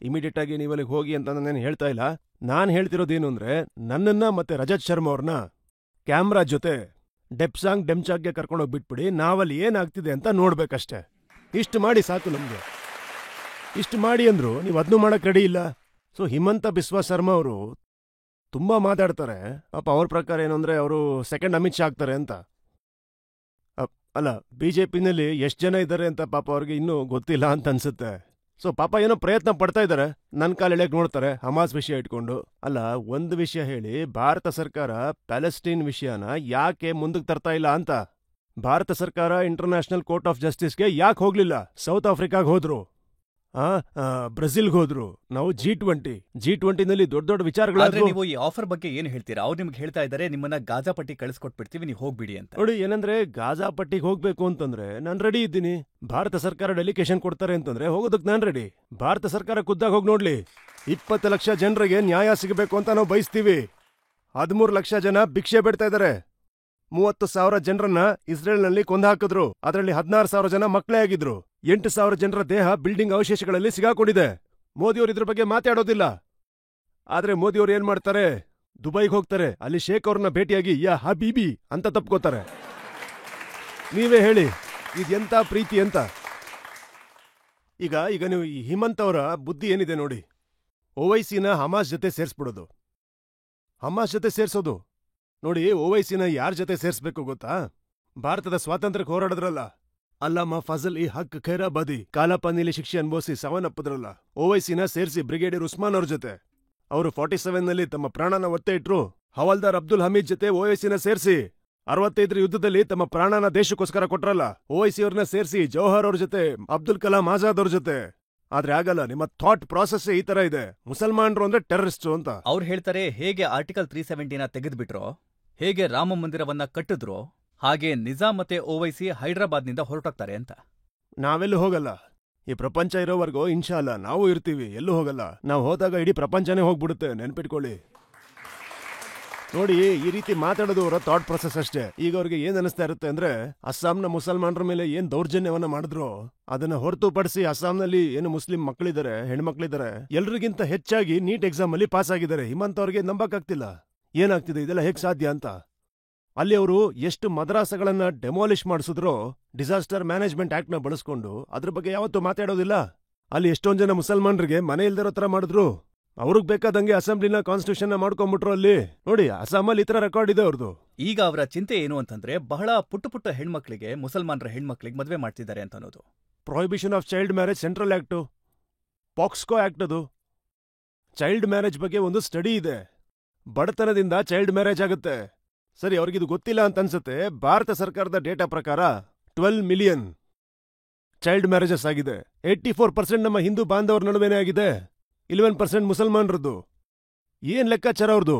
ಇಮಿಡಿಯೇಟ್ ಆಗಿ ನೀವು ಅಲ್ಲಿಗೆ ಹೋಗಿ ಅಂತ ನಾನೇನು ಹೇಳ್ತಾ ಇಲ್ಲ. ನಾನು ಹೇಳ್ತಿರೋದೇನು ಅಂದ್ರೆ, ನನ್ನನ್ನ ಮತ್ತೆ ರಜತ್ ಶರ್ಮಾ ಅವ್ರನ್ನ ಕ್ಯಾಮ್ರಾ ಜೊತೆ ಡೆಪ್ಸಾಂಗ್ ಡೆಮ್ಚಾಕ್ಗೆ ಕರ್ಕೊಂಡೋಗಿ ಬಿಟ್ಬಿಡಿ, ನಾವಲ್ಲಿ ಏನಾಗ್ತಿದೆ ಅಂತ ನೋಡ್ಬೇಕಷ್ಟೆ. ಇಷ್ಟು ಮಾಡಿ ಸಾಕು ನಮ್ಗೆ. ಇಷ್ಟು ಮಾಡಿ ಅಂದ್ರು ನೀವು ಅದನ್ನೂ ಮಾಡಕ್ ರೆಡಿ ಇಲ್ಲ. ಸೊ ಹಿಮಂತ ಬಿಸ್ವಾ ಸರ್ಮಾ ಅವರು ತುಂಬಾ ಮಾತಾಡ್ತಾರೆ. ಪಾಪ ಅವ್ರ ಪ್ರಕಾರ ಏನು ಅಂದ್ರೆ, ಅವರು ಸೆಕೆಂಡ್ ಅಮಿತ್ ಶಾ ಆಗ್ತಾರೆ ಅಂತ. ಅಲ್ಲ, BJPನಲ್ಲಿ ಎಷ್ಟು ಜನ ಇದ್ದಾರೆ ಅಂತ ಪಾಪ ಅವ್ರಿಗೆ ಇನ್ನೂ ಗೊತ್ತಿಲ್ಲ ಅಂತ ಅನ್ಸುತ್ತೆ. ಸೊ ಪಾಪ ಏನೋ ಪ್ರಯತ್ನ ಪಡ್ತಾ ಇದ್ದಾರೆ, ನನ್ನ ಕಾಲು ಎಳೆಯಕ್ಕೆ ನೋಡ್ತಾರೆ ಹಮಾಸ್ ವಿಷಯ ಇಟ್ಕೊಂಡು. ಅಲ್ಲ, ಒಂದು ವಿಷಯ ಹೇಳಿ, ಭಾರತ ಸರ್ಕಾರ ಪ್ಯಾಲೆಸ್ಟೀನ್ ವಿಷಯನ ಯಾಕೆ ಮುಂದಕ್ಕೆ ತರ್ತಾ ಇಲ್ಲ ಅಂತ. ಭಾರತ ಸರ್ಕಾರ ಇಂಟರ್ನ್ಯಾಷನಲ್ ಕೋರ್ಟ್ ಆಫ್ ಜಸ್ಟಿಸ್ಗೆ ಯಾಕೆ ಹೋಗ್ಲಿಲ್ಲ? ಸೌತ್ ಆಫ್ರಿಕಾಗ್ ಹೋದ್ರು, ಬ್ರೆಜಿಲ್ಗೆ ಹೋದ್ರು. ನಾವು G20ನಲ್ಲಿ ದೊಡ್ಡ ದೊಡ್ಡ ವಿಚಾರಗಳಾದ್ರೆ ನೀವು ಈ ಆಫರ್ ಬಗ್ಗೆ ಏನು ಹೇಳ್ತೀರಾ? ಅವ್ರು ನಿಮ್ಗೆ ಹೇಳ್ತಾ ಇದ್ದಾರೆ ನಿಮ್ಮನ್ನ ಗಾಜಾ ಪಟ್ಟಿ ಕಳಿಸ್ಕೊಟ್ಬಿಡ್ತೀವಿ, ನೀವು ಹೋಗ್ಬಿಡಿ ಅಂತ. ನೋಡಿ, ಏನಂದ್ರೆ ಗಾಜಾ ಪಟ್ಟಿಗೆ ಹೋಗ್ಬೇಕು ಅಂತಂದ್ರೆ ನಾನು ರೆಡಿ ಇದ್ದೀನಿ. ಭಾರತ ಸರ್ಕಾರ ಡೆಲಿಗೇಷನ್ ಕೊಡ್ತಾರೆ ಅಂತಂದ್ರೆ ಹೋಗೋದಕ್ಕೆ ನಾನು ರೆಡಿ. ಭಾರತ ಸರ್ಕಾರ ಖುದ್ದಾಗ ಹೋಗಿ ನೋಡ್ಲಿ. 20 ಲಕ್ಷ ಜನರಿಗೆ ನ್ಯಾಯ ಸಿಗಬೇಕು ಅಂತ ನಾವು ಬಯಸ್ತೀವಿ. 13 ಲಕ್ಷ ಜನ ಭಿಕ್ಷೆ ಬೇಡ್ತಾ ಇದ್ದಾರೆ. 30,000 ಜನರನ್ನ ಇಸ್ರೇಲ್ನಲ್ಲಿ ಕೊಂದು ಹಾಕಿದ್ರು. ಅದರಲ್ಲಿ 16,000 ಜನ ಮಕ್ಕಳೇ ಆಗಿದ್ರು. 8,000 ಜನರ ದೇಹ ಬಿಲ್ಡಿಂಗ್ ಅವಶೇಷಗಳಲ್ಲಿ ಸಿಗಾಕೊಂಡಿದೆ. ಮೋದಿಯವರು ಇದ್ರ ಬಗ್ಗೆ ಮಾತಾಡೋದಿಲ್ಲ. ಆದ್ರೆ ಮೋದಿಯವರು ಏನ್ ಮಾಡ್ತಾರೆ, ದುಬೈಗೆ ಹೋಗ್ತಾರೆ, ಅಲ್ಲಿ ಶೇಖ್ ಅವ್ರನ್ನ ಭೇಟಿಯಾಗಿ ಯಾ ಹಬೀಬಿ ಅಂತ ತಪ್ಕೋತಾರೆ. ನೀವೇ ಹೇಳಿ, ಇದೆಂತ ಪ್ರೀತಿ ಅಂತ. ಈಗ ನೀವು ಈ ಹಿಮಂತ್ ಅವರ ಬುದ್ಧಿ ಏನಿದೆ ನೋಡಿ. ಓವೈಸಿನ ಹಮಾಸ್ ಜೊತೆ ಸೇರಿಸ್ಬಿಡೋದು, ಹಮಾಸ್ ಜೊತೆ ಸೇರ್ಸೋದು. ನೋಡಿ, ಓವೈಸಿನ ಯಾರ ಜೊತೆ ಸೇರ್ಸ್ಬೇಕು ಗೊತ್ತಾ? ಭಾರತದ ಸ್ವಾತಂತ್ರ್ಯಕ್ಕೆ ಹೋರಾಡಿದ್ರಲ್ಲ, ಅಲ್ಲಾಮಾ ಫಜಲ್ ಇ ಹಕ್ ಖೈರಾಬಾದಿ ಕಾಲಾಪಾನಿಲಿ ಶಿಕ್ಷೆ ಅನುಭವಿಸಿ ಸಾವನ್ನಪ್ಪಿದ್ರಲ್ಲ, ಓವೈಸಿನ ಸೇರಿಸಿ ಬ್ರಿಗೇಡಿಯರ್ ಉಸ್ಮಾನ್ ಅವ್ರ ಜೊತೆ. ಅವರು 47ನಲ್ಲಿ ತಮ್ಮ ಪ್ರಾಣನ ಒತ್ತೆ ಇಟ್ರು. ಹವಾಲ್ದಾರ್ ಅಬ್ದುಲ್ ಹಮೀದ್ ಜೊತೆ ಓವೈಸಿನ ಸೇರಿಸಿ 65 ಯುದ್ಧದಲ್ಲಿ ತಮ್ಮ ಪ್ರಾಣನ ದೇಶಕ್ಕೋಸ್ಕರ ಕೊಟ್ರಲ್ಲ, ಓವೈಸಿ ಅವ್ರನ್ನ ಸೇರಿಸಿ ಜವಾಹರ್ ಅವ್ರ ಜೊತೆ, ಅಬ್ದುಲ್ ಕಲಾಂ ಆಜಾದ್ ಅವ್ರ ಜೊತೆ. ಆದ್ರೆ ಆಗಲ್ಲ, ನಿಮ್ಮ ಥಾಟ್ ಪ್ರಾಸೆಸ್ ಈ ತರ ಇದೆ. ಮುಸಲ್ಮಾನರು ಅಂದ್ರೆ ಟೆರರಿಸ್ಟ್ ಅಂತ ಅವ್ರು ಹೇಳ್ತಾರೆ. ಹೇಗೆ ಆರ್ಟಿಕಲ್ 370ನ ತೆಗೆದ್ಬಿಟ್ರೋ, ಹೇಗೆ ರಾಮ ಮಂದಿರವನ್ನ ಕಟ್ಟಿದ್ರೋ, ಹಾಗೆ ನಿಜಾಮ್ ಮತ್ತೆ ಓವೈಸಿ ಹೈದರಾಬಾದ್ನಿಂದ ಹೊರಟೋಗ್ತಾರೆ ಅಂತ. ನಾವೆಲ್ಲೂ ಹೋಗಲ್ಲ. ಈ ಪ್ರಪಂಚ ಇರೋವರೆಗೂ ಇನ್ಶಾ ಅಲ್ಲ ನಾವು ಇರ್ತೀವಿ, ಎಲ್ಲೂ ಹೋಗಲ್ಲ. ನಾವು ಹೋದಾಗ ಇಡೀ ಪ್ರಪಂಚನೇ ಹೋಗ್ಬಿಡುತ್ತೆ, ನೆನ್ಪಿಟ್ಕೊಳ್ಳಿ. ನೋಡಿ, ಈ ರೀತಿ ಮಾತಾಡೋದು ಅವರ ಥಾಟ್ ಪ್ರೊಸೆಸ್ ಅಷ್ಟೇ. ಈಗ ಅವ್ರಿಗೆ ಏನ್ ಅನಿಸ್ತಾ ಇರುತ್ತೆ ಅಂದ್ರೆ, ಅಸ್ಸಾಂನ ಮುಸಲ್ಮಾನರ ಮೇಲೆ ಏನ್ ದೌರ್ಜನ್ಯವನ್ನ ಮಾಡಿದ್ರು ಅದನ್ನ ಹೊರತುಪಡಿಸಿ ಅಸ್ಸಾಂನಲ್ಲಿ ಏನು ಮುಸ್ಲಿಂ ಮಕ್ಕಳಿದ್ದಾರೆ, ಹೆಣ್ಮಕ್ಳಿದ್ದಾರೆ, ಎಲ್ರಿಗಿಂತ ಹೆಚ್ಚಾಗಿ ನೀಟ್ ಎಕ್ಸಾಮ್ ಅಲ್ಲಿ ಪಾಸ್ ಆಗಿದ್ದಾರೆ. ಹಿಮಂತ್ ಅವ್ರಿಗೆ ನಂಬಕ್ಕಾಗ್ತಿಲ್ಲ ಏನಾಗ್ತಿದೆ, ಇದೆಲ್ಲ ಹೇಗ್ ಸಾಧ್ಯ ಅಂತ. ಅಲ್ಲಿ ಅವರು ಎಷ್ಟು ಮದ್ರಾಸಗಳನ್ನ ಡೆಮಾಲಿಷ್ ಮಾಡಿಸಿದ್ರು, ಡಿಸಾಸ್ಟರ್ ಮ್ಯಾನೇಜ್ಮೆಂಟ್ ಆಕ್ಟ್ ನ ಬಳಸ್ಕೊಂಡು. ಅದ್ರ ಬಗ್ಗೆ ಯಾವತ್ತೂ ಮಾತಾಡೋದಿಲ್ಲ. ಅಲ್ಲಿ ಎಷ್ಟೊಂದ್ ಜನ ಮುಸಲ್ಮಾನರಿಗೆ ಮನೆ ಇಲ್ದಿರೋ ತರ ಮಾಡಿದ್ರು. ಅವ್ರಿಗೆ ಬೇಕಾದಂಗೆ ಅಸೆಂಬ್ಲಿನ ಕಾನ್ಸ್ಟಿಟ್ಯೂಷನ್ ಮಾಡ್ಕೊಂಡ್ಬಿಟ್ರು ಅಲ್ಲಿ. ನೋಡಿ, ಅಸ್ಸಾಮಲ್ಲಿ ಈ ತರ ರೆಕಾರ್ಡ್ ಇದೆ ಅವ್ರದ್ದು. ಈಗ ಅವರ ಚಿಂತೆ ಏನು ಅಂತಂದ್ರೆ, ಬಹಳ ಪುಟ್ಟ ಹೆಣ್ಮಕ್ಳಿಗೆ, ಮುಸಲ್ಮಾನರ ಹೆಣ್ಮಕ್ಳಿಗೆ ಮದ್ವೆ ಮಾಡ್ತಿದ್ದಾರೆ ಅಂತ ಅನ್ನೋದು. Prohibition of child marriage central act, POCSO act ಅದು. ಚೈಲ್ಡ್ ಮ್ಯಾರೇಜ್ ಬಗ್ಗೆ ಒಂದು ಸ್ಟಡಿ ಇದೆ. ಬಡತನದಿಂದ ಚೈಲ್ಡ್ ಮ್ಯಾರೇಜ್ ಆಗುತ್ತೆ. ಸರಿ, ಅವ್ರಿಗಿದು ಗೊತ್ತಿಲ್ಲ ಅಂತ ಅನ್ಸುತ್ತೆ. ಭಾರತ ಸರ್ಕಾರದ ಡೇಟಾ ಪ್ರಕಾರ 12 ಮಿಲಿಯನ್ ಚೈಲ್ಡ್ ಮ್ಯಾರೇಜಸ್ ಆಗಿದೆ. 84% ನಮ್ಮ ಹಿಂದೂ ಬಾಂಧವರ ನಡುವೆನೇ ಆಗಿದೆ, 11% ಮುಸಲ್ಮಾನರದ್ದು. ಏನ್ ಲೆಕ್ಕಾಚಾರ ಅವ್ರದ್ದು?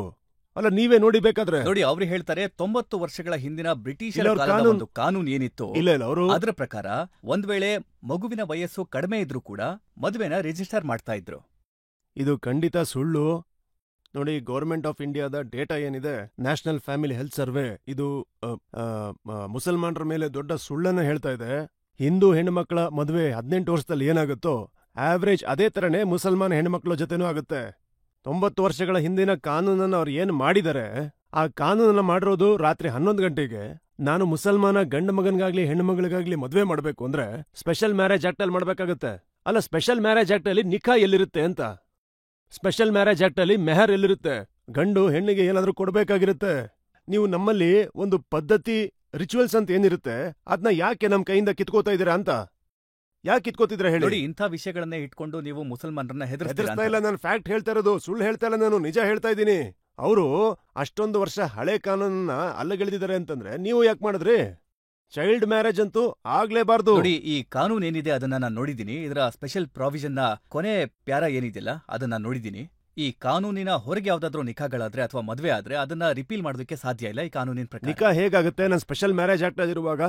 ಅಲ್ಲ, ನೀವೇ ನೋಡಿ ಬೇಕಾದ್ರೆ. ನೋಡಿ, ಅವ್ರು ಹೇಳ್ತಾರೆ 90 ವರ್ಷಗಳ ಹಿಂದಿನ ಬ್ರಿಟಿಷರ ಒಂದು ಕಾನೂನು ಏನಿತ್ತು, ಅದರ ಪ್ರಕಾರ ಒಂದ್ ವೇಳೆ ಮಗುವಿನ ವಯಸ್ಸು ಕಡಿಮೆ ಇದ್ರೂ ಕೂಡ ಮದುವೆನ ರಿಜಿಸ್ಟರ್ ಮಾಡ್ತಾ ಇದ್ರು. ಇದು ಖಂಡಿತ ಸುಳ್ಳು. ನೋಡಿ, ಗೌರ್ಮೆಂಟ್ ಆಫ್ ಇಂಡಿಯಾದ ಡೇಟಾ ಏನಿದೆ, ನ್ಯಾಷನಲ್ ಫ್ಯಾಮಿಲಿ ಹೆಲ್ತ್ ಸರ್ವೆ, ಇದು ಮುಸಲ್ಮಾನರ ಮೇಲೆ ದೊಡ್ಡ ಸುಳ್ಳನ್ನ ಹೇಳ್ತಾ ಇದೆ. ಹಿಂದೂ ಹೆಣ್ಣುಮಕ್ಕಳ ಮದುವೆ 18 ವರ್ಷದಲ್ಲಿ ಏನಾಗುತ್ತೋ ಆವ್ರೇಜ್ ಅದೇ ಥರನೇ ಮುಸಲ್ಮಾನ್ ಹೆಣ್ಮಕ್ಳ ಜೊತೆನೂ ಆಗುತ್ತೆ. 90 ವರ್ಷಗಳ ಹಿಂದಿನ ಕಾನೂನನ್ನು ಅವ್ರು ಏನು ಮಾಡಿದ್ದಾರೆ, ಆ ಕಾನೂನನ್ನ ಮಾಡಿರೋದು ರಾತ್ರಿ 11 ಗಂಟೆಗೆ. ನಾನು ಮುಸಲ್ಮಾನ ಗಂಡ ಮಗನಿಗಾಗ್ಲಿ ಹೆಣ್ಣು ಮಗಳಿಗಾಗ್ಲಿ ಮದುವೆ ಮಾಡಬೇಕು ಅಂದ್ರೆ ಸ್ಪೆಷಲ್ ಮ್ಯಾರೇಜ್ ಆಕ್ಟ್ ಅಲ್ಲಿ ಮಾಡ್ಬೇಕಾಗತ್ತೆ. ಅಲ್ಲ, ಸ್ಪೆಷಲ್ ಮ್ಯಾರೇಜ್ ಆಕ್ಟ್ ಅಲ್ಲಿ ನಿಖಾ ಎಲ್ಲಿರುತ್ತೆ ಅಂತ. ಸ್ಪೆಷಲ್ ಮ್ಯಾರೇಜ್ ಆಕ್ಟ್ ಅಲ್ಲಿ ಮೆಹರ್ ಎಲ್ಲಿರುತ್ತೆ? ಗಂಡು ಹೆಣ್ಣಿಗೆ ಏನಾದ್ರೂ ಕೊಡ್ಬೇಕಾಗಿರುತ್ತೆ. ನೀವು ನಮ್ಮಲ್ಲಿ ಒಂದು ಪದ್ಧತಿ, ರಿಚುವಲ್ಸ್ ಅಂತ ಏನಿರುತ್ತೆ ಅದನ್ನ ಯಾಕೆ ನಮ್ ಕೈಯಿಂದ ಕಿತ್ಕೋತಾ ಇದೀರಾ ಅಂತ. ಯಾಕೆ ಕಿತ್ಕೋತಿದ್ರ ಹೇಳಿ? ನೋಡಿ, ಇಂಥ ವಿಷಯಗಳನ್ನೇ ಇಟ್ಕೊಂಡು ನೀವು ಮುಸಲ್ಮಾನರನ್ನ ಹೆದರ್ಸ್ತಾ ಇಲ್ಲ. ನಾನು ಫ್ಯಾಕ್ಟ್ ಹೇಳ್ತಾ ಇರೋದು, ಸುಳ್ಳು ಹೇಳ್ತಾ ಇಲ್ಲ, ನಾನು ನಿಜ ಹೇಳ್ತಾ ಇದ್ದೀನಿ. ಅವರು ಅಷ್ಟೊಂದು ವರ್ಷ ಹಳೆ ಕಾನೂನನ್ನ ಅಲ್ಲಗೆಳೆದಿದ್ದಾರೆ ಅಂತಂದ್ರೆ ನೀವು ಯಾಕೆ ಮಾಡಿದ್ರಿ? ಚೈಲ್ಡ್ ಮ್ಯಾರೇಜ್ ಅಂತೂ ಆಗ್ಲೇಬಾರ್ದು. ನೋಡಿ, ಈ ಕಾನೂನು ಏನಿದೆ ಅದನ್ನ ನಾನು ನೋಡಿದೀನಿ. ಇದರ ಸ್ಪೆಷಲ್ ಪ್ರಾವಿಷನ್ ನ ಕೊನೆ ಪ್ಯಾರ ಏನಿದೆಯಲ್ಲ ಅದನ್ನ ನೋಡಿದೀನಿ. ಈ ಕಾನೂನಿನ ಹೊರಗೆ ಯಾವ್ದಾದ್ರು ನಿಖಾಗಳಾದ್ರೆ ಅಥವಾ ಮದ್ವೆ ಆದ್ರೆ ಅದನ್ನ ರಿಪೀಲ್ ಮಾಡೋದಕ್ಕೆ ಸಾಧ್ಯ ಇಲ್ಲ ಈ ಕಾನೂನಿನ ಪ್ರಕಾರ. ನಿಖಾ ಹೇಗಾಗುತ್ತೆ? ನಾನು ಸ್ಪೆಷಲ್ ಮ್ಯಾರೇಜ್ ಆಕ್ಟ್ ಆಗಿರುವಾಗ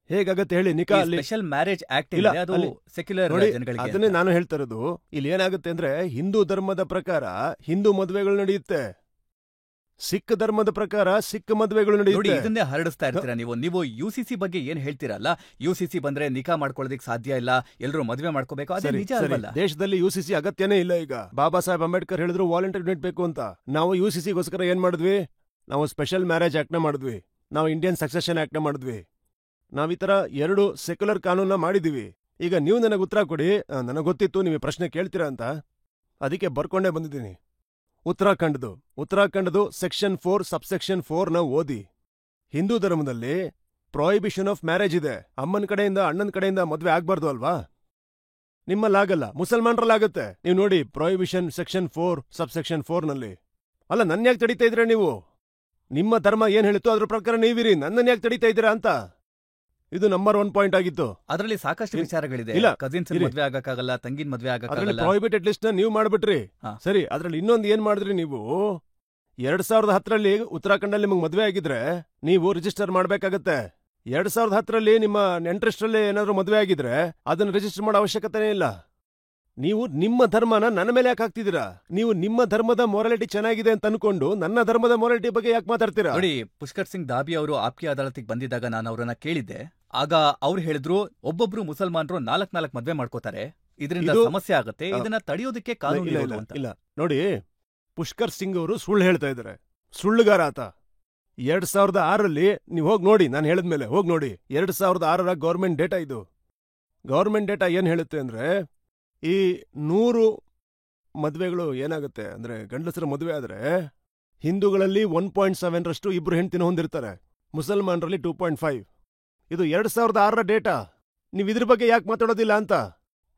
ಹೇಗಾಗತ್ತೆ ಹೇಳಿ? ನಿಖಾ ಸ್ಪೆಷಲ್ ಮ್ಯಾರೇಜ್ ಆಕ್ಟ್ ಅದು ಸೆಕ್ಯುಲರ್ ಜನಗಳಿಗೆ. ಅದನ್ನೇ ನಾನು ಹೇಳ್ತಾ ಇರೋದು. ಇಲ್ಲಿ ಏನಾಗುತ್ತೆ ಅಂದ್ರೆ, ಹಿಂದೂ ಧರ್ಮದ ಪ್ರಕಾರ ಹಿಂದೂ ಮದುವೆಗಳು ನಡೆಯುತ್ತೆ, ಸಿಖ್ ಧರ್ಮದ ಪ್ರಕಾರ ಸಿಖ್ ಮದುವೆಗಳು ನೋಡಿ, ನಡೆಯುತ್ತೆ. ಇದನ್ನೇ ಹರಡಿಸ್ತಾ ಇರ್ತೀರಾ ನೀವು ಯುಸಿಸಿ ಬಗ್ಗೆ ಏನ್ ಹೇಳ್ತೀರಲ್ಲ, ಯುಸಿಸಿ ಬಂದ್ರೆ ನಿಖಾ ಮಾಡ್ಕೊಳ್ಳೋದಕ್ಕೆ ಸಾಧ್ಯ ಇಲ್ಲ, ಎಲ್ಲರೂ ಮದುವೆ ಮಾಡ್ಕೋಬೇಕು, ಅದೇ ನಿಜ ಅಲ್ವಲ್ಲ? ದೇಶದಲ್ಲಿ ಯುಸಿಸಿ ಅಗತ್ಯನೇ ಇಲ್ಲ. ಈಗ ಬಾಬಾ ಸಾಹೇಬ್ ಅಂಬೇಡ್ಕರ್ ಹೇಳಿದ್ರು ವಾಲಂಟರಿ ಯೂನಿಟ್ ಬೇಕು ಅಂತ. ನಾವು ಯುಸಿಸಿಗೋಸ್ಕರ ಏನ್ ಮಾಡಿದ್ವಿ? ನಾವು ಸ್ಪೆಷಲ್ ಮ್ಯಾರೇಜ್ ಆಕ್ಟ್ ನ ಮಾಡಿದ್ವಿ, ನಾವು ಇಂಡಿಯನ್ ಸಕ್ಸೆಷನ್ ಆಕ್ಟ್ ನ ಮಾಡಿದ್ವಿ, ನಾವ್ ಈ ತರ 2 ಸೆಕ್ಯುಲರ್ ಕಾನೂನ ಮಾಡಿದೀವಿ. ಈಗ ನೀವು ನನಗೆ ಉತ್ತರ ಕೊಡಿ. ನನಗೆ ಗೊತ್ತಿತ್ತು ನೀವು ಪ್ರಶ್ನೆ ಕೇಳ್ತೀರಾ ಅಂತ, ಅದಕ್ಕೆ ಬರ್ಕೊಂಡೇ ಬಂದಿದ್ದೀನಿ. ಉತ್ತರಾಖಂಡದು ಸೆಕ್ಷನ್ 4 ಸಬ್ಸೆಕ್ಷನ್ 4 ನ ಓದಿ. ಹಿಂದೂ ಧರ್ಮದಲ್ಲಿ ಪ್ರೊಹಿಬಿಷನ್ ಆಫ್ ಮ್ಯಾರೇಜ್ ಇದೆ. ಅಮ್ಮನ ಕಡೆಯಿಂದ ಅಣ್ಣನ ಕಡೆಯಿಂದ ಮದ್ವೆ ಆಗ್ಬಾರ್ದು ಅಲ್ವಾ? ನಿಮ್ಮಲ್ಲಾಗಲ್ಲ, ಮುಸಲ್ಮಾನರಲ್ಲಾಗತ್ತೆ. ನೀವು ನೋಡಿ, ಪ್ರೊಹಿಬಿಷನ್ ಸೆಕ್ಷನ್ 4 ಸಬ್ಸೆಕ್ಷನ್ 4 ನಲ್ಲಿ. ಅಲ್ಲ, ನನ್ನ ಯಾಕೆ ತಡೀತಾ ಇದ್ದೀರಾ ನೀವು? ನಿಮ್ಮ ಧರ್ಮ ಏನ್ ಹೇಳಿತ್ತು ಅದ್ರ ಪ್ರಕಾರ ನೀವಿರಿ, ನನ್ನನ್ನು ಯಾಕೆ ತಡೀತಾ ಇದ್ದೀರಾ ಅಂತ. ಇದು ನಂಬರ್ 1 ಪಾಯಿಂಟ್ ಆಗಿತ್ತು. ಅದರಲ್ಲಿ ಸಾಕಷ್ಟು ವಿಚಾರಗಳಿದೆ. ಕಸಿನ್ಸ್ ಮದ್ವೆ ಆಗಕ್ಕಾಗಲ್ಲ, ತಂಗಿನ ಮದ್ವೆ ಆಗಕ್ಕಾಗಲ್ಲ. ಪ್ರೊಹಿಬಿಟೆಡ್ ಲಿಸ್ಟ್ ನ ನೀವು ಮಾಡ್ಬಿಟ್ರಿ. ಸರಿ, ಅದ್ರಲ್ಲಿ ಇನ್ನೊಂದು ಏನ್ ಮಾಡಿದ್ರಿ ನೀವು? 2010ರಲ್ಲಿ ಉತ್ತರಾಖಂಡಲ್ಲಿ ನಿಮಗೆ ಮದ್ವೆ ಆಗಿದ್ರೆ ನೀವು ರಿಜಿಸ್ಟರ್ ಮಾಡ್ಬೇಕಾಗತ್ತೆ. 2010ರಲ್ಲಿ ನಿಮ್ಮ ನೆಂಟ್ರೆಸ್ಟ್ರಲ್ಲಿ ಏನಾದ್ರು ಮದ್ವೆ ಆಗಿದ್ರೆ ಅದನ್ನ ರಿಜಿಸ್ಟರ್ ಮಾಡೋ ಅವಶ್ಯಕತೆನೇ ಇಲ್ಲ. ನೀವು ನಿಮ್ಮ ಧರ್ಮನ ನನ್ನ ಮೇಲೆ ಯಾಕೆ ಹಾಕ್ತಿದ್ದೀರಾ? ನೀವು ನಿಮ್ಮ ಧರ್ಮದ ಮೊರಾಲಿಟಿ ಚೆನ್ನಾಗಿದೆ ಅಂತ ಅನ್ಕೊಂಡು ನನ್ನ ಧರ್ಮದ ಮೊರಾಲಿಟಿ ಬಗ್ಗೆ ಯಾಕೆ ಮಾತಾಡ್ತೀರಾ? ನೋಡಿ, ಪುಷ್ಕರ್ ಸಿಂಗ್ ದಾಬಿ ಅವರು ಆಪ್ಕಿ ಅದಾಲತ್ಗೆ ಬಂದಿದ್ದಾಗ ನಾನು ಅವರನ್ನ ಕೇಳಿದ್ದೆ. ಆಗ ಅವ್ರು ಹೇಳಿದ್ರು, ಒಬ್ಬೊಬ್ರು ಮುಸಲ್ಮಾನರು 4 ಮದ್ವೆ ಮಾಡ್ಕೋತಾರೆ, ಇದರಿಂದ ಸಮಸ್ಯೆ ಆಗುತ್ತೆ, ಇದನ್ನ ತಡೆಯೋದಕ್ಕೆ ಕಾನೂನು ಇಲ್ಲ. ನೋಡಿ, ಪುಷ್ಕರ್ ಸಿಂಗ್ ಅವರು ಸುಳ್ಳು ಹೇಳ್ತಾ ಇದ್ದಾರೆ, ಸುಳ್ಳುಗಾರ ಆತ. 2006ರಲ್ಲಿ ನೀವು ಹೋಗಿ ನೋಡಿ, ನಾನು ಹೇಳಿದ್ಮೇಲೆ ಹೋಗಿ ನೋಡಿ. 2006ರ ಗೌರ್ಮೆಂಟ್ ಡೇಟಾ ಇದು. ಗೌರ್ಮೆಂಟ್ ಡೇಟಾ ಏನ್ ಹೇಳುತ್ತೆ ಅಂದ್ರೆ, ಈ 100 ಮದ್ವೆಗಳು ಏನಾಗುತ್ತೆ ಅಂದ್ರೆ, ಗಂಡಸರ ಮದುವೆ ಆದ್ರೆ ಹಿಂದೂಗಳಲ್ಲಿ 1.7ರಷ್ಟು ಇಬ್ರು ಹೆಂಡತಿನ ಹೊಂದಿರ್ತಾರೆ, ಮುಸಲ್ಮಾನರಲ್ಲಿ 2.5. ಇದು 2006ರ ಡೇಟಾ. ನೀವು ಇದ್ರ ಬಗ್ಗೆ ಯಾಕೆ ಮಾತಾಡೋದಿಲ್ಲ ಅಂತ.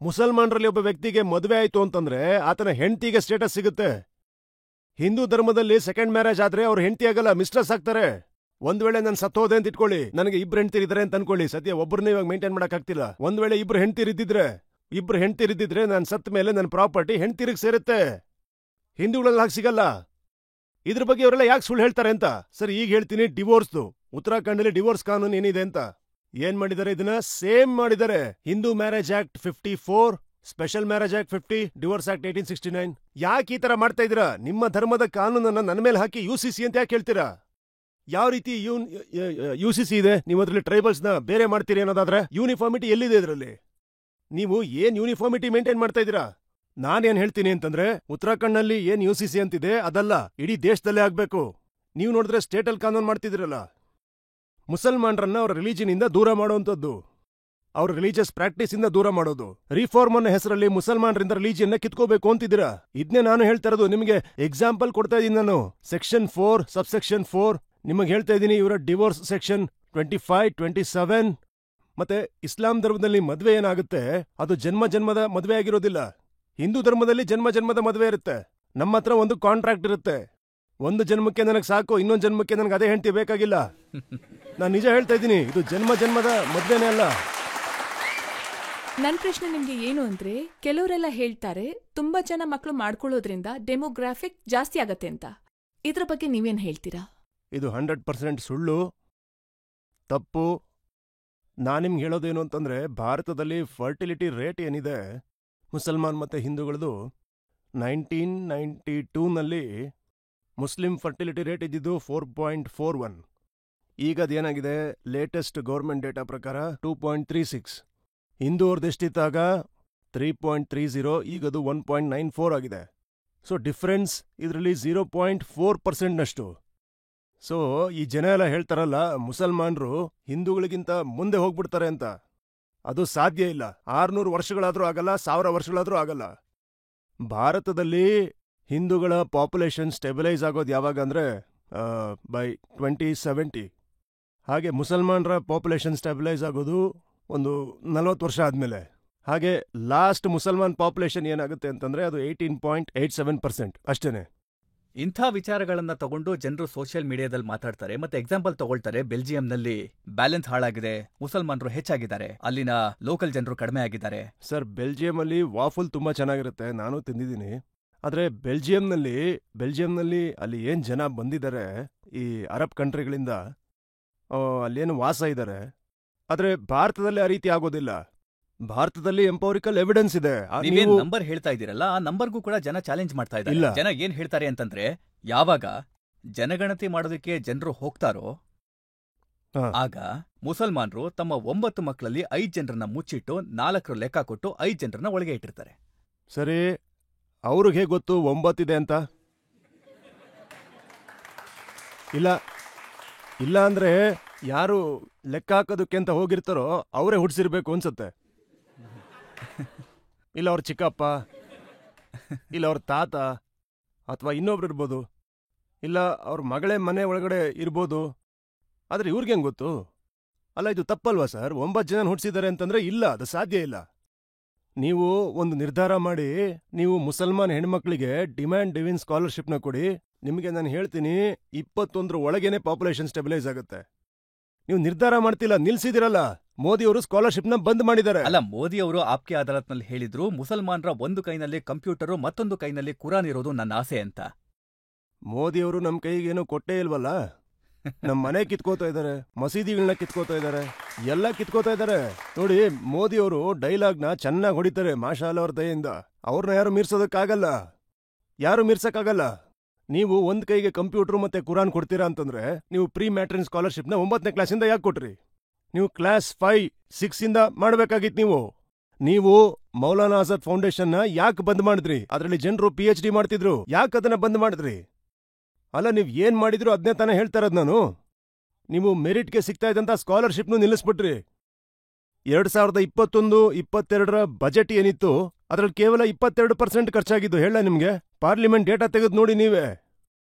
ಮುಸಲ್ಮಾನರಲ್ಲಿ ಒಬ್ಬ ವ್ಯಕ್ತಿಗೆ ಮದುವೆ ಆಯ್ತು ಅಂತಂದ್ರೆ ಆತನ ಹೆಂಡತಿಗೆ ಸ್ಟೇಟಸ್ ಸಿಗುತ್ತೆ. ಹಿಂದೂ ಧರ್ಮದಲ್ಲಿ ಸೆಕೆಂಡ್ ಮ್ಯಾರೇಜ್ ಆದ್ರೆ ಅವ್ರ ಹೆಂಡತಿ ಆಗಲ್ಲ, ಮಿಸ್ಟ್ರೆಸ್ ಆಗ್ತಾರೆ. ಒಂದ್ ವೇಳೆ ನಾನು ಸತ್ತೋದೆ ಅಂತ ಇಟ್ಕೊಳ್ಳಿ, ನನಗೆ 2 ಹೆಂಡತಿರಿದ್ದಾರೆ ಅಂತ ಅನ್ಕೊಳ್ಳಿ. ಸದ್ಯ ಒಬ್ಬರನ್ನ ಇವಾಗ ಮೇಂಟೈನ್ ಮಾಡಕ್ ಆಗ್ತಿಲ್ಲ. ಒಂದ್ ವೇಳೆ 2 ಹೆಂಡತಿರಿದ್ದಿದ್ರೆ ನಾನು ಸತ್ತ ಮೇಲೆ ನನ್ನ ಪ್ರಾಪರ್ಟಿ ಹೆಂಡತಿರಿಗೆ ಸೇರುತ್ತೆ. ಹಿಂದೂಗಳಲ್ಲಿ ಹಾಗೆ ಸಿಗಲ್ಲ. ಇದ್ರ ಬಗ್ಗೆ ಅವರೆಲ್ಲ ಯಾಕೆ ಸುಳ್ಳು ಹೇಳ್ತಾರೆ ಅಂತ. ಸರಿ, ಈಗ ಹೇಳ್ತೀನಿ ಡಿವೋರ್ಸ್ದು. ಉತ್ತರಾಖಂಡಲ್ಲಿ ಡಿವೋರ್ಸ್ ಕಾನೂನು ಏನಿದೆ ಅಂತ. ಏನ್ ಮಾಡಿದ್ದಾರೆ? ಇದನ್ನ ಸೇಮ್ ಮಾಡಿದ್ದಾರೆ. Hindu marriage act 54, special marriage act 50, divorce act 1869. ಯಾಕೆ ಈ ತರ ಮಾಡ್ತಾ ಇದೀರಾ? ನಿಮ್ಮ ಧರ್ಮದ ಕಾನೂನನ್ನ ನನ್ನ ಮೇಲೆ ಹಾಕಿ ಯುಸಿಸಿ ಅಂತ ಯಾಕೆ ಹೇಳ್ತೀರಾ? ಯಾವ ರೀತಿ ಯುಸಿಸಿ ಇದೆ? ನೀವು ಅದ್ರಲ್ಲಿ ಟ್ರೈಬಲ್ಸ್ ನ ಬೇರೆ ಮಾಡ್ತೀರಿ ಅನ್ನೋದಾದ್ರೆ ಯೂನಿಫಾರ್ಮಿಟಿ ಎಲ್ಲಿದೆ ಇದರಲ್ಲಿ? ನೀವು ಏನ್ ಯೂನಿಫಾರ್ಮಿಟಿ ಮೇಂಟೈನ್ ಮಾಡ್ತಾ ಇದೀರಾ? ನಾನೇನ್ ಹೇಳ್ತೀನಿ ಅಂತಂದ್ರೆ, ಉತ್ತರಾಖಂಡ್ನಲ್ಲಿ ಏನ್ ಯುಸಿಸಿ ಅಂತಿದೆ ಅದಲ್ಲ, ಇಡೀ ದೇಶದಲ್ಲೇ ಆಗ್ಬೇಕು. ನೀವು ನೋಡಿದ್ರೆ ಸ್ಟೇಟ್ ಅಲ್ಲಿ ಕಾನೂನು ಮಾಡ್ತಿದಿರಲ್ಲ. ಮುಸಲ್ಮಾನರನ್ನ ಅವರ ರಿಲಿಜನ್ ಇಂದ ದೂರ ಮಾಡುವಂತದ್ದು, ಅವ್ರ ರಿಲಿಜಿಯಸ್ ಪ್ರಾಕ್ಟೀಸ್ ಇಂದ ದೂರ ಮಾಡೋದು. ರಿಫಾರ್ಮ್ ಅನ್ನೋ ಹೆಸರಲ್ಲಿ ಮುಸಲ್ಮಾನರಿಂದ ರಿಲಿಜಿಯನ್ ನ ಕಿತ್ಕೋಬೇಕು ಅಂತಿದ್ದೀರಾ. ಇದನ್ನೇ ನಾನು ಹೇಳ್ತಾ ಇರೋದು. ನಿಮಗೆ ಎಕ್ಸಾಂಪಲ್ ಕೊಡ್ತಾ ಇದೀನಿ ನಾನು. ಸೆಕ್ಷನ್ 4 ಸಬ್ಸೆಕ್ಷನ್ 4 ನಿಮಗೆ ಹೇಳ್ತಾ ಇದ್ದೀನಿ. ಇವರ ಡಿವೋರ್ಸ್ ಸೆಕ್ಷನ್ 25, 27. ಮತ್ತೆ ಇಸ್ಲಾಂ ಧರ್ಮದಲ್ಲಿ ಮದ್ವೆ ಏನಾಗುತ್ತೆ, ಅದು ಜನ್ಮದ ಮದ್ವೆ ಆಗಿರೋದಿಲ್ಲ. ಹಿಂದೂ ಧರ್ಮದಲ್ಲಿ ಜನ್ಮದ ಮದ್ವೆ ಇರುತ್ತೆ. ನಮ್ಮ ಹತ್ರ ಒಂದು ಕಾಂಟ್ರಾಕ್ಟ್ ಇರುತ್ತೆ. ಒಂದು ಜನ್ಮಕ್ಕೆ ನನಗೆ ಸಾಕು, ಇನ್ನೊಂದು ಜನ್ಮಕ್ಕೆ ನನಗೆ ಅದೇ ಹೆಂಡತಿ ಬೇಕಾಗಿಲ್ಲ. ನಾನು ನಿಜ ಹೇಳ್ತಾ ಇದ್ದೀನಿ, ಇದು ಜನ್ಮದ ಮದ್ವೆನೇ ಅಲ್ಲ. ನನ್ ಪ್ರಶ್ನೆ ನಿಮ್ಗೆ ಏನು ಅಂದ್ರೆ, ಕೆಲವರೆಲ್ಲ ಹೇಳ್ತಾರೆ ತುಂಬಾ ಜನ ಮಕ್ಕಳು ಮಾಡ್ಕೊಳ್ಳೋದ್ರಿಂದ ಡೆಮೋಗ್ರಾಫಿಕ್ ಜಾಸ್ತಿ ಆಗತ್ತೆ ಅಂತ. ಇದ್ರ ಬಗ್ಗೆ ನೀವೇನ್ ಹೇಳ್ತೀರಾ? ಇದು 100% ಸುಳ್ಳು, ತಪ್ಪು. ನಾನು ನಿಮ್ಗೆ ಹೇಳೋದೇನು ಅಂತಂದ್ರೆ, ಭಾರತದಲ್ಲಿ ಫರ್ಟಿಲಿಟಿ ರೇಟ್ ಏನಿದೆ ಮುಸಲ್ಮಾನ್ ಮತ್ತೆ ಹಿಂದೂಗಳದು, 1992ನಲ್ಲಿ ಮುಸ್ಲಿಂ ಫರ್ಟಿಲಿಟಿ ರೇಟ್ ಇದ್ದಿದ್ದು 4.41. ಈಗ ಅದೇನಾಗಿದೆ, ಲೇಟೆಸ್ಟ್ ಗೌರ್ಮೆಂಟ್ ಡೇಟಾ ಪ್ರಕಾರ 2.36. ಹಿಂದೂ ಅವ್ರದ್ದು ಎಷ್ಟಿತ್ತಾಗ 3.30, ಈಗದು 1.94 ಆಗಿದೆ. ಸೊ ಡಿಫ್ರೆನ್ಸ್ ಇದರಲ್ಲಿ 0.4%ನಷ್ಟು. ಸೊ ಈ ಜನ ಎಲ್ಲ ಹೇಳ್ತಾರಲ್ಲ ಮುಸಲ್ಮಾನರು ಹಿಂದೂಗಳಿಗಿಂತ ಮುಂದೆ ಹೋಗ್ಬಿಡ್ತಾರೆ ಅಂತ. ಅದು ಸಾಧ್ಯ ಇಲ್ಲ. 600 ವರ್ಷಗಳಾದ್ರೂ ಆಗಲ್ಲ, 1000 ವರ್ಷಗಳಾದ್ರೂ ಆಗಲ್ಲ. ಭಾರತದಲ್ಲಿ ಹಿಂದೂಗಳ ಪಾಪ್ಯುಲೇಷನ್ ಸ್ಟೆಬಿಲೈಸ್ ಆಗೋದು ಯಾವಾಗ ಅಂದ್ರೆ ಬೈ 2070. ಹಾಗೆ ಮುಸಲ್ಮಾನರ ಪಾಪ್ಯುಲೇಷನ್ ಸ್ಟೆಬಿಲೈಸ್ ಆಗೋದು ಒಂದು 40 ವರ್ಷ ಆದ್ಮೇಲೆ. ಹಾಗೆ ಲಾಸ್ಟ್ ಮುಸಲ್ಮಾನ್ ಪಾಪ್ಯುಲೇಷನ್ ಏನಾಗುತ್ತೆ ಅಂತಂದ್ರೆ ಅದು 18.87% ಅಷ್ಟೇನೆ. ಇಂಥ ವಿಚಾರಗಳನ್ನ ತಗೊಂಡು ಜನರು ಸೋಷಿಯಲ್ ಮೀಡಿಯಾದಲ್ಲಿ ಮಾತಾಡ್ತಾರೆ. ಮತ್ತೆ ಎಕ್ಸಾಂಪಲ್ ತಗೊಳ್ತಾರೆ, ಬೆಲ್ಜಿಯಂನಲ್ಲಿ ಬ್ಯಾಲೆನ್ಸ್ ಹಾಳಾಗಿದೆ, ಮುಸಲ್ಮಾನರು ಹೆಚ್ಚಾಗಿದ್ದಾರೆ, ಅಲ್ಲಿನ ಲೋಕಲ್ ಜನರು ಕಡಿಮೆ ಆಗಿದ್ದಾರೆ. ಸರ್, ಬೆಲ್ಜಿಯಂಲ್ಲಿ ವಾಫಲ್ ತುಂಬಾ ಚೆನ್ನಾಗಿರುತ್ತೆ, ನಾನು ತಿಂದಿದ್ದೀನಿ. ಆದ್ರೆ ಬೆಲ್ಜಿಯಂನಲ್ಲಿ ಅಲ್ಲಿ ಏನ್ ಜನ ಬಂದಿದ್ದಾರೆ ಈ ಅರಬ್ ಕಂಟ್ರಿಗಳಿಂದ, ಅಲ್ಲೇನು ವಾಸ ಇದ್ದಾರೆ. ಆದ್ರೆ ಭಾರತದಲ್ಲಿ ಆ ರೀತಿ ಆಗೋದಿಲ್ಲ. ಭಾರತದಲ್ಲಿ ಎಂಪೋರಿಕಲ್ ಎವಿಡೆನ್ಸ್ ಇದೆ. ನೀವೇನ್ ನಂಬರ್ ಹೇಳ್ತಾ ಇದ್ದೀರಲ್ಲ, ಆ ನಂಬರ್ಗೂ ಕೂಡ ಜನ ಚಾಲೆಂಜ್ ಮಾಡ್ತಾ ಇದ್ದಾರೆ. ಜನ ಏನ್ ಹೇಳ್ತಾರೆ ಅಂತಂದ್ರೆ, ಯಾವಾಗ ಜನಗಣತಿ ಮಾಡೋದಕ್ಕೆ ಜನರು ಹೋಗ್ತಾರೋ ಆಗ ಮುಸಲ್ಮಾನರು ತಮ್ಮ 9 ಮಕ್ಕಳಲ್ಲಿ 5 ಜನರನ್ನ ಮುಚ್ಚಿಟ್ಟು 4 ಲೆಕ್ಕ ಕೊಟ್ಟು 5 ಜನರನ್ನ ಒಳಗೆ ಇಟ್ಟಿರ್ತಾರೆ. ಸರಿ, ಅವ್ರಿಗೆ ಹೇಗೆ ಗೊತ್ತು 9 ಇದೆ ಅಂತ? ಇಲ್ಲ ಅಂದ್ರೆ ಯಾರು ಲೆಕ್ಕ ಹಾಕೋದಕ್ಕೆ ಅಂತ ಹೋಗಿರ್ತಾರೋ ಅವರೇ ಹುಡ್ಸಿರ್ಬೇಕು ಅನ್ಸುತ್ತೆ. ಇಲ್ಲ ಅವ್ರ ಚಿಕ್ಕಪ್ಪ, ಇಲ್ಲ ಅವ್ರ ತಾತ, ಅಥವಾ ಇನ್ನೊಬ್ರು ಇರ್ಬೋದು, ಇಲ್ಲ ಅವ್ರ ಮಗಳೇ ಮನೆ ಒಳಗಡೆ ಇರ್ಬೋದು. ಆದ್ರೆ ಇವ್ರಿಗೆ ಹೆಂಗ್ ಗೊತ್ತು? ಅಲ್ಲ, ಇದು ತಪ್ಪಲ್ವಾ ಸರ್? 9 ಜನ ಹುಡ್ಸಿದ್ದಾರೆ ಅಂತಂದ್ರೆ ಇಲ್ಲ, ಅದು ಸಾಧ್ಯ ಇಲ್ಲ. ನೀವು ಒಂದು ನಿರ್ಧಾರ ಮಾಡಿ, ನೀವು ಮುಸಲ್ಮಾನ್ ಹೆಣ್ಮಕ್ಳಿಗೆ ಡಿಮ್ಯಾಂಡ್ ಡಿವಿನ್ ಸ್ಕಾಲರ್ಶಿಪ್ನ ಕೊಡಿ. ನಿಮಗೆ ನಾನು ಹೇಳ್ತೀನಿ, 21 ಒಳಗೇನೆ ಪಾಪ್ಯುಲೇಷನ್ ಸ್ಟೆಬಿಲೈಸ್ ಆಗುತ್ತೆ. ನೀವು ನಿರ್ಧಾರ ಮಾಡ್ತಿಲ್ಲ, ನಿಲ್ಸಿದಿರಲ್ಲ. ಮೋದಿ ಅವರು ಸ್ಕಾಲರ್ಶಿಪ್ನ ಬಂದ್ ಮಾಡಿದ್ದಾರೆ. ಅಲ್ಲ, ಮೋದಿ ಅವರು ಆಪ್ಕೆ ಅದಾಲತ್ನಲ್ಲಿ ಹೇಳಿದ್ರು, ಮುಸಲ್ಮಾನರ ಒಂದು ಕೈನಲ್ಲಿ ಕಂಪ್ಯೂಟರು, ಮತ್ತೊಂದು ಕೈನಲ್ಲಿ ಕುರಾನ್ ಇರೋದು ನನ್ನ ಆಸೆ ಅಂತ. ಮೋದಿ ಅವರು ನಮ್ ಕೈಗೇನು ಕೊಟ್ಟೇ ಇಲ್ವಲ್ಲ. ನಮ್ ಮನೆ ಕಿತ್ಕೋತಾ ಇದಾರೆ, ಮಸೀದಿಗಳನ್ನ ಕಿತ್ಕೋತಾ ಇದಾರೆ, ಎಲ್ಲ ಕಿತ್ಕೋತಾ ಇದಾರೆ. ನೋಡಿ, ಮೋದಿ ಅವರು ಡೈಲಾಗ್ನ ಚೆನ್ನಾಗಿ ಹೊಡಿತಾರೆ, ಮಾಶಾಲ್ಲ ಅವ್ರ ದಯೆಯಿಂದ. ಅವ್ರನ್ನ ಯಾರು ಮೀರ್ಸಕ್ಕಾಗಲ್ಲ. ನೀವು ಒಂದ್ ಕೈಗೆ ಕಂಪ್ಯೂಟರ್ ಮತ್ತೆ ಕುರಾನ್ ಕೊಡ್ತೀರಾ ಅಂತಂದ್ರೆ, ನೀವು ಪ್ರೀ ಮ್ಯಾಟ್ರಿನ್ ಸ್ಕಾಲರ್ಶಿಪ್ನ 9ನೇ ಕ್ಲಾಸಿಂದ ಯಾಕೆ ಕೊಟ್ರಿ? ನೀವು ಕ್ಲಾಸ್ 5, 6 ಇಂದ ಮಾಡ್ಬೇಕಾಗಿತ್ತು. ನೀವು ಮೌಲಾನಾ ಆಜಾದ್ ಫೌಂಡೇಶನ್ನ ಯಾಕೆ ಬಂದ್ ಮಾಡಿದ್ರಿ? ಅದರಲ್ಲಿ ಜನರು PhD ಮಾಡ್ತಿದ್ರು, ಯಾಕೆ ಅದನ್ನ ಬಂದ್ ಮಾಡಿದ್ರಿ? ಅಲ್ಲ, ನೀವ್ ಏನ್ ಮಾಡಿದ್ರು ಅದನ್ನೇ ತಾನೇ ಹೇಳ್ತಾ ಇರೋದು ನಾನು. ನೀವು ಮೆರಿಟ್ಗೆ ಸಿಗ್ತಾ ಇದ್ದಂತ ಸ್ಕಾಲರ್ಶಿಪ್ನು ನಿಲ್ಲಿಸ್ಬಿಟ್ರಿ. 2021-22 ಬಜೆಟ್ ಏನಿತ್ತು ಅದ್ರಲ್ಲಿ ಕೇವಲ 22% ಖರ್ಚಾಗಿದ್ದು. ಹೇಳ ನಿಮ್ಗೆ, ಪಾರ್ಲಿಮೆಂಟ್ ಡೇಟಾ ತೆಗೆದು ನೋಡಿ ನೀವೇ.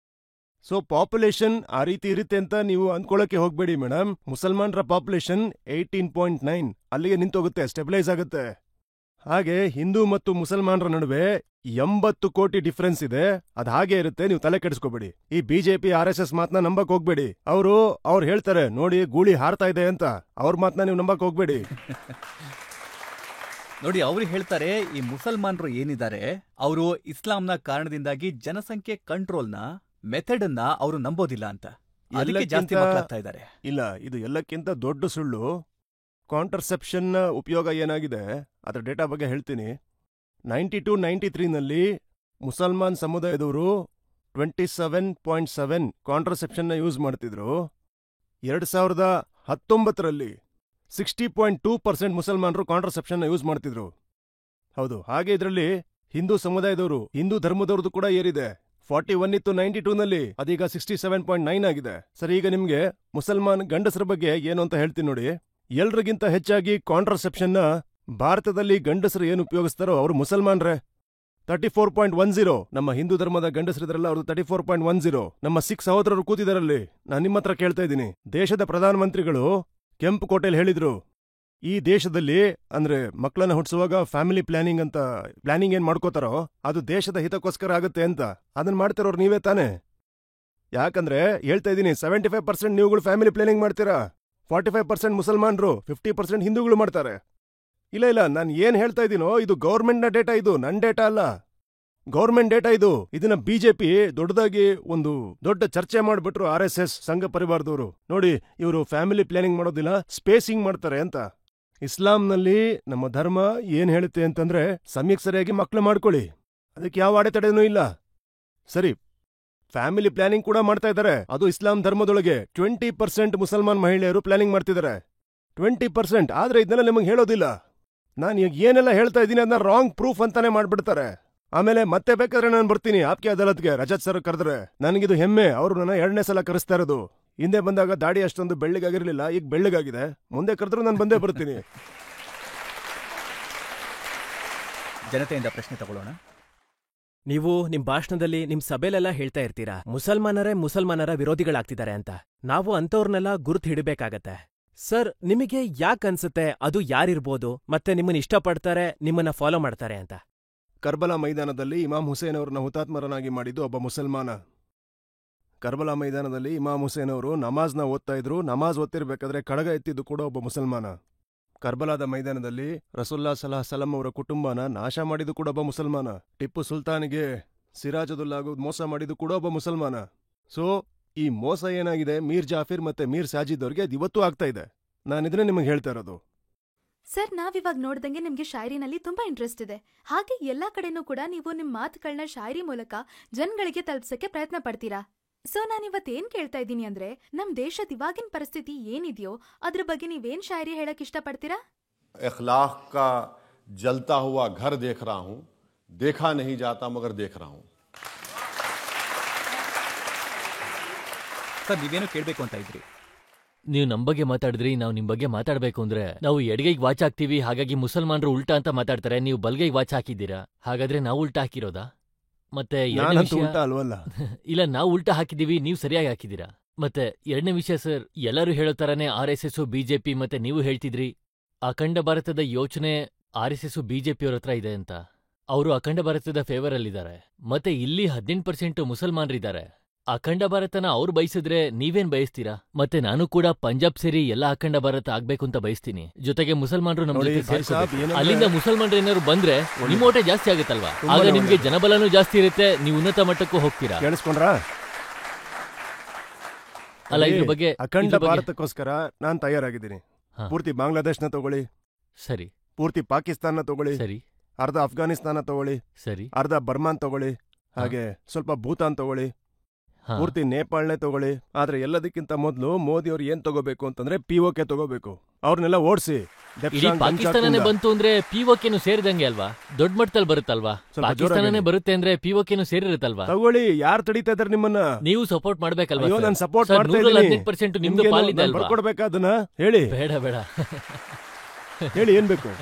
ಸೊ ಪಾಪ್ಯುಲೇಷನ್ ಆ ರೀತಿ ಇರುತ್ತೆ ಅಂತ ನೀವು ಅಂದ್ಕೊಳ್ಳೋಕೆ ಹೋಗ್ಬೇಡಿ ಮೇಡಮ್. ಮುಸಲ್ಮಾನರ ಪಾಪ್ಯುಲೇಷನ್ 18.9 ಅಲ್ಲಿಗೆ ನಿಂತೋಗುತ್ತೆ, ಸ್ಟೆಬಿಲೈಸ್ ಆಗುತ್ತೆ. ಹಾಗೆ ಹಿಂದೂ ಮತ್ತು ಮುಸಲ್ಮಾನರ ನಡುವೆ 80 ಕೋಟಿ ಡಿಫರೆನ್ಸ್ ಇದೆ. ಅದ್ ಹಾಗೆ ಇರುತ್ತೆ, ನೀವು ತಲೆ ಕೆಡಿಸ್ಕೋಬೇಡಿ. ಈ ಬಿಜೆಪಿ RSS ಮಾತನ್ನ ನಂಬಕ್ ಹೋಗ್ಬೇಡಿ. ಅವ್ರು ಹೇಳ್ತಾರೆ ನೋಡಿ ಗೂಳಿ ಹಾರ್ತಾ ಇದೆ ಅಂತ, ಅವ್ರ ಮಾತನ್ನ ನೀವು ನಂಬಕ್ ಹೋಗ್ಬೇಡಿ. ನೋಡಿ, ಅವ್ರು ಹೇಳ್ತಾರೆ, ಈ ಮುಸಲ್ಮಾನರು ಏನಿದ್ದಾರೆ ಅವರು ಇಸ್ಲಾಂನ ಕಾರಣದಿಂದಾಗಿ ಜನಸಂಖ್ಯೆ ಕಂಟ್ರೋಲ್ನ ಮೆಥಡ್ ಅನ್ನ ಅವರು ನಂಬೋದಿಲ್ಲ ಅಂತ, ಅದಕ್ಕೆ ಜಾಸ್ತಿ ಮಕ್ಕಳಾಗ್ತಾ ಇದ್ದಾರೆ. ಇಲ್ಲ, ಇದು ಎಲ್ಲಕ್ಕಿಂತ ದೊಡ್ಡ ಸುಳ್ಳು. ಕಾಂಟ್ರಸೆಪ್ಷನ್ನ ಉಪಯೋಗ ಏನಾಗಿದೆ ಅದರ ಡೇಟಾ ಬಗ್ಗೆ ಹೇಳ್ತೀನಿ. 92-93ನಲ್ಲಿ ಮುಸಲ್ಮಾನ್ ಸಮುದಾಯದವರು 27.7 ಕಾಂಟ್ರಸೆಪ್ಷನ್ನ ಯೂಸ್ ಮಾಡ್ತಿದ್ರು. 2019ರಲ್ಲಿ 60.2% ಮುಸಲ್ಮಾನರು ಕಾಂಟ್ರಸೆಪ್ಷನ್ನ ಯೂಸ್ ಮಾಡ್ತಿದ್ರು. ಹೌದು, ಹಾಗೆ ಇದರಲ್ಲಿ ಹಿಂದೂ ಸಮುದಾಯದವರು, ಹಿಂದೂ ಧರ್ಮದವ್ರದ್ದು ಕೂಡ ಏರಿದೆ. 41 ಇತ್ತು 92ನಲ್ಲಿ, ಅದೀಗ 67.9 ಆಗಿದೆ. ಸರಿ, ಈಗ ನಿಮ್ಗೆ ಮುಸಲ್ಮಾನ್ ಗಂಡಸರ ಬಗ್ಗೆ ಏನು ಅಂತ ಹೇಳ್ತೀನಿ ನೋಡಿ. ಎಲ್ರಿಗಿಂತ ಹೆಚ್ಚಾಗಿ ಕಾಂಟ್ರಸೆಪ್ಷನ್ನ ಭಾರತದಲ್ಲಿ ಗಂಡಸರು ಏನು ಉಪಯೋಗಿಸ್ತಾರೋ ಅವರು ಮುಸಲ್ಮಾನ್ರೆ. 34.10. ನಮ್ಮ ಹಿಂದೂ ಧರ್ಮದ ಗಂಡಸರಿದ್ರಲ್ಲ, ಅವ್ರದ್ದು 34.10. ನಮ್ಮ 6 ಸಹೋದರರು ಕೂತಿದಾರಲ್ಲಿ. ನಾನು ನಿಮ್ಮ ಹತ್ರ ಕೇಳ್ತಾ ಇದ್ದೀನಿ, ದೇಶದ ಪ್ರಧಾನಮಂತ್ರಿಗಳು ಕೆಂಪು ಕೋಟೆಲ್ ಹೇಳಿದ್ರು, ಈ ದೇಶದಲ್ಲಿ ಅಂದ್ರೆ ಮಕ್ಕಳನ್ನ ಹುಟ್ಟಿಸುವಾಗ ಫ್ಯಾಮಿಲಿ ಪ್ಲಾನಿಂಗ್ ಏನ್ ಮಾಡ್ಕೋತಾರೋ ಅದು ದೇಶದ ಹಿತಕ್ಕೋಸ್ಕರ ಆಗುತ್ತೆ ಅಂತ. ಅದನ್ನ ಮಾಡ್ತಿರೋರು ನೀವೇ ತಾನೆ. ಯಾಕಂದ್ರೆ ಹೇಳ್ತಾ ಇದ್ದೀನಿ, 75% ನೀವುಗಳು ಫ್ಯಾಮಿಲಿ ಪ್ಲಾನಿಂಗ್ ಮಾಡ್ತೀರಾ, 45% ಮುಸಲ್ಮಾನರು, 50% ಹಿಂದೂಗಳು ಮಾಡ್ತಾರೆ. ಇಲ್ಲ, ನಾನು ಏನ್ ಹೇಳ್ತಾ ಇದ್ದೀನೋ ಇದು ಗೌರ್ಮೆಂಟ್ನ ಡೇಟಾ, ಇದು ನನ್ನ ಡೇಟಾ ಅಲ್ಲ, ಗೌರ್ಮೆಂಟ್ ಡೇಟಾ ಇದು. ಇದನ್ನ ಬಿಜೆಪಿ ದೊಡ್ಡದಾಗಿ ಒಂದು ದೊಡ್ಡ ಚರ್ಚೆ ಮಾಡ್ಬಿಟ್ರು. RSS ಸಂಘ ಪರಿವಾರದವರು ನೋಡಿ, ಇವರು ಫ್ಯಾಮಿಲಿ ಪ್ಲಾನಿಂಗ್ ಮಾಡೋದಿಲ್ಲ, ಸ್ಪೇಸಿಂಗ್ ಮಾಡ್ತಾರೆ ಅಂತ. ಇಸ್ಲಾಂನಲ್ಲಿ ನಮ್ಮ ಧರ್ಮ ಏನ್ ಹೇಳುತ್ತೆ ಅಂತಂದ್ರೆ, ಸಮಯಕ್ಕೆ ಸರಿಯಾಗಿ ಮಕ್ಕಳು ಮಾಡ್ಕೊಳ್ಳಿ, ಅದಕ್ಕೆ ಯಾವ ಅಡೆತಡೆನೂ ಇಲ್ಲ. ಸರಿ, ಫ್ಯಾಮಿಲಿ ಪ್ಲಾನಿಂಗ್ ಕೂಡ ಮಾಡ್ತಾ ಇದ್ದಾರೆ, ಅದು ಇಸ್ಲಾಂ ಧರ್ಮದೊಳಗೆ. 20% ಮುಸಲ್ಮಾನ್ ಮಹಿಳೆಯರು ಪ್ಲಾನಿಂಗ್ ಮಾಡ್ತಿದ್ದಾರೆ, 20%. ಆದ್ರೆ ಇದನ್ನೆಲ್ಲ ನಿಮಗೆ ಹೇಳೋದಿಲ್ಲ. ನಾನು ಈಗ ಏನೆಲ್ಲ ಹೇಳ್ತಾ ಇದ್ದೀನಿ ಅದನ್ನ ರಾಂಗ್ ಪ್ರೂಫ್ ಅಂತಾನೆ ಮಾಡ್ಬಿಡ್ತಾರೆ. ಆಮೇಲೆ ಮತ್ತೆ ಬೇಕಾದ್ರೆ ನಾನು ಬರ್ತೀನಿ ಆಪ್ಕೆ ಅದಾಲತ್ಗೆ. ರಜತ್ ಸರ್ ಕರೆದ್ರೆ ನನಗಿದು ಹೆಮ್ಮೆ. ಅವರು ನನ್ನ 2ನೇ ಸಲ ಕರೆಸ್ತಾ ಇರೋದು. ಹಿಂದೆ ಬಂದಾಗ ದಾಡಿ ಅಷ್ಟೊಂದು ಬೆಳ್ಳಗಾಗಿರ್ಲಿಲ್ಲ, ಈಗ ಬೆಳ್ಳಗಾಗಿದೆ. ಮುಂದೆ ಕರೆದ್ರು ನಾನು ಬಂದೇ ಬರ್ತೀನಿ. ಜನತೆಯಿಂದ ಪ್ರಶ್ನೆ ತಗೊಳ್ಳೋಣ. ನೀವು ನಿಮ್ ಭಾಷಣದಲ್ಲಿ ನಿಮ್ ಸಭೆಲೆಲ್ಲ ಹೇಳ್ತಾ ಇರ್ತೀರಾ ಮುಸಲ್ಮಾನರ ವಿರೋಧಿಗಳಾಗ್ತಿದ್ದಾರೆ ಅಂತ. ನಾವು ಅಂಥವ್ರನ್ನೆಲ್ಲ ಗುರುತು ಹಿಡಬೇಕಾಗತ್ತೆ. ಸರ್, ನಿಮಗೆ ಯಾಕನ್ಸುತ್ತೆ ಅದು ಯಾರಿರ್ಬೋದು ಮತ್ತೆ ನಿಮ್ಮನ್ನ ಇಷ್ಟಪಡ್ತಾರೆ, ನಿಮ್ಮನ್ನ ಫಾಲೋ ಮಾಡ್ತಾರೆ ಅಂತ? ಕರ್ಬಲಾ ಮೈದಾನದಲ್ಲಿ ಇಮಾಮ್ ಹುಸೇನ್ ಅವರನ್ನ ಹುತಾತ್ಮರನ್ನಾಗಿ ಮಾಡಿದ್ದು ಒಬ್ಬ ಮುಸಲ್ಮಾನ. ಕರ್ಬಲಾ ಮೈದಾನದಲ್ಲಿ ಇಮಾಮ್ ಹುಸೇನ್ ಅವರು ನಮಾಜ್ನ ಓದ್ತಾ ಇದ್ರು. ನಮಾಜ್ ಓದ್ತಿರ್ಬೇಕಾದ್ರೆ ಖಡ್ಗ ಎತ್ತಿದ್ದು ಕೂಡ ಒಬ್ಬ ಮುಸಲ್ಮಾನ. ಕರ್ಬಲಾದ ಮೈದಾನದಲ್ಲಿ ರಸೂಲ್ಲಾ ಸಲಾಂ ಅವರ ಕುಟುಂಬನ ನಾಶ ಮಾಡಿದ್ದು ಕೂಡ ಒಬ್ಬ ಮುಸಲ್ಮಾನ. ಟಿಪ್ಪು ಸುಲ್ತಾನ್ಗೆ ಸಿರಾಜುದುಲ್ಲಾಗೂ ಮೋಸ ಮಾಡಿದ್ದು ಕೂಡ ಒಬ್ಬ ಮುಸಲ್ಮಾನ. ಸೊ ಈ ಮೋಸ ಏನಾಗಿದೆ ಮೀರ್ ಜಾಫಿರ್ ಮತ್ತೆ ಮೀರ್ ಸಾಜಿದ್ ಅವ್ರಿಗೆ ಅದು ಇವತ್ತೂ ಆಗ್ತಾ ಇದೆ. ನಾನಿದ್ರೆ ನಿಮಗೆ ಹೇಳ್ತಾ ಇರೋದು. ಸರ್, ನಾವಿವಾಗ ನೋಡ್ದಂಗೆ ನಿಮ್ಗೆ ಶಾಯರಿನಲ್ಲಿ ತುಂಬಾ ಇಂಟ್ರೆಸ್ಟ್ ಇದೆ. ಹಾಗೆ ಎಲ್ಲಾ ಕಡೆನೂ ಕೂಡ ನೀವು ನಿಮ್ ಮಾತುಗಳನ್ನ ಶಾಯರಿ ಮೂಲಕ ಜನಗಳಿಗೆ ತಲುಪಿಸಕ್ಕೆ ಪ್ರಯತ್ನ ಪಡ್ತೀರಾ. ಸೊ ನಾನಿವತ್ತೇನ್ ಕೇಳ್ತಾ ಇದ್ದೀನಿ ಅಂದ್ರೆ, ನಮ್ ದೇಶದ ಇವಾಗಿನ ಪರಿಸ್ಥಿತಿ ಏನಿದೆಯೋ ಅದ್ರ ಬಗ್ಗೆ ನೀವೇನ್ ಶಾಯರಿ ಹೇಳಕ್ ಇಷ್ಟಪಡ್ತೀರಾ? इखलाक का जलता हुआ घर देख रहा हूं, देखा नहीं जाता मगर देख रहा हूं. ಸರ್, ನೀವೇನು ಕೇಳಬೇಕು ಅಂತ ಇದ್ರಿ? ನೀವು ನಮ್ಮ ಬಗ್ಗೆ ಮಾತಾಡಿದ್ರಿ, ನಾವು ನಿಮ್ ಬಗ್ಗೆ ಮಾತಾಡ್ಬೇಕು ಅಂದ್ರೆ ನಾವು ಎಡಗೈಗೆ ವಾಚ್ ಹಾಕ್ತೀವಿ, ಹಾಗಾಗಿ ಮುಸಲ್ಮಾನರು ಉಲ್ಟಾ ಅಂತ ಮಾತಾಡ್ತಾರೆ. ನೀವು ಬಲ್ಗೈಗೆ ವಾಚ್ ಹಾಕಿದ್ದೀರಾ, ಹಾಗಾದ್ರೆ ನಾವು ಉಲ್ಟಾ ಹಾಕಿರೋದಾ? ಮತ್ತೆ ಇಲ್ಲ, ನಾವು ಉಲ್ಟಾ ಹಾಕಿದೀವಿ, ನೀವು ಸರಿಯಾಗಿ ಹಾಕಿದ್ದೀರಾ. ಮತ್ತೆ ಎರಡನೇ ವಿಷಯ ಸರ್, ಎಲ್ಲರೂ ಹೇಳೋ ತರನೇ RSS ಬಿಜೆಪಿ ಮತ್ತೆ ನೀವು ಹೇಳ್ತಿದ್ರಿ ಅಖಂಡ ಭಾರತದ ಯೋಚನೆ RSS ಬಿಜೆಪಿಯವ್ರ ಹತ್ರ ಇದೆ ಅಂತ. ಅವರು ಅಖಂಡ ಭಾರತದ ಫೇವರ್ ಅಲ್ಲಿದ್ದಾರೆ. ಮತ್ತೆ ಇಲ್ಲಿ 18% ಮುಸಲ್ಮಾನರಿದ್ದಾರೆ. ಅಖಂಡ ಭಾರತನ ಅವ್ರು ಬಯಸಿದ್ರೆ ನೀವೇನ್ ಬಯಸ್ತೀರಾ? ಮತ್ತೆ ನಾನು ಕೂಡ ಪಂಜಾಬ್ ಸೇರಿ ಎಲ್ಲ ಅಖಂಡ ಭಾರತ ಆಗ್ಬೇಕು ಅಂತ ಬಯಸ್ತೀನಿ. ಜೊತೆಗೆ ಮುಸಲ್ಮಾನರು ನಮ್ಮ ಜೊತೆ ಸೇರ್ಕೋಬೇಕು. ಅಲ್ಲಿಂದ ಮುಸಲ್ಮಾನರು ಏನಾದ್ರು ಬಂದ್ರೆ ನಿಮ್ಮ ಓಟೆ ಜಾಸ್ತಿ ಆಗುತ್ತಲ್ವಾ? ಆಗ ನಿಮ್ಗೆ ಜನಬಲನೂ ಜಾಸ್ತಿ ಇರುತ್ತೆ, ನೀವು ಉನ್ನತ ಮಟ್ಟಕ್ಕೂ ಹೋಗ್ತೀರಾ. ಅಲ್ಲ, ಇದ್ರ ಬಗ್ಗೆ ಅಖಂಡ ಭಾರತಕ್ಕೋಸ್ಕರ ನಾನ್ ತಯಾರಾಗಿದ್ದೀನಿ. ಪೂರ್ತಿ ಬಾಂಗ್ಲಾದೇಶ್ನ ತಗೊಳ್ಳಿ, ಸರಿ. ಪೂರ್ತಿ ಪಾಕಿಸ್ತಾನ ತಗೊಳ್ಳಿ, ಸರಿ. ಅರ್ಧ ಅಫ್ಘಾನಿಸ್ತಾನ ತಗೊಳ್ಳಿ, ಸರಿ. ಅರ್ಧ ಬರ್ಮಾನ್ ತಗೊಳ್ಳಿ, ಹಾಗೆ ಸ್ವಲ್ಪ ಭೂತಾನ್ ತಗೊಳ್ಳಿ, ಪೂರ್ತಿ ನೇಪಾಳನೇ ತಗೊಳ್ಳಿ. ಆದ್ರೆ ಎಲ್ಲದಕ್ಕಿಂತ ಮೊದಲು ಮೋದಿ ಅವ್ರು ಏನ್ ತಗೋಬೇಕು ಅಂತಂದ್ರೆ POK ತಗೋಬೇಕು. ಅವ್ರನ್ನೆಲ್ಲ ಓಡಿಸಿ. ಪಾಕಿಸ್ತಾನನೇ ಬಂತು ಅಂದ್ರೆ POKನು ಸೇರಿದಂಗೆ ಅಲ್ವಾ? ದೊಡ್ಡ ಮಟ್ಟದಲ್ಲಿ ಬರುತ್ತಲ್ವಾ? ಪಾಕಿಸ್ತಾನನೇ ಬರುತ್ತೆ ಅಂದ್ರೆ POKನು ಸೇರಿರುತ್ತಲ್ವಾ? ತಗೊಳ್ಳಿ. ಯಾರು ತಡೀತಾ ಇದಾರೆ ನಿಮ್ಮನ್ನ? ನೀವು ಸಪೋರ್ಟ್ ಮಾಡ್ಬೇಕಲ್ವಾ? ನಾನು ಸಪೋರ್ಟ್ ಮಾಡ್ತಾ ಇದ್ದೀನಿ. 18% ನಿಮ್ದು ಪಾಲಿದೆ ಅಲ್ವಾ? ಬರ್ಕೊಡ್ಬೇಕಾದನ್ನ ಹೇಳಿ. ಬೇಡ ಹೇಳಿ, ಏನ್ ಬೇಕು?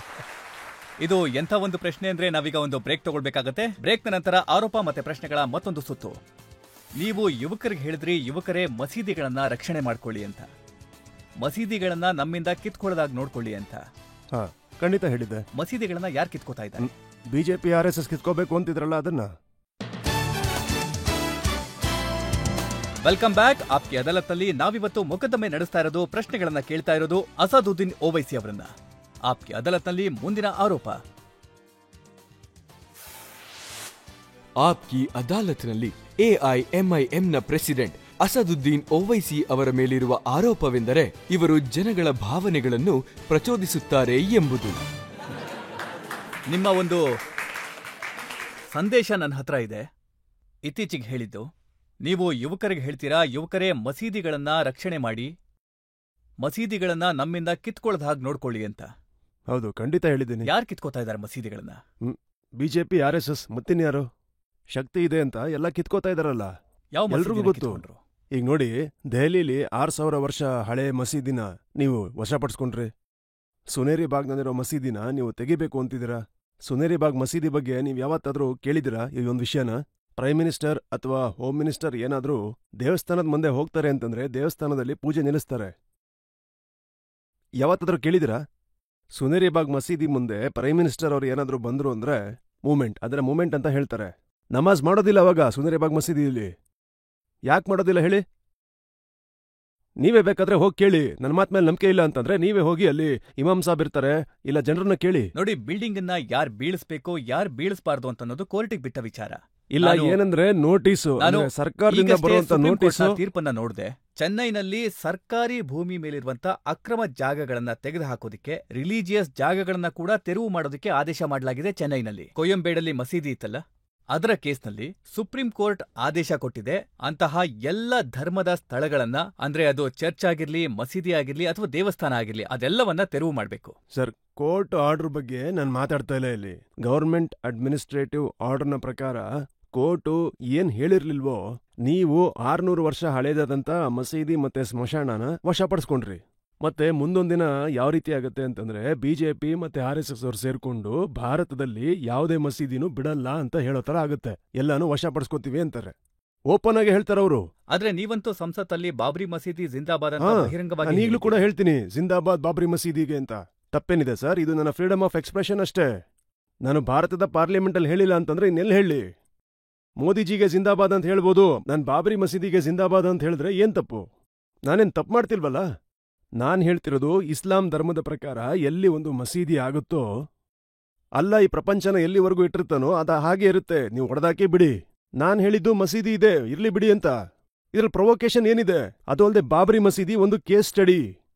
ಇದು ಎಂಥ ಒಂದು ಪ್ರಶ್ನೆ ಅಂದ್ರೆ ನಾವೀಗ ಒಂದು ಬ್ರೇಕ್ ತಗೊಳ್ಬೇಕಾಗತ್ತೆ. ಬ್ರೇಕ್ನ ನಂತರ ಆರೋಪ ಮತ್ತೆ ಪ್ರಶ್ನೆಗಳ ಮತ್ತೊಂದು ಸುತ್ತು. ನೀವು ಯುವಕರಿಗೆ ಹೇಳಿದ್ರಿ, ಯುವಕರೇ ಮಸೀದಿಗಳನ್ನ ರಕ್ಷಣೆ ಮಾಡ್ಕೊಳ್ಳಿ ಅಂತ, ಮಸೀದಿಗಳನ್ನ ನಮ್ಮಿಂದ ಕಿತ್ಕೊಳ್ಳೋದಾಗಿ ನೋಡ್ಕೊಳ್ಳಿ ಅಂತ. ಖಂಡಿತ ಹೇಳಿದ್ದೆ. ಮಸೀದಿಗಳನ್ನ ಯಾರು ಕಿತ್ಕೋತಾ ಇದ್ದಾರೆ? ಬಿಜೆಪಿ RSS ಕಿತ್ಕೋಬೇಕು ಅಂತಿದ್ರಲ್ಲ ಅದನ್ನ. Welcome back. ಆಪ್ಕೆ ಅದಾಲತ್ನಲ್ಲಿ ನಾವಿವತ್ತು ಮೊಕದ್ದಮೆ ನಡೆಸ್ತಾ ಇರೋದು, ಪ್ರಶ್ನೆಗಳನ್ನ ಕೇಳ್ತಾ ಇರೋದು ಅಸಾದುದ್ದೀನ್ ಓವೈಸಿ ಅವರನ್ನ. ಆಪ್ಕೆ ಅದಾಲತ್ನಲ್ಲಿ ಮುಂದಿನ ಆರೋಪ. ಆಪ್ಕಿ ಅದಾಲತ್ನಲ್ಲಿ AIMIMನ ಪ್ರೆಸಿಡೆಂಟ್ ಅಸದುದ್ದೀನ್ ಓವೈಸಿ ಅವರ ಮೇಲಿರುವ ಆರೋಪವೆಂದರೆ ಇವರು ಜನಗಳ ಭಾವನೆಗಳನ್ನು ಪ್ರಚೋದಿಸುತ್ತಾರೆ ಎಂಬುದು. ನಿಮ್ಮ ಒಂದು ಸಂದೇಶ ನನ್ನ ಹತ್ರ ಇದೆ. ಇತ್ತೀಚೆಗೆ ಹೇಳಿದ್ದು, ನೀವು ಯುವಕರಿಗೆ ಹೇಳ್ತೀರಾ, ಯುವಕರೇ ಮಸೀದಿಗಳನ್ನ ರಕ್ಷಣೆ ಮಾಡಿ, ಮಸೀದಿಗಳನ್ನ ನಮ್ಮಿಂದ ಕಿತ್ಕೊಳ್ಳೋದ ಹಾಗೆ ನೋಡ್ಕೊಳ್ಳಿ ಅಂತ. ಹೌದು, ಖಂಡಿತ ಹೇಳಿದ್ದೀನಿ. ಯಾರು ಕಿತ್ಕೋತಾ ಇದ್ದಾರೆ ಮಸೀದಿಗಳನ್ನ? BJP RSS. ಮತ್ತಿನ್ಯಾರು? ಶಕ್ತಿ ಇದೆ ಅಂತ ಎಲ್ಲ ಕಿತ್ಕೋತಾ ಇದಾರಲ್ಲ, ಎಲ್ರಿಗೂ ಗೊತ್ತು. ಈಗ ನೋಡಿ, ದೆಹಲಿಲಿ 6000 ವರ್ಷ ಹಳೆ ಮಸೀದಿನ ನೀವು ವಶಪಡಿಸ್ಕೊಂಡ್ರಿ. ಸುನೇರಿ ಬಾಗ್ನಲ್ಲಿರೋ ಮಸೀದಿನ ನೀವು ತೆಗಿಬೇಕು ಅಂತಿದ್ದೀರಾ. ಸುನೇರಿ ಬಾಗ್ ಮಸೀದಿ ಬಗ್ಗೆ ನೀವು ಯಾವತ್ತಾದ್ರೂ ಕೇಳಿದಿರಾ ಈ ಒಂದು ವಿಷಯನ? ಪ್ರೈಮ್ ಮಿನಿಸ್ಟರ್ ಅಥವಾ ಹೋಮ್ ಮಿನಿಸ್ಟರ್ ಏನಾದ್ರೂ ದೇವಸ್ಥಾನದ ಮುಂದೆ ಹೋಗ್ತಾರೆ ಅಂತಂದ್ರೆ ದೇವಸ್ಥಾನದಲ್ಲಿ ಪೂಜೆ ನಿಲ್ಲಿಸ್ತಾರೆ. ಯಾವತ್ತಾದ್ರೂ ಕೇಳಿದಿರಾ? ಸುನೇರಿ ಬಾಗ್ ಮಸೀದಿ ಮುಂದೆ ಪ್ರೈಮ್ ಮಿನಿಸ್ಟರ್ ಅವ್ರು ಏನಾದ್ರೂ ಬಂದ್ರು ಅಂದ್ರೆ ಮೂಮೆಂಟ್, ಅದರ ಮೂಮೆಂಟ್ ಅಂತ ಹೇಳ್ತಾರೆ. ನಮಾಜ್ ಮಾಡೋದಿಲ್ಲ ಅವಾಗ ಸುನೇರಿ ಬಾಗ್ ಮಸೀದಿಯಲ್ಲಿ. ಯಾಕೆ ಮಾಡೋದಿಲ್ಲ ಹೇಳಿ? ನೀವೇ ಬೇಕಾದ್ರೆ ಹೋಗಿ ಕೇಳಿ. ನನ್ನ ಮಾತ್ ಮೇಲೆ ನಂಬಿಕೆ ಇಲ್ಲ ಅಂತಂದ್ರೆ ನೀವೇ ಹೋಗಿ ಅಲ್ಲಿ ಇಮಾಮ್ ಸಾಬ್ ಇರ್ತಾರೆ, ಇಲ್ಲ ಜನರನ್ನ ಕೇಳಿ. ನೋಡಿ, ಬಿಲ್ಡಿಂಗ್ ಅನ್ನ ಯಾರು ಬೀಳಿಸ್ಬೇಕು ಯಾರು ಬೀಳಿಸಬಾರ್ದು ಅಂತ ಅನ್ನೋದು ಕೋರ್ಟಿಗೆ ಬಿಟ್ಟ ವಿಚಾರ. ಇಲ್ಲ, ಏನಂದ್ರೆ ನೋಟಿಸು, ಸರ್ಕಾರದಿಂದ ಬರುವಂತ ನೋಟಿಸು. ತೀರ್ಪನ್ನ ನೋಡಿದೆ. ಚೆನ್ನೈನಲ್ಲಿ ಸರ್ಕಾರಿ ಭೂಮಿ ಮೇಲಿರುವಂತ ಅಕ್ರಮ ಜಾಗಗಳನ್ನ ತೆಗೆದುಹಾಕೋದಿಕ್ಕೆ, ರಿಲಿಜಿಯಸ್ ಜಾಗಗಳನ್ನ ಕೂಡ ತೆರವು ಮಾಡೋದಕ್ಕೆ ಆದೇಶ ಮಾಡಲಾಗಿದೆ. ಚೆನ್ನೈನಲ್ಲಿ ಕೊಯಂಬೇಡಲ್ಲಿ ಮಸೀದಿ ಇತ್ತಲ್ಲ, ಅದರ ಕೇಸ್ನಲ್ಲಿ ಸುಪ್ರೀಂ ಕೋರ್ಟ್ ಆದೇಶ ಕೊಟ್ಟಿದೆ. ಅಂತಹ ಎಲ್ಲ ಧರ್ಮದ ಸ್ಥಳಗಳನ್ನ, ಅಂದ್ರೆ ಅದು ಚರ್ಚ್ ಆಗಿರ್ಲಿ, ಮಸೀದಿ ಆಗಿರ್ಲಿ ಅಥವಾ ದೇವಸ್ಥಾನ ಆಗಿರ್ಲಿ, ಅದೆಲ್ಲವನ್ನ ತೆರವು ಮಾಡಬೇಕು. ಸರ್, ಕೋರ್ಟ್ ಆರ್ಡರ್ ಬಗ್ಗೆ ನಾನು ಮಾತಾಡ್ತಾ ಇಲ್ಲ ಇಲ್ಲಿ. ಗವರ್ಮೆಂಟ್ ಅಡ್ಮಿನಿಸ್ಟ್ರೇಟಿವ್ ಆರ್ಡರ್ನ ಪ್ರಕಾರ ಕೋರ್ಟು ಏನ್ ಹೇಳಿರ್ಲಿಲ್ವೋ, ನೀವು 600 ವರ್ಷ ಹಳೇದಾದಂತ ಮಸೀದಿ ಮತ್ತೆ ಸ್ಮಶಾನನ ವಶಪಡಿಸ್ಕೊಂಡ್ರಿ. ಮತ್ತೆ ಮುಂದೊಂದಿನ ಯಾವ ರೀತಿ ಆಗತ್ತೆ ಅಂತಂದ್ರೆ ಬಿಜೆಪಿ ಮತ್ತೆ RSS ಅವ್ರು ಸೇರ್ಕೊಂಡು ಭಾರತದಲ್ಲಿ ಯಾವುದೇ ಮಸೀದಿನೂ ಬಿಡಲ್ಲ ಅಂತ ಹೇಳೋ ತರ ಆಗುತ್ತೆ. ಎಲ್ಲಾನು ವಶಪಡಿಸ್ಕೋತೀವಿ ಅಂತಾರೆ. ಓಪನ್ ಆಗಿ ಹೇಳ್ತಾರ ಅವರು. ಆದ್ರೆ ನೀವಂತೂ ಸಂಸತ್ತಲ್ಲಿ ಬಾಬ್ರಿ ಮಸೀದಿ ಜಿಂದಾಬಾದ್ ಅಂತ ಬಹಿರಂಗವಾಗಿ ಈಗಲೂ ಕೂಡ ಹೇಳ್ತೀನಿ ಜಿಂದಾಬಾದ್ ಬಾಬ್ರಿ ಮಸೀದಿಗೆ ಅಂತ. ತಪ್ಪೇನಿದೆ ಸರ್? ಇದು ನನ್ನ ಫ್ರೀಡಮ್ ಆಫ್ ಎಕ್ಸ್ಪ್ರೆಷನ್ ಅಷ್ಟೇ. ನಾನು ಭಾರತದ ಪಾರ್ಲಿಮೆಂಟ್ ಅಲ್ಲಿ ಹೇಳಿಲ್ಲ ಅಂತಂದ್ರೆ ಇನ್ನೆಲ್ಲಿ ಹೇಳಿ? ಮೋದಿಜಿಗೆ ಜಿಂದಾಬಾದ್ ಅಂತ ಹೇಳ್ಬೋದು, ನಾನು ಬಾಬ್ರಿ ಮಸೀದಿಗೆ ಜಿಂದಾಬಾದ್ ಅಂತ ಹೇಳಿದ್ರೆ ಏನ್ ತಪ್ಪು? ನಾನೇನ್ ತಪ್ಪು ಮಾಡ್ತಿಲ್ವಲ್ಲ? ನಾನ್ ಹೇಳ್ತಿರೋದು ಇಸ್ಲಾಂ ಧರ್ಮದ ಪ್ರಕಾರ ಎಲ್ಲಿ ಒಂದು ಮಸೀದಿ ಆಗುತ್ತೋ ಅಲ್ಲ ಈ ಪ್ರಪಂಚನ ಎಲ್ಲಿವರೆಗೂ ಇಟ್ಟಿರ್ತಾನೋ ಅದ ಹಾಗೆ ಇರುತ್ತೆ. ನೀವು ಹೊಡೆದಾಕಿ ಬಿಡಿ. ನಾನ್ ಹೇಳಿದ್ದು ಮಸೀದಿ ಇದೆ ಇರ್ಲಿ ಬಿಡಿ ಅಂತ. ಇದ್ರಲ್ಲಿ ಪ್ರೊವೊಕೇಶನ್ ಏನಿದೆ? ಅದು ಅಲ್ಲದೆ ಬಾಬ್ರಿ ಮಸೀದಿ ಒಂದು ಕೇಸ್ ಸ್ಟಡಿ.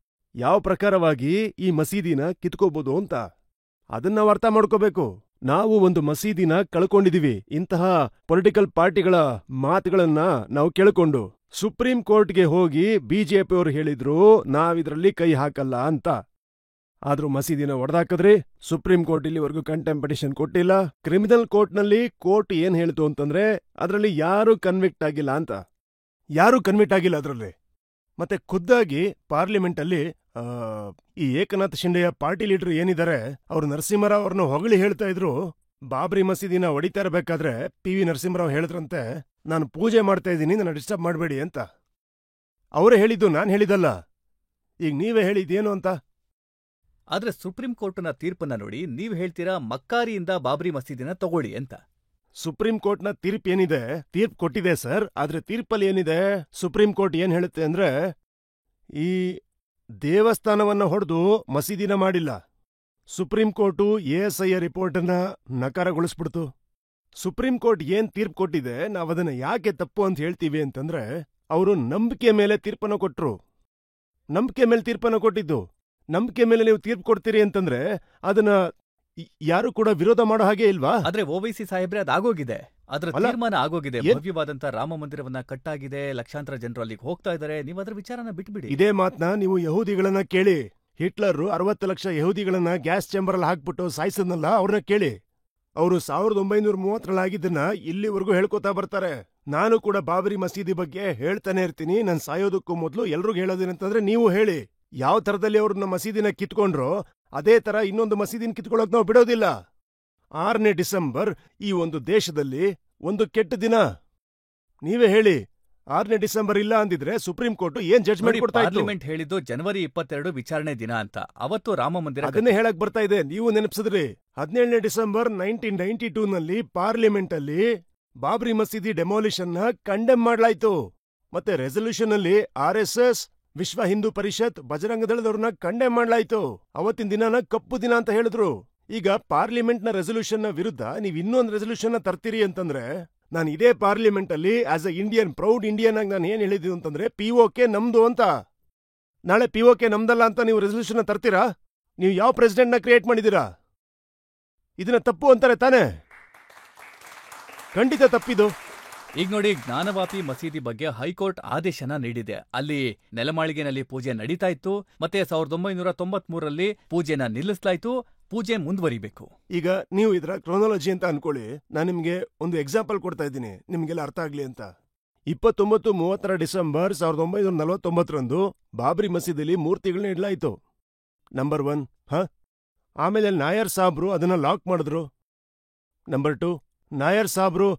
ಯಾವ ಪ್ರಕಾರವಾಗಿ ಈ ಮಸೀದಿನ ಕಿತ್ಕೋಬಹುದು ಅಂತ ಅದನ್ನ ನಾವು ಅರ್ಥ ಮಾಡ್ಕೋಬೇಕು. ನಾವು ಒಂದು ಮಸೀದಿನ ಕಳ್ಕೊಂಡಿದೀವಿ. ಇಂತಹ ಪೊಲಿಟಿಕಲ್ ಪಾರ್ಟಿಗಳ ಮಾತುಗಳನ್ನ ನಾವು ಕೇಳಿಕೊಂಡು ಸುಪ್ರೀಂ ಕೋರ್ಟ್ಗೆ ಹೋಗಿ ಬಿಜೆಪಿ ಅವರು ಹೇಳಿದ್ರು ನಾವಿದ್ರಲ್ಲಿ ಕೈ ಹಾಕಲ್ಲ ಅಂತ. ಆದ್ರೂ ಮಸೀದಿನ ಒಡೆದಾಕಿದ್ರಿ. ಸುಪ್ರೀಂ ಕೋರ್ಟ್ ಇಲ್ಲಿವರೆಗೂ ಕಂಟೆಂಪ್ಟ್ ಪಿಟಿಷನ್ ಕೊಟ್ಟಿಲ್ಲ. ಕ್ರಿಮಿನಲ್ ಕೋರ್ಟ್ನಲ್ಲಿ ಕೋರ್ಟ್ ಏನ್ ಹೇಳ್ತು ಅಂತಂದ್ರೆ ಅದರಲ್ಲಿ ಯಾರು ಕನ್ವಿಕ್ಟ್ ಆಗಿಲ್ಲ ಅಂತ. ಯಾರು ಕನ್ವಿಕ್ಟ್ ಆಗಿಲ್ಲ ಅದರಲ್ಲಿ. ಮತ್ತೆ ಖುದ್ದಾಗಿ ಪಾರ್ಲಿಮೆಂಟ್ ಅಲ್ಲಿ ಈ ಏಕನಾಥ್ ಶಿಂಡೆಯ ಪಾರ್ಟಿ ಲೀಡರ್ ಏನಿದ್ದಾರೆ ಅವರು ನರಸಿಂಹರಾವ್ ಅವ್ರನ್ನ ಹೊಗಳಿ ಹೇಳ್ತಾ ಇದ್ರು. ಬಾಬ್ರಿ ಮಸೀದಿನ ಹೊಡಿತಾ ಇರಬೇಕಾದ್ರೆ PV ನರಸಿಂಹರಾವ್ ಹೇಳಿದ್ರಂತೆ, ನಾನು ಪೂಜೆ ಮಾಡ್ತಾ ಇದ್ದೀನಿ, ನನ್ನ ಡಿಸ್ಟರ್ಬ್ ಮಾಡಬೇಡಿ ಅಂತ. ಅವರೇ ಹೇಳಿದ್ದು, ನಾನ್ ಹೇಳಿದಲ್ಲ. ಈಗ ನೀವೇ ಹೇಳಿದ್ದೇನು ಅಂತ. ಆದ್ರೆ ಸುಪ್ರೀಂ ಕೋರ್ಟ್ನ ತೀರ್ಪನ್ನ ನೋಡಿ ನೀವ್ ಹೇಳ್ತೀರಾ ಮಕ್ಕಾರಿಯಿಂದ ಬಾಬ್ರಿ ಮಸೀದಿನ ತಗೊಳ್ಳಿ ಅಂತ. ಸುಪ್ರೀಂ ಕೋರ್ಟ್ನ ತೀರ್ಪ್ ಏನಿದೆ, ತೀರ್ಪ್ ಕೊಟ್ಟಿದೆ ಸರ್. ಆದ್ರೆ ತೀರ್ಪಲ್ಲಿ ಏನಿದೆ, ಸುಪ್ರೀಂ ಕೋರ್ಟ್ ಏನ್ ಹೇಳುತ್ತೆ ಅಂದ್ರೆ ಈ ದೇವಸ್ಥಾನವನ್ನ ಹೊಡೆದು ಮಸೀದಿನ ಮಾಡಿಲ್ಲ. ಸುಪ್ರೀಂ ಕೋರ್ಟು ASI ರಿಪೋರ್ಟನ್ನ ನಕಾರಗೊಳಿಸ್ಬಿಡ್ತು. ಸುಪ್ರೀಂ ಕೋರ್ಟ್ ಏನ್ ತೀರ್ಪು ಕೊಟ್ಟಿದೆ ನಾವದನ್ನ ಯಾಕೆ ತಪ್ಪು ಅಂತ ಹೇಳ್ತೀವಿ ಅಂತಂದ್ರೆ ಅವರು ನಂಬಿಕೆ ಮೇಲೆ ತೀರ್ಪನ್ನು ಕೊಟ್ರು. ನಂಬಿಕೆ ಮೇಲೆ ತೀರ್ಪನ್ನು ಕೊಟ್ಟಿದ್ದು. ನಂಬಿಕೆ ಮೇಲೆ ನೀವು ತೀರ್ಪು ಕೊಡ್ತೀರಿ ಅಂತಂದ್ರೆ ಅದನ್ನ ಯಾರು ಕೂಡ ವಿರೋಧ ಮಾಡೋ ಹಾಗೆ ಇಲ್ವಾ? ಆದ್ರೆ OWC ಸಾಹೇಬ್ರೆ ಅದಾಗೋಗಿದೆ. ಅದ್ರ ತೀರ್ಮಾನ ಆಗೋಗಿದೆ. ಭವ್ಯವಾದಂತ ರಾಮ ಮಂದಿರವನ್ನ ಕಟ್ಟಾಗಿದೆ. ಲಕ್ಷಾಂತರ ಜನರು ಅಲ್ಲಿಗೆ ಹೋಗ್ತಾ ಇದಾರೆ. ನೀವು ಅದ್ರ ವಿಚಾರನ ಬಿಟ್ಬಿಡಿ. ಇದೇ ಮಾತ್ನ ನೀವು ಯಹೂದಿಗಳನ್ನ ಕೇಳಿ. ಹಿಟ್ಲರ್ 60 ಲಕ್ಷ ಯಹೂದಿಗಳನ್ನ ಗ್ಯಾಸ್ ಚೇಂಬರ್ ಅಲ್ಲಿ ಹಾಕ್ಬಿಟ್ಟು ಸಾಯಿಸದ್ನಲ್ಲ, ಅವ್ರನ್ನ ಕೇಳಿ. ಅವರು 1930 ಆಗಿದ್ದನ್ನ ಇಲ್ಲಿವರೆಗೂ ಹೇಳ್ಕೊತಾ ಬರ್ತಾರೆ. ನಾನು ಕೂಡ ಬಾಬರಿ ಮಸೀದಿ ಬಗ್ಗೆ ಹೇಳ್ತಾನೆ ಇರ್ತೀನಿ. ನಾನು ಸಾಯೋದಕ್ಕೂ ಮೊದಲು ಎಲ್ರಿಗೂ ಹೇಳೋದೇನಂತಂದ್ರೆ ನೀವು ಹೇಳಿ. ಯಾವ ತರದಲ್ಲಿ ಅವ್ರನ್ನ ಮಸೀದಿನ ಕಿತ್ಕೊಂಡ್ರೋ ಅದೇ ತರ ಇನ್ನೊಂದು ಮಸೀದಿನ ಕಿತ್ಕೊಳ್ಳೋಕ್ ನಾವು ಬಿಡೋದಿಲ್ಲ. 6ನೇ ಡಿಸೆಂಬರ್ ಈ ಒಂದು ದೇಶದಲ್ಲಿ ಒಂದು ಕೆಟ್ಟ ದಿನ. ನೀವೇ ಹೇಳಿ, 6ನೇ ಡಿಸೆಂಬರ್ ಇಲ್ಲ ಅಂದಿದ್ರೆ ಸುಪ್ರೀಂ ಕೋರ್ಟ್ ಏನ್ ಜಡ್ಜ್ಮೆಂಟ್ ಕೊಡ್ತಾ ಇತ್ತು? ಪಾರ್ಲಿಮೆಂಟ್ ಹೇಳಿದ್ದು ಜನವರಿ 22 ವಿಚಾರಣೆ ದಿನ ಅಂತ. ಅವತ್ತು ರಾಮ ಮಂದಿರ ಅದನ್ನೇ ಹೇಳಕ್ ಬರ್ತಾ ಇದೆ. ನೀವು ನೆನಪಿಸಿದ್ರಿ. 17ನೇ ಡಿಸೆಂಬರ್ 1992 ನಲ್ಲಿ ಪಾರ್ಲಿಮೆಂಟ್ ಅಲ್ಲಿ ಬಾಬ್ರಿ ಮಸೀದಿ ಡೆಮಾಲಿಷನ್ ನ ಕಂಡೆಮ್ ಮಾಡ್ಲಾಯ್ತು. ಮತ್ತೆ ರೆಸಲ್ಯೂಷನ್ ಅಲ್ಲಿ RSS, ವಿಶ್ವ ಹಿಂದೂ ಪರಿಷತ್, ಬಜರಂಗ ದಳದವ್ರನ್ನ ಕಂಡೆಮ್ ಮಾಡ್ಲಾಯ್ತು. ಅವತ್ತಿನ ದಿನಾನ ಕಪ್ಪು ದಿನ ಅಂತ ಹೇಳಿದ್ರು. ಈಗ ಪಾರ್ಲಿಮೆಂಟ್ ನ ರೆಸಲ್ಯೂಷನ್ ನ ವಿರುದ್ಧ ನೀವ್ ಇನ್ನೊಂದು ರೆಸಲ್ಯೂಷನ್ ನ ತರ್ತೀರಿ ಅಂತಂದ್ರೆ, ನಾನು ಇದೇ ಪಾರ್ಲಿಮೆಂಟ್ ಅಲ್ಲಿ as a Indian, proud Indian ಆಗಿ ನಾನು ಏನ್ ಹೇಳಿದ್ದೀನಿ ಅಂತಂದ್ರೆ POK ನಮ್ದು ಅಂತ. ನಾಳೆ POK ನಮ್ದಲ್ಲ ಅಂತ ನೀವು ರೆಸಲ್ಯೂಷನ್ ತರ್ತೀರಾ? ನೀವು ಯಾವ ಪ್ರೆಸಿಡೆಂಟ್ ನ ಕ್ರಿಯೇಟ್ ಮಾಡಿದೀರಾ? ಇದನ್ನ ತಪ್ಪು ಅಂತಾರೆ ತಾನೇ? ಖಂಡಿತ ತಪ್ಪಿದು. ಈಗ ನೋಡಿ, ಜ್ಞಾನವಾಪಿ ಮಸೀದಿ ಬಗ್ಗೆ ಹೈಕೋರ್ಟ್ ಆದೇಶನ ನೀಡಿದೆ. ಅಲ್ಲಿ ನೆಲಮಾಳಿಗೆನಲ್ಲಿ ಪೂಜೆ ನಡೀತಾ ಇತ್ತು. ಮತ್ತೆ 1993ರಲ್ಲಿ ಪೂಜೆನ ನಿಲ್ಲಿಸಲಾಯ್ತು. ಪೂಜೆ ಮುಂದುವರಿಬೇಕು. ಈಗ ನೀವು ಇದರ ಕ್ರೋನಾಲಜಿ ಅಂತ ಅನ್ಕೊಳ್ಳಿ. ನಾನು ನಿಮ್ಗೆ ಒಂದು ಎಕ್ಸಾಂಪಲ್ ಕೊಡ್ತಾ ಇದ್ದೀನಿ, ನಿಮ್ಗೆಲ್ಲ ಅರ್ಥ ಆಗ್ಲಿ ಅಂತ. 29-30 ಡಿಸೆಂಬರ್ 1949ರಂದು ಬಾಬ್ರಿ ಮಸೀದಿಲಿ ಮೂರ್ತಿಗಳನ್ನ ಇಡ್ಲಾಯ್ತು. ನಂಬರ್ 1. ಆಮೇಲೆ ನಾಯರ್ ಸಾಬ್ರು ಅದನ್ನ ಲಾಕ್ ಮಾಡಿದ್ರು. ನಂಬರ್ 2, ನಾಯರ್ ಸಾಬ್ರು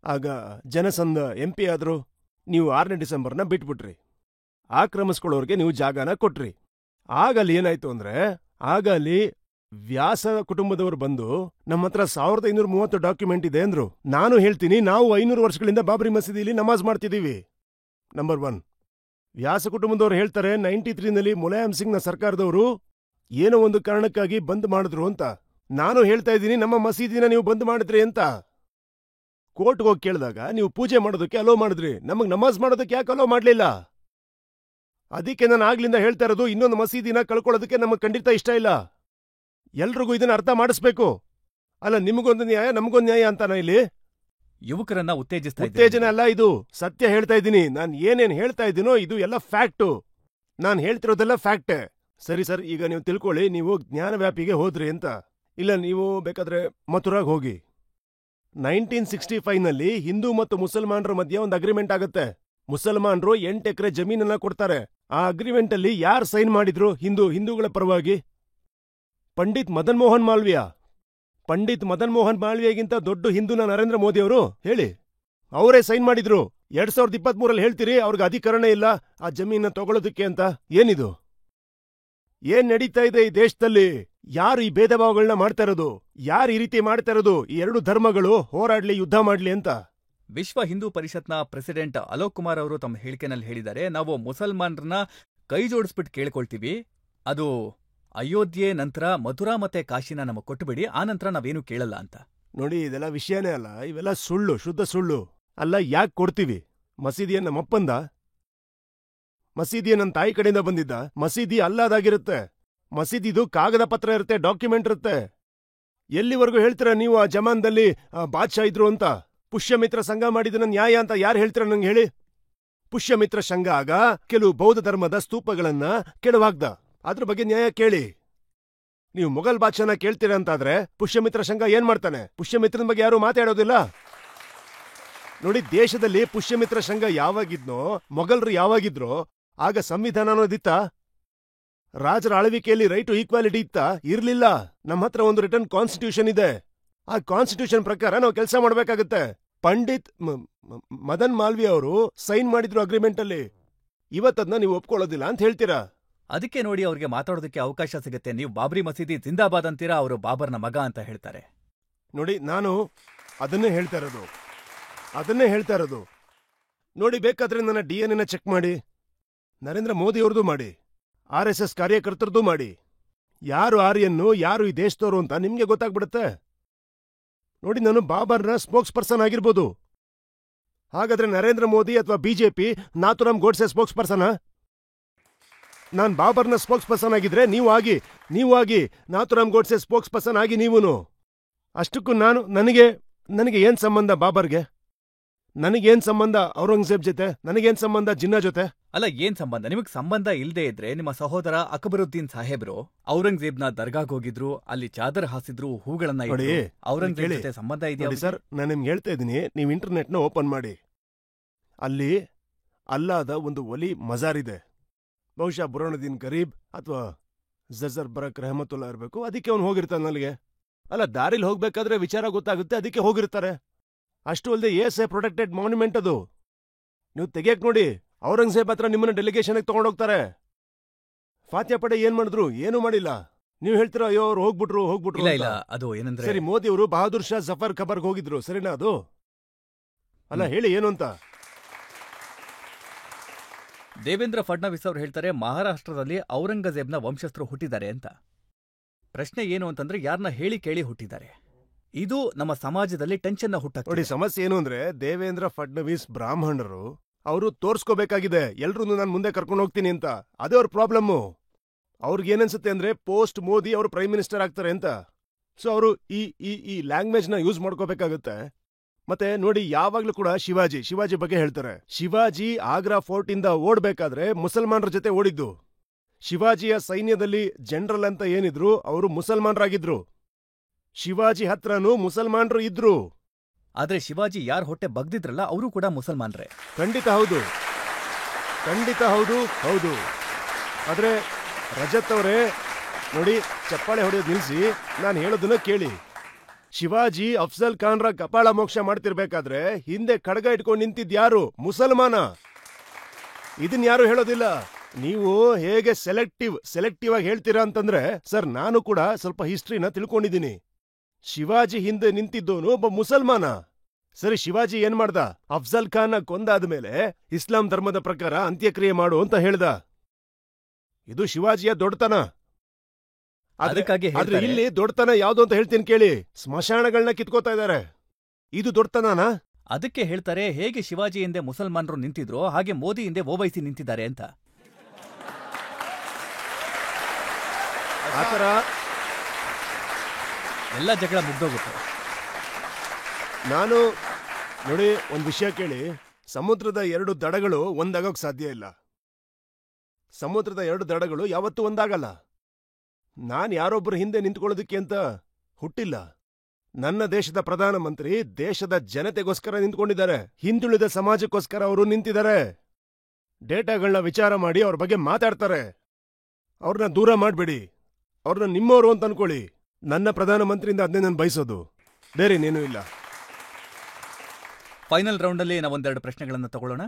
ಆಗ ಜನಸಂಘ MP ಆದ್ರು. ನೀವು 6ನೇ ಡಿಸೆಂಬರ್ನ ಬಿಟ್ಬಿಟ್ರಿ. ಆಕ್ರಮಿಸ್ಕೊಳ್ಳೋರ್ಗೆ ನೀವು ಜಾಗನ ಕೊಟ್ರಿ. ಆಗ ಅಲ್ಲಿ ಏನಾಯ್ತು ಅಂದ್ರೆ, ಆಗ ಅಲ್ಲಿ ವ್ಯಾಸ ಕುಟುಂಬದವರು ಬಂದು ನಮ್ಮ ಹತ್ರ 1530 ಡಾಕ್ಯುಮೆಂಟ್ ಇದೆ ಅಂದ್ರು. ನಾನು ಹೇಳ್ತೀನಿ, ನಾವು 500 ವರ್ಷಗಳಿಂದ ಬಾಬ್ರಿ ಮಸೀದಿಲಿ ನಮಾಜ್ ಮಾಡ್ತಿದ್ದೀವಿ. ನಂಬರ್ 1. ವ್ಯಾಸ ಕುಟುಂಬದವ್ರು ಹೇಳ್ತಾರೆ 93ನಲ್ಲಿ ಮುಲಾಯಂ ಸಿಂಗ್ ನ ಸರ್ಕಾರದವರು ಏನೋ ಒಂದು ಕಾರಣಕ್ಕಾಗಿ ಬಂದ್ ಮಾಡಿದ್ರು ಅಂತ. ನಾನು ಹೇಳ್ತಾ ಇದ್ದೀನಿ, ನಮ್ಮ ಮಸೀದಿನ ನೀವು ಬಂದ್ ಮಾಡಿದ್ರಿ ಅಂತ. ಕೋರ್ಟ್ಗೆ ಹೋಗಿ ಕೇಳಿದಾಗ ನೀವು ಪೂಜೆ ಮಾಡೋದಕ್ಕೆ ಅಲೋ ಮಾಡಿದ್ರಿ, ನಮಗ್ ನಮಾಜ್ ಮಾಡೋದಕ್ಕೆ ಯಾಕೆ ಅಲೋ ಮಾಡ್ಲಿಲ್ಲ? ಅದಕ್ಕೆ ನಾನು ಆಗ್ಲಿಂದ ಹೇಳ್ತಾ ಇರೋದು, ಇನ್ನೊಂದು ಮಸೀದಿನ ಕಳ್ಕೊಳ್ಳೋದಕ್ಕೆ ನಮಗ್ ಖಂಡಿತ ಇಷ್ಟ ಇಲ್ಲ. ಎಲ್ರಿಗೂ ಇದನ್ನ ಅರ್ಥ ಮಾಡಿಸ್ಬೇಕು. ಅಲ್ಲ, ನಿಮಗೊಂದು ನ್ಯಾಯ ನಮಗೊಂದು ನ್ಯಾಯ ಅಂತಾನ ಇಲ್ಲಿ? ಯುವಕರನ್ನ ಉತ್ತೇಜನ ಅಲ್ಲ ಇದು, ಸತ್ಯ ಹೇಳ್ತಾ ಇದ್ದೀನಿ. ನಾನು ಏನೇನ್ ಹೇಳ್ತಾ ಇದ್ದೀನೋ ಇದು ಎಲ್ಲ ಫ್ಯಾಕ್ಟು. ನಾನು ಹೇಳ್ತಿರೋದೆಲ್ಲ ಫ್ಯಾಕ್ಟೇ. ಸರಿ ಸರ್, ಈಗ ನೀವು ತಿಳ್ಕೊಳ್ಳಿ, ನೀವು ಜ್ಞಾನವ್ಯಾಪಿಗೆ ಹೋದ್ರಿ ಅಂತ. ಇಲ್ಲ, ನೀವು ಬೇಕಾದ್ರೆ ಮಥುರಾಗ್ ಹೋಗಿ. 1965ನಲ್ಲಿ ಹಿಂದೂ ಮತ್ತು ಮುಸಲ್ಮಾನರ ಮಧ್ಯೆ ಒಂದು ಅಗ್ರಿಮೆಂಟ್ ಆಗುತ್ತೆ. ಮುಸಲ್ಮಾನರು 8 ಎಕರೆ ಜಮೀನನ್ನ ಕೊಡ್ತಾರೆ. ಆ ಅಗ್ರಿಮೆಂಟ್ ಅಲ್ಲಿ ಯಾರು ಸೈನ್ ಮಾಡಿದ್ರು ಹಿಂದೂಗಳ ಪರವಾಗಿ? ಪಂಡಿತ್ ಮದನ್ ಮೋಹನ್ ಮಾಲ್ವಿಯಾ. ಪಂಡಿತ್ ಮದನ್ ಮೋಹನ್ ಮಾಲ್ವಿಯಾಗಿಂತ ದೊಡ್ಡ ಹಿಂದೂನ ನರೇಂದ್ರ ಮೋದಿ ಅವರು? ಹೇಳಿ, ಅವರೇ ಸೈನ್ ಮಾಡಿದ್ರು. 2023 ಹೇಳ್ತೀರಿ ಅವ್ರಿಗೆ ಅಧಿಕರಣ ಇಲ್ಲ ಆ ಜಮೀನ ತಗೊಳ್ಳೋದಕ್ಕೆ ಅಂತ. ಏನಿದು? ಏನ್ ನಡೀತಾ ಇದೆ ಈ ದೇಶದಲ್ಲಿ? ಯಾರು ಈ ಭೇದ ಭಾವಗಳನ್ನ ಮಾಡ್ತಾ ಇರೋದು? ಯಾರು ಈ ರೀತಿ ಮಾಡ್ತಾ ಇರೋದು? ಈ ಎರಡು ಧರ್ಮಗಳು ಹೋರಾಡ್ಲಿ, ಯುದ್ಧ ಮಾಡ್ಲಿ ಅಂತ. ವಿಶ್ವ ಹಿಂದೂ ಪರಿಷತ್ನ ಪ್ರೆಸಿಡೆಂಟ್ ಅಲೋಕ್ ಕುಮಾರ್ ಅವರು ತಮ್ಮ ಹೇಳಿಕೆನಲ್ಲಿ ಹೇಳಿದ್ದಾರೆ, ನಾವು ಮುಸಲ್ಮಾನರನ್ನ ಕೈ ಜೋಡಿಸ್ಬಿಟ್ಟು ಕೇಳ್ಕೊಳ್ತೀವಿ, ಅದು ಅಯೋಧ್ಯೆ ನಂತರ ಮಥುರಾ ಮತ್ತೆ ಕಾಶಿನ ನಮಗೆ ಕೊಟ್ಟುಬಿಡಿ, ಆ ನಂತರ ನಾವೇನು ಕೇಳಲ್ಲ ಅಂತ. ನೋಡಿ, ಇದೆಲ್ಲ ವಿಷಯನೇ ಅಲ್ಲ, ಇವೆಲ್ಲ ಸುಳ್ಳು, ಶುದ್ಧ ಸುಳ್ಳು. ಅಲ್ಲ, ಯಾಕೆ ಕೊಡ್ತೀವಿ? ಮಸೀದಿಯ ನಮ್ಮಪ್ಪಂದ? ಮಸೀದಿಯ ನನ್ನ ತಾಯಿ ಕಡೆಯಿಂದ ಬಂದಿದ್ದ? ಮಸೀದಿ ಅಲ್ಲಾದಾಗಿರುತ್ತೆ. ಮಸೀದಿದು ಕಾಗದ ಪತ್ರ ಇರುತ್ತೆ, ಡಾಕ್ಯುಮೆಂಟ್ ಇರುತ್ತೆ. ಎಲ್ಲಿವರೆಗೂ ಹೇಳ್ತೀರಾ ನೀವು ಆ ಜಮಾನ್ದಲ್ಲಿ ಬಾದ್ಶಾ ಇದ್ರು ಅಂತ? ಪುಷ್ಯಮಿತ್ರ ಸಂಘ ಮಾಡಿದ ನ್ಯಾಯ ಅಂತ ಯಾರು ಹೇಳ್ತೀರಾ ನಂಗೆ ಹೇಳಿ? ಪುಷ್ಯಮಿತ್ರ ಸಂಘ ಆಗ ಕೆಲವು ಬೌದ್ಧ ಧರ್ಮದ ಸ್ತೂಪಗಳನ್ನ ಕೆಡವಾಗ್ದ. ಅದ್ರ ಬಗ್ಗೆ ನ್ಯಾಯ ಕೇಳಿ. ನೀವು ಮೊಘಲ್ ಬಾದ್ಶಾನ ಕೇಳ್ತೀರಾ ಅಂತಾದ್ರೆ ಪುಷ್ಯಮಿತ್ರ ಸಂಘ ಏನ್ ಮಾಡ್ತಾನೆ? ಪುಷ್ಯಮಿತ್ರನ ಬಗ್ಗೆ ಯಾರು ಮಾತಾಡೋದಿಲ್ಲ. ನೋಡಿ, ದೇಶದಲ್ಲಿ ಪುಷ್ಯಮಿತ್ರ ಸಂಘ ಯಾವಾಗಿದ್ನೋ, ಮೊಘಲ್ರು ಯಾವಾಗಿದ್ರೋ ಆಗ ಸಂವಿಧಾನ ಅನ್ನೋದಿತ್ತ? ರಾಜರ ಆಳ್ವಿಕೆಯಲ್ಲಿ ರೈಟ್ ಟು ಈಕ್ವಾಲಿಟಿ ಇತ್ತ? ಇರ್ಲಿಲ್ಲ. ನಮ್ಮ ಹತ್ರ ಒಂದು ರಿಟರ್ನ್ ಕಾನ್ಸ್ಟಿಟ್ಯೂಷನ್ ಇದೆ. ಆ ಕಾನ್ಸ್ಟಿಟ್ಯೂಷನ್ ಪ್ರಕಾರ ನಾವು ಕೆಲಸ ಮಾಡ್ಬೇಕಾಗತ್ತೆ. ಪಂಡಿತ್ ಮದನ್ ಮಾಲ್ವಿಯಾ ಅವರು ಸೈನ್ ಮಾಡಿದ್ರು ಅಗ್ರಿಮೆಂಟ್ ಅಲ್ಲಿ. ಇವತ್ತದ್ನ ನೀವು ಒಪ್ಕೊಳ್ಳೋದಿಲ್ಲ ಅಂತ ಹೇಳ್ತೀರಾ? ಅದಕ್ಕೆ ನೋಡಿ, ಅವ್ರಿಗೆ ಮಾತಾಡೋದಕ್ಕೆ ಅವಕಾಶ ಸಿಗುತ್ತೆ. ನೀವು ಬಾಬ್ರಿ ಮಸೀದಿ ಜಿಂದಾಬಾದ್ ಅಂತೀರಾ, ಅವರು ಬಾಬರ್ನ ಮಗ ಅಂತ ಹೇಳ್ತಾರೆ. ನೋಡಿ, ನಾನು ಅದನ್ನೇ ಹೇಳ್ತಾ ಇರೋದು. ನೋಡಿ, ಬೇಕಾದ್ರೆ ನನ್ನ DNA ಚೆಕ್ ಮಾಡಿ, ನರೇಂದ್ರ ಮೋದಿ ಅವ್ರದ್ದು ಮಾಡಿ, RSS ಕಾರ್ಯಕರ್ತರದ್ದು ಮಾಡಿ. ಯಾರು ಆರ್ಯನ್ನು, ಯಾರು ಈ ದೇಶದವರು ಅಂತ ನಿಮ್ಗೆ ಗೊತ್ತಾಗ್ಬಿಡುತ್ತೆ. ನೋಡಿ, ನಾನು ಬಾಬರ್ನ ಸ್ಪೋಕ್ಸ್ ಪರ್ಸನ್ ಆಗಿರ್ಬೋದು. ಹಾಗಾದ್ರೆ ನರೇಂದ್ರ ಮೋದಿ ಅಥವಾ BJP Nathuram Godse spokesperson? ನಾನ್ ಬಾಬರ್ನ ಸ್ಪೋಕ್ಸ್ ಪರ್ಸನ್ ಆಗಿದ್ರೆ ನೀವು ಆಗಿ ನಾಥುರಾಮ್ ಗೋಡ್ಸೆ ಸ್ಪೋಕ್ಸ್ ಪರ್ಸನ್ ಆಗಿ ನೀವುನು. ಅಷ್ಟಕ್ಕೂ ನನಗೆ ಏನ್ ಸಂಬಂಧ ಬಾಬರ್ಗೆ? ನನಗೇನ್ ಸಂಬಂಧ ಔರಂಗಜೇಬ್ ಜೊತೆ? ನನಗೇನ್ ಸಂಬಂಧ ಜಿನ್ನಾ ಜೊತೆ? ಅಲ್ಲ, ಏನ್ ಸಂಬಂಧ? ನಿಮಗ್ ಸಂಬಂಧ ಇಲ್ದೇ ಇದ್ರೆ ನಿಮ್ಮ ಸಹೋದರ ಅಕ್ಬರುದ್ದೀನ್ ಸಾಹೇಬ್ರು ಔರಂಗಜೇಬ್ನ ದರ್ಗಾಗ್ ಹೋಗಿದ್ರು, ಅಲ್ಲಿ ಚಾದರ್ ಹಾಸಿದ್ರು, ಹೂಗಳನ್ನ ಇಟ್ರು. ಔರಂಗಜೇಬ್ ಜೊತೆ ಸಂಬಂಧ ಇದೆಯಾ ಸರ್? ನಾನು ನಿಮ್ಗೆ ಹೇಳ್ತಾ ಇದ್ದೀನಿ, ನೀವು ಇಂಟರ್ನೆಟ್ನ ಓಪನ್ ಮಾಡಿ. ಅಲ್ಲಿ ಅಲ್ಲಾದ ಒಂದು ಒಲಿ ಮಜಾರ್ ಇದೆ. ಬಹುಶಃ ಬುರಾನುದ್ದೀನ್ ಗರೀಬ್ ಅಥವಾ ಜಜರ್ ಬರಕ್ ರೆಹಮತುಲ್ಲಾ ಇರಬೇಕು. ಅದಕ್ಕೆ ಅವ್ನು ಹೋಗಿರ್ತಾನೆ. ಅಲ್ಲಿಗೆ ಅಲ್ಲ, ದಾರಿಲಿ ಹೋಗ್ಬೇಕಾದ್ರೆ ವಿಚಾರ ಗೊತ್ತಾಗುತ್ತೆ, ಅದಕ್ಕೆ ಹೋಗಿರ್ತಾರೆ. ಅಷ್ಟು ಅಲ್ಲದೆ ಎ ಪ್ರೊಟೆಕ್ಟೆಡ್ ಮಾನ್ಯುಮೆಂಟ್ ಅದು. ನೀವು ತೆಗಿಯಕ್ ನೋಡಿ, ಔರಂಗಜೇಬ್ ಹತ್ರ ನಿಮ್ಮನ್ನ ಡೆಲಿಗೇಷನ್ಗೆ ತಗೊಂಡೋಗ್ತಾರೆ. ಫಾತ್ಯಾ ಪಡೆ ಏನ್ ಮಾಡಿದ್ರು? ಏನೂ ಮಾಡಿಲ್ಲ. ನೀವು ಹೇಳ್ತೀರಾ, ಅಯ್ಯೋ ಅವ್ರು ಹೋಗ್ಬಿಟ್ರು. ಇಲ್ಲ, ಅದು ಏನಂದ್ರೆ, ಸರಿ, ಮೋದಿ ಅವರು ಬಹದ್ದೂರ್ ಶಾ ಜಫರ್ ಖಬರ್ಗೆ ಹೋಗಿದ್ರು, ಸರಿನಾ? ಅದು ಅಲ್ಲ, ಹೇಳಿ ಏನು ಅಂತ. ದೇವೇಂದ್ರ ಫಡ್ನವೀಸ್ ಅವರು ಹೇಳ್ತಾರೆ, ಮಹಾರಾಷ್ಟ್ರದಲ್ಲಿ ಔರಂಗಜೇಬ್ನ ವಂಶಸ್ಥರು ಹುಟ್ಟಿದ್ದಾರೆ ಅಂತ. ಪ್ರಶ್ನೆ ಏನು ಅಂತಂದ್ರೆ, ಯಾರನ್ನ ಹೇಳಿ ಕೇಳಿ ಹುಟ್ಟಿದ್ದಾರೆ. ಇದು ನಮ್ಮ ಸಮಾಜದಲ್ಲಿ ಟೆನ್ಷನ್ ಹುಟ್ಟಾಕ್ತಿದೆ. ನೋಡಿ, ಸಮಸ್ಯೆ ಏನು ಅಂದ್ರೆ, ದೇವೇಂದ್ರ ಫಡ್ನವೀಸ್ ಬ್ರಾಹ್ಮಣರು. ಅವರು ತೋರ್ಸ್ಕೋಬೇಕಾಗಿದೆ ಎಲ್ರೂ ನಾನು ಮುಂದೆ ಕರ್ಕೊಂಡು ಹೋಗ್ತೀನಿ ಅಂತ. ಅದೇ ಅವ್ರ ಪ್ರಾಬ್ಲಮ್ಮು. ಅವ್ರಿಗೆ ಏನನ್ಸುತ್ತೆ ಅಂದ್ರೆ, ಪೋಸ್ಟ್ ಮೋದಿ ಅವರು ಪ್ರೈಮ್ ಮಿನಿಸ್ಟರ್ ಆಗ್ತಾರೆ ಅಂತ. ಸೊ ಅವರು ಈ ಲ್ಯಾಂಗ್ವೇಜ್ನ ಯೂಸ್ ಮಾಡ್ಕೋಬೇಕಾಗುತ್ತೆ. ಮತ್ತೆ ನೋಡಿ, ಯಾವಾಗ್ಲೂ ಕೂಡ ಶಿವಾಜಿ ಬಗ್ಗೆ ಹೇಳ್ತಾರೆ. ಶಿವಾಜಿ ಆಗ್ರಾ ಫೋರ್ಟ್ ಇಂದ ಓಡ್ಬೇಕಾದ್ರೆ ಮುಸಲ್ಮಾನರ ಜೊತೆ ಓಡಿದ್ದು. ಶಿವಾಜಿಯ ಸೈನ್ಯದಲ್ಲಿ ಜನರಲ್ ಅಂತ ಏನಿದ್ರು ಅವರು ಮುಸಲ್ಮಾನರಾಗಿದ್ರು. ಶಿವಾಜಿ ಹತ್ರನೂ ಮುಸಲ್ಮಾನರು ಇದ್ರು. ಆದ್ರೆ ಶಿವಾಜಿ ಯಾರ ಹೊಟ್ಟೆ ಬಗ್ದಿದ್ರಲ್ಲ, ಅವರು ಕೂಡ ಮುಸಲ್ಮಾನ್ರೆ. ಖಂಡಿತ ಹೌದು. ಆದ್ರೆ ರಜತ್ ಅವರೇ, ನೋಡಿ, ಚಪ್ಪಾಳೆ ಹೊಡೆಯೋದು ನಿಲ್ಸಿ, ನಾನು ಹೇಳೋದನ್ನ ಕೇಳಿ. ಶಿವಾಜಿ ಅಫ್ಜಲ್ ಖಾನ್ರ ಕಪಾಳ ಮೋಕ್ಷ ಮಾಡ್ತಿರ್ಬೇಕಾದ್ರೆ ಹಿಂದೆ ಖಡ್ಗ ಇಟ್ಕೊಂಡು ನಿಂತಿದ್ಯಾರು? ಮುಸಲ್ಮಾನ. ಇದನ್ ಯಾರು ಹೇಳೋದಿಲ್ಲ. ನೀವು ಹೇಗೆ ಸೆಲೆಕ್ಟಿವ್ ಆಗಿ ಹೇಳ್ತೀರಾ ಅಂತಂದ್ರೆ, ಸರ್, ನಾನು ಕೂಡ ಸ್ವಲ್ಪ ಹಿಸ್ಟ್ರಿನ ತಿಳ್ಕೊಂಡಿದ್ದೀನಿ. ಶಿವಾಜಿ ಹಿಂದೆ ನಿಂತಿದ್ದೋನು ಒಬ್ಬ ಮುಸಲ್ಮಾನ. ಸರಿ, ಶಿವಾಜಿ ಏನ್ ಮಾಡ್ದ? ಅಫ್ಜಲ್ ಖಾನ್ ಕೊಂದಾದ್ಮೇಲೆ ಇಸ್ಲಾಂ ಧರ್ಮದ ಪ್ರಕಾರ ಅಂತ್ಯಕ್ರಿಯೆ ಮಾಡು ಅಂತ ಹೇಳ್ದ. ಇದು ಶಿವಾಜಿಯ ದೊಡ್ಡತನ. ಆದ್ರೆ ಇಲ್ಲಿ ದೊಡ್ಡತನ ಯಾವ್ದು ಅಂತ ಹೇಳ್ತೀನಿ ಕೇಳಿ. ಸ್ಮಶಾನಗಳನ್ನ ಕಿತ್ಕೋತಾ ಇದಾರೆ. ಇದು ದೊಡ್ಡತನನಾ? ಅದಕ್ಕೆ ಹೇಳ್ತಾರೆ, ಹೇಗೆ ಶಿವಾಜಿ ಹಿಂದೆ ಮುಸಲ್ಮಾನರು ನಿಂತಿದ್ರು ಹಾಗೆ ಮೋದಿ ಹಿಂದೆ ಓವೈಸಿ ನಿಂತಿದ್ದಾರೆ ಅಂತ. ಆತರ ಎಲ್ಲ ಜಗಳ ಮುಗ್ದೋಗುತ್ತೆ. ನಾನು ನೋಡಿ, ಒಂದ್ ವಿಷಯ ಕೇಳಿ. ಸಮುದ್ರದ ಎರಡು ದಡಗಳು ಒಂದಾಗೋಕ್ ಸಾಧ್ಯ ಇಲ್ಲ. ಸಮುದ್ರದ 2 ದಡಗಳು ಯಾವತ್ತೂ ಒಂದಾಗಲ್ಲ. ನಾನ್ ಯಾರೊಬ್ಬರ ಹಿಂದೆ ನಿಂತ್ಕೊಳ್ಳೋದಕ್ಕೆ ಅಂತ ಹುಟ್ಟಿಲ್ಲ. ನನ್ನ ದೇಶದ ಪ್ರಧಾನಮಂತ್ರಿ ದೇಶದ ಜನತೆಗೋಸ್ಕರ ನಿಂತ್ಕೊಂಡಿದ್ದಾರೆ. ಹಿಂದುಳಿದ ಸಮಾಜಕ್ಕೋಸ್ಕರ ಅವರು ನಿಂತಿದ್ದಾರೆ. ಡೇಟಾಗಳನ್ನ ವಿಚಾರ ಮಾಡಿ ಅವ್ರ ಬಗ್ಗೆ ಮಾತಾಡ್ತಾರೆ. ಅವ್ರನ್ನ ದೂರ ಮಾಡ್ಬೇಡಿ. ಅವ್ರನ್ನ ನಿಮ್ಮವರು ಅಂತ ಅನ್ಕೊಳ್ಳಿ. ನನ್ನ ಪ್ರಧಾನಮಂತ್ರಿಯಿಂದ ಅದನ್ನೇ ನಾನು ಬಯಸೋದು, ಬೇರೆ ಇನ್ನೇನೂ ಇಲ್ಲ. ಫೈನಲ್ ರೌಂಡಲ್ಲಿ ನಾವೊಂದೆರಡು ಪ್ರಶ್ನೆಗಳನ್ನು ತಗೊಳ್ಳೋಣ.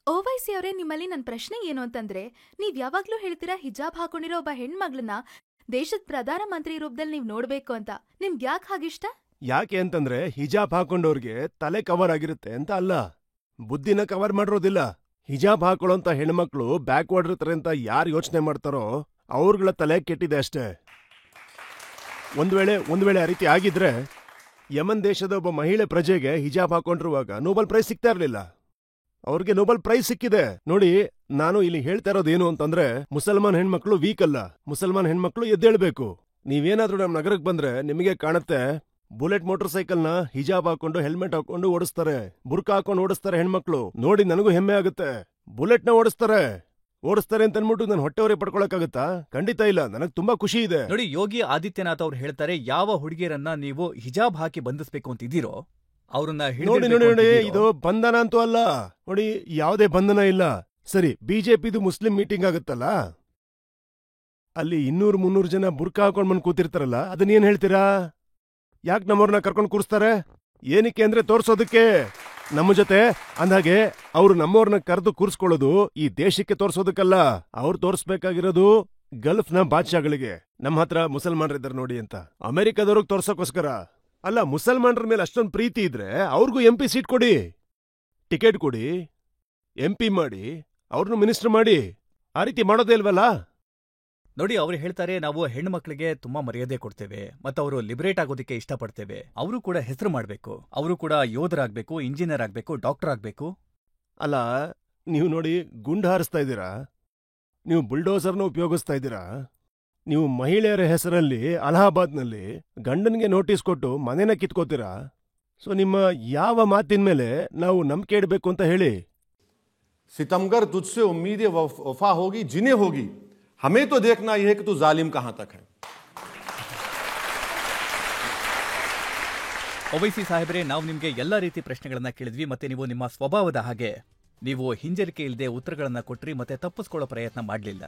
ಓವೈಸಿ ಅವರೇ, ನಿಮ್ಮಲ್ಲಿ ನನ್ನ ಪ್ರಶ್ನೆ ಏನು ಅಂತಂದ್ರೆ, ನೀವ್ ಯಾವಾಗ್ಲೂ ಹೇಳ್ತೀರಾ ಹಿಜಾಬ್ ಹಾಕೊಂಡಿರೋ ಒಬ್ಬ ಹೆಣ್ಮಗಳನ್ನ ದೇಶದ ಪ್ರಧಾನಮಂತ್ರಿ ರೂಪದಲ್ಲಿ ನೀವ್ ನೋಡ್ಬೇಕು ಅಂತ. ನಿಮ್ಗೆ ಯಾಕೆ ಹಾಗಿಷ್ಟ? ಯಾಕೆ ಅಂತಂದ್ರೆ ಹಿಜಾಬ್ ಹಾಕೊಂಡವ್ರಿಗೆ ತಲೆ ಕವರ್ ಆಗಿರುತ್ತೆ ಅಂತ ಅಲ್ಲ, ಬುದ್ಧಿನ ಕವರ್ ಮಾಡಿರೋದಿಲ್ಲ. ಹಿಜಾಬ್ ಹಾಕೊಳ್ಳೋಂತ ಹೆಣ್ಮಕ್ಳು ಬ್ಯಾಕ್ವರ್ಡ್ ಇರ್ತಾರೆ ಅಂತ ಯಾರು ಯೋಚನೆ ಮಾಡ್ತಾರೋ ಅವ್ರಗಳ ತಲೆ ಕೆಟ್ಟಿದೆ ಅಷ್ಟೇ. ಒಂದ್ ವೇಳೆ ಆ ರೀತಿ ಆಗಿದ್ರೆ ಯಮನ್ ದೇಶದ ಒಬ್ಬ ಮಹಿಳೆ ಪ್ರಜೆಗೆ ಹಿಜಾಬ್ ಹಾಕೊಂಡಿರುವಾಗ ನೋಬೆಲ್ ಪ್ರೈಸ್ ಸಿಗ್ತಾ ಇರ್ಲಿಲ್ಲ. ಅವ್ರಿಗೆ ನೋಬೆಲ್ ಪ್ರೈಸ್ ಸಿಕ್ಕಿದೆ. ನೋಡಿ, ನಾನು ಇಲ್ಲಿ ಹೇಳ್ತಾ ಇರೋದೇನು ಅಂತಂದ್ರೆ, ಮುಸಲ್ಮಾನ್ ಹೆಣ್ಮಕ್ಳು ವೀಕ್ ಅಲ್ಲ, ಮುಸಲ್ಮಾನ್ ಹೆಣ್ಮಕ್ಳು ಎದ್ದೇಳ್ಬೇಕು. ನೀವೇನಾದ್ರೂ ನಮ್ಮ ನಗರಕ್ಕೆ ಬಂದ್ರೆ ನಿಮಗೆ ಕಾಣುತ್ತೆ, ಬುಲೆಟ್ ಮೋಟರ್ ಸೈಕಲ್ನ ಹಿಜಾಬ್ ಹಾಕೊಂಡು ಹೆಲ್ಮೆಟ್ ಹಾಕೊಂಡು ಓಡಿಸ್ತಾರೆ, ಬುರ್ಕಾ ಹಾಕೊಂಡು ಓಡಿಸ್ತಾರೆ ಹೆಣ್ಮಕ್ಳು. ನೋಡಿ ನನಗೂ ಹೆಮ್ಮೆ ಆಗುತ್ತೆ. ಬುಲೆಟ್ನ ಓಡಿಸ್ತಾರೆ ಅಂತ ಅನ್ಬಿಟ್ಟು ನಾನು ಹೊಟ್ಟೆವರೇ ಪಡ್ಕೊಳಕ್ಕಾಗತ್ತಾ? ಖಂಡಿತ ಇಲ್ಲ. ನನಗ್ ತುಂಬಾ ಖುಷಿ ಇದೆ. ನೋಡಿ, ಯೋಗಿ ಆದಿತ್ಯನಾಥ್ ಅವ್ರು ಹೇಳ್ತಾರೆ, ಯಾವ ಹುಡುಗಿಯರನ್ನ ನೀವು ಹಿಜಾಬ್ ಹಾಕಿ ಬಂಧಿಸ್ಬೇಕು ಅಂತಿದ್ದೀರೋ ಅವ್ರನ್ನ ನೋಡಿ, ಇದು ಬಂಧನ ಅಂತೂ ಅಲ್ಲ. ನೋಡಿ, ಯಾವುದೇ ಬಂಧನ ಇಲ್ಲ. ಸರಿ, ಬಿಜೆಪಿದು ಮುಸ್ಲಿಂ ಮೀಟಿಂಗ್ ಆಗುತ್ತಲ್ಲ, ಅಲ್ಲಿ 200-300 ಜನ ಬುರ್ಕಾ ಹಾಕೊಂಡ್ ಬಂದು ಕೂತಿರ್ತಾರಲ್ಲ, ಅದನ್ನೇನ್ ಹೇಳ್ತೀರಾ? ಯಾಕೆ ನಮ್ಮವ್ರನ್ನ ಕರ್ಕೊಂಡು ಕೂರಿಸ್ತಾರೆ? ಏನಕ್ಕೆ ಅಂದ್ರೆ ತೋರ್ಸೋದಕ್ಕೆ ನಮ್ಮ ಜೊತೆ. ಅಂದಾಗೆ ಅವ್ರು ನಮ್ಮವ್ರನ್ನ ಕರೆದು ಕೂರಿಸ್ಕೊಳ್ಳೋದು ಈ ದೇಶಕ್ಕೆ ತೋರ್ಸೋದಕ್ಕಲ್ಲ. ಅವ್ರು ತೋರ್ಸ್ಬೇಕಾಗಿರೋದು ಗಲ್ಫ್ನ ಬಾದ್ಶಾಗಳಿಗೆ, ನಮ್ಮ ಹತ್ರ ಮುಸಲ್ಮಾನರಿದ್ದಾರೆ ನೋಡಿ ಅಂತ. ಅಮೆರಿಕದವ್ರಿಗೆ ತೋರ್ಸೋಕೋಸ್ಕರ ಅಲ್ಲ. ಮುಸಲ್ಮಾನರ ಮೇಲೆ ಅಷ್ಟೊಂದು ಪ್ರೀತಿ ಇದ್ರೆ ಅವ್ರಿಗೂ MP ಸೀಟ್ ಕೊಡಿ, ಟಿಕೆಟ್ ಕೊಡಿ, MP ಮಾಡಿ, ಅವ್ರನ್ನು ಮಿನಿಸ್ಟರ್ ಮಾಡಿ. ಆ ರೀತಿ ಮಾಡೋದೇ ಇಲ್ವಲ್ಲ. ನೋಡಿ, ಅವ್ರು ಹೇಳ್ತಾರೆ, ನಾವು ಹೆಣ್ಣು ಮಕ್ಕಳಿಗೆ ತುಂಬಾ ಮರ್ಯಾದೆ ಕೊಡ್ತೇವೆ ಮತ್ತು ಅವರು ಲಿಬರೇಟ್ ಆಗೋದಕ್ಕೆ ಇಷ್ಟಪಡ್ತೇವೆ. ಅವರು ಕೂಡ ಹೆಸರು ಮಾಡ್ಬೇಕು, ಅವರು ಕೂಡ ಯೋಧರಾಗ್ಬೇಕು, ಇಂಜಿನಿಯರ್ ಆಗ್ಬೇಕು, ಡಾಕ್ಟರ್ ಆಗ್ಬೇಕು. ಅಲ್ಲ, ನೀವು ನೋಡಿ, ಗುಂಡು ಹಾರಿಸ್ತಾ ಇದ್ದೀರಾ, ನೀವು ಬುಲ್ಡೋಸರ್ನ ಉಪಯೋಗಿಸ್ತಾ ಇದ್ದೀರಾ, ನೀವು ಮಹಿಳೆಯರ ಹೆಸರಲ್ಲಿ ಅಲಹಾಬಾದ್ನಲ್ಲಿ ಗಂಡನ್ಗೆ ನೋಟಿಸ್ ಕೊಟ್ಟು ಮನೆನ ಕಿತ್ಕೋತೀರಾ. ಸೊ ನಿಮ್ಮ ಯಾವ ಮಾತಿನ ಮೇಲೆ ನಾವು ನಂಬಿಕೆ ಇಡಬೇಕು ಅಂತ ಹೇಳಿ? सितमगर तुझसे उम्मीदें वफा होगी जिन्हें होगी, हमें तो देखना यह है कि तू जालिम कहां तक है. ಓವೈಸಿ ಸಾಹೇಬ್ರೆ, ನಾವು ನಿಮ್ಗೆ ಎಲ್ಲಾ ರೀತಿ ಪ್ರಶ್ನೆಗಳನ್ನ ಕೇಳಿದ್ವಿ, ಮತ್ತೆ ನೀವು ನಿಮ್ಮ ಸ್ವಭಾವದ ಹಾಗೆ ನೀವು ಹಿಂಜರಿಕೆ ಇಲ್ಲದೆ ಉತ್ತರಗಳನ್ನ ಕೊಟ್ರಿ, ಮತ್ತೆ ತಪ್ಪಿಸ್ಕೊಳ್ಳೋ ಪ್ರಯತ್ನ ಮಾಡಲಿಲ್ಲ.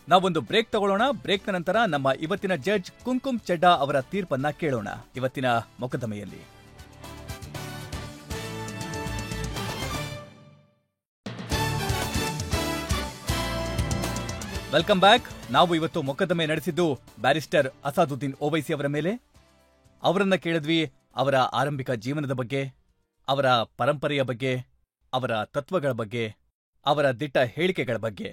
ನಾವೊಂದು ಬ್ರೇಕ್ ತಗೊಳ್ಳೋಣ. ಬ್ರೇಕ್ನ ನಂತರ ನಮ್ಮ ಇವತ್ತಿನ ಜಡ್ಜ್ ಕುಂಕುಮ್ ಚೆಡ್ಡಾ ಅವರ ತೀರ್ಪನ್ನ ಕೇಳೋಣ ಇವತ್ತಿನ ಮೊಕದ್ದಮೆಯಲ್ಲಿ. Welcome back. ನಾವು ಇವತ್ತು ಮೊಕದ್ದಮೆ ನಡೆಸಿದ್ದು ಬ್ಯಾರಿಸ್ಟರ್ ಅಸಾದುದ್ದೀನ್ ಓವೈಸಿ ಅವರ ಮೇಲೆ. ಅವರನ್ನ ಕೇಳಿದ್ವಿ ಅವರ ಆರಂಭಿಕ ಜೀವನದ ಬಗ್ಗೆ, ಅವರ ಪರಂಪರೆಯ ಬಗ್ಗೆ, ಅವರ ತತ್ವಗಳ ಬಗ್ಗೆ, ಅವರ ದಿಟ್ಟ ಹೇಳಿಕೆಗಳ ಬಗ್ಗೆ.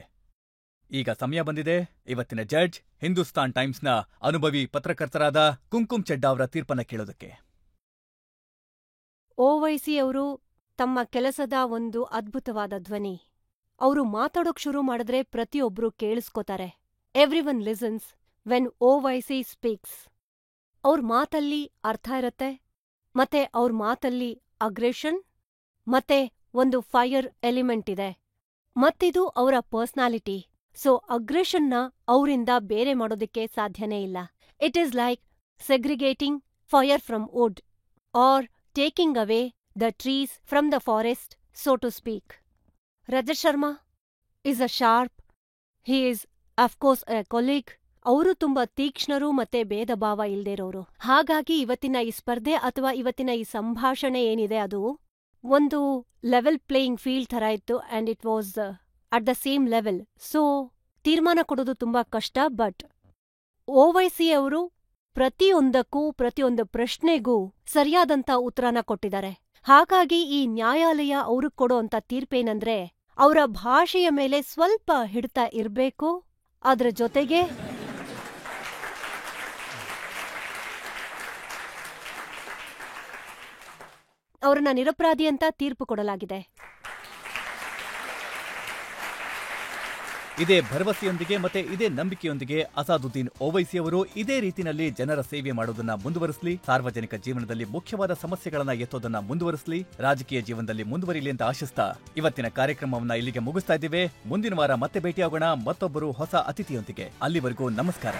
ಈಗ ಸಮಯ ಬಂದಿದೆ ಇವತ್ತಿನ ಜಡ್ಜ್ ಹಿಂದೂಸ್ತಾನ್ ಟೈಮ್ಸ್ನ ಅನುಭವಿ ಪತ್ರಕರ್ತರಾದ ಕುಂಕುಮ್ ಚೆಡ್ಡಾ ಅವರ ತೀರ್ಪನ್ನ ಕೇಳೋದಕ್ಕೆ. ಓವೈಸಿ ಅವರು ತಮ್ಮ ಕೆಲಸದ ಒಂದು ಅದ್ಭುತವಾದ ಧ್ವನಿ. ಅವರು ಮಾತಾಡೋಕ್ ಶುರು ಮಾಡಿದ್ರೆ ಪ್ರತಿಯೊಬ್ರು ಕೇಳಿಸ್ಕೋತಾರೆ. Everyone listens when Owaisi speaks. ಅವ್ರ ಮಾತಲ್ಲಿ ಅರ್ಥ ಇರತ್ತೆ, ಮತ್ತೆ ಅವ್ರ ಮಾತಲ್ಲಿ ಅಗ್ರೆಷನ್ ಮತ್ತೆ ಒಂದು ಫೈರ್ ಎಲಿಮೆಂಟ್ ಇದೆ, ಮತ್ತಿದು ಅವರ ಪರ್ಸ್ನಾಲಿಟಿ. ಸೊ ಅಗ್ರೆಷನ್ನ ಅವರಿಂದ ಬೇರೆ ಮಾಡೋದಕ್ಕೆ ಸಾಧ್ಯನೇ ಇಲ್ಲ. It is like segregating fire from wood or taking away the trees from the forest, so to speak. Rajat Sharma is a sharp, he is of course a colleague. ಅವರು ತುಂಬಾ ತೀಕ್ಷ್ಣರು ಮತ್ತೆ ಭೇದ ಭಾವ ಇಲ್ದಿರೋರು. ಹಾಗಾಗಿ ಇವತ್ತಿನ ಈ ಸ್ಪರ್ಧೆ ಅಥವಾ ಇವತ್ತಿನ ಈ ಸಂಭಾಷಣೆ ಏನಿದೆ ಅದು ಒಂದು ಲೆವೆಲ್ ಪ್ಲೇಯಿಂಗ್ ಫೀಲ್ಡ್ ಥರ ಇತ್ತು, and it was at the same level. So ತೀರ್ಮಾನ ಕೊಡೋದು ತುಂಬಾ ಕಷ್ಟ. ಬಟ್ ಓವೈಸಿ ಅವರು ಪ್ರತಿಯೊಂದಕ್ಕೂ ಪ್ರತಿಯೊಂದು ಪ್ರಶ್ನೆಗೂ ಸರಿಯಾದಂಥ ಉತ್ತರನ ಕೊಟ್ಟಿದ್ದಾರೆ. ಹಾಗಾಗಿ ಈ ನ್ಯಾಯಾಲಯ ಅವ್ರಿಗೆ ಕೊಡೋಂಥ ತೀರ್ಪೇನಂದ್ರೆ, ಅವರ ಭಾಷೆಯ ಮೇಲೆ ಸ್ವಲ್ಪ ಹಿಡ್ತ ಇರ್ಬೇಕು, ಅದ್ರ ಜೊತೆಗೆ ಅವ್ರನ್ನ ನಿರಪರಾಧಿ ಅಂತ ತೀರ್ಪು ಕೊಡಲಾಗಿದೆ. ಇದೇ ಭರವಸೆಯೊಂದಿಗೆ ಮತ್ತೆ ಇದೇ ನಂಬಿಕೆಯೊಂದಿಗೆ ಅಸಾದುದ್ದೀನ್ ಓವೈಸಿ ಅವರು ಇದೇ ರೀತಿಯಲ್ಲಿ ಜನರ ಸೇವೆ ಮಾಡೋದನ್ನ ಮುಂದುವರಿಸಲಿ, ಸಾರ್ವಜನಿಕ ಜೀವನದಲ್ಲಿ ಮುಖ್ಯವಾದ ಸಮಸ್ಯೆಗಳನ್ನ ಎತ್ತೋದನ್ನ ಮುಂದುವರಿಸಲಿ, ರಾಜಕೀಯ ಜೀವನದಲ್ಲಿ ಮುಂದುವರಿಲಿ ಅಂತ ಆಶಿಸ್ತಾ ಇವತ್ತಿನ ಕಾರ್ಯಕ್ರಮವನ್ನ ಇಲ್ಲಿಗೆ ಮುಗಿಸ್ತಾ ಇದ್ದೇವೆ. ಮುಂದಿನ ವಾರ ಮತ್ತೆ ಭೇಟಿಯಾಗೋಣ ಮತ್ತೊಬ್ಬರು ಹೊಸ ಅತಿಥಿಯೊಂದಿಗೆ. ಅಲ್ಲಿವರೆಗೂ ನಮಸ್ಕಾರ.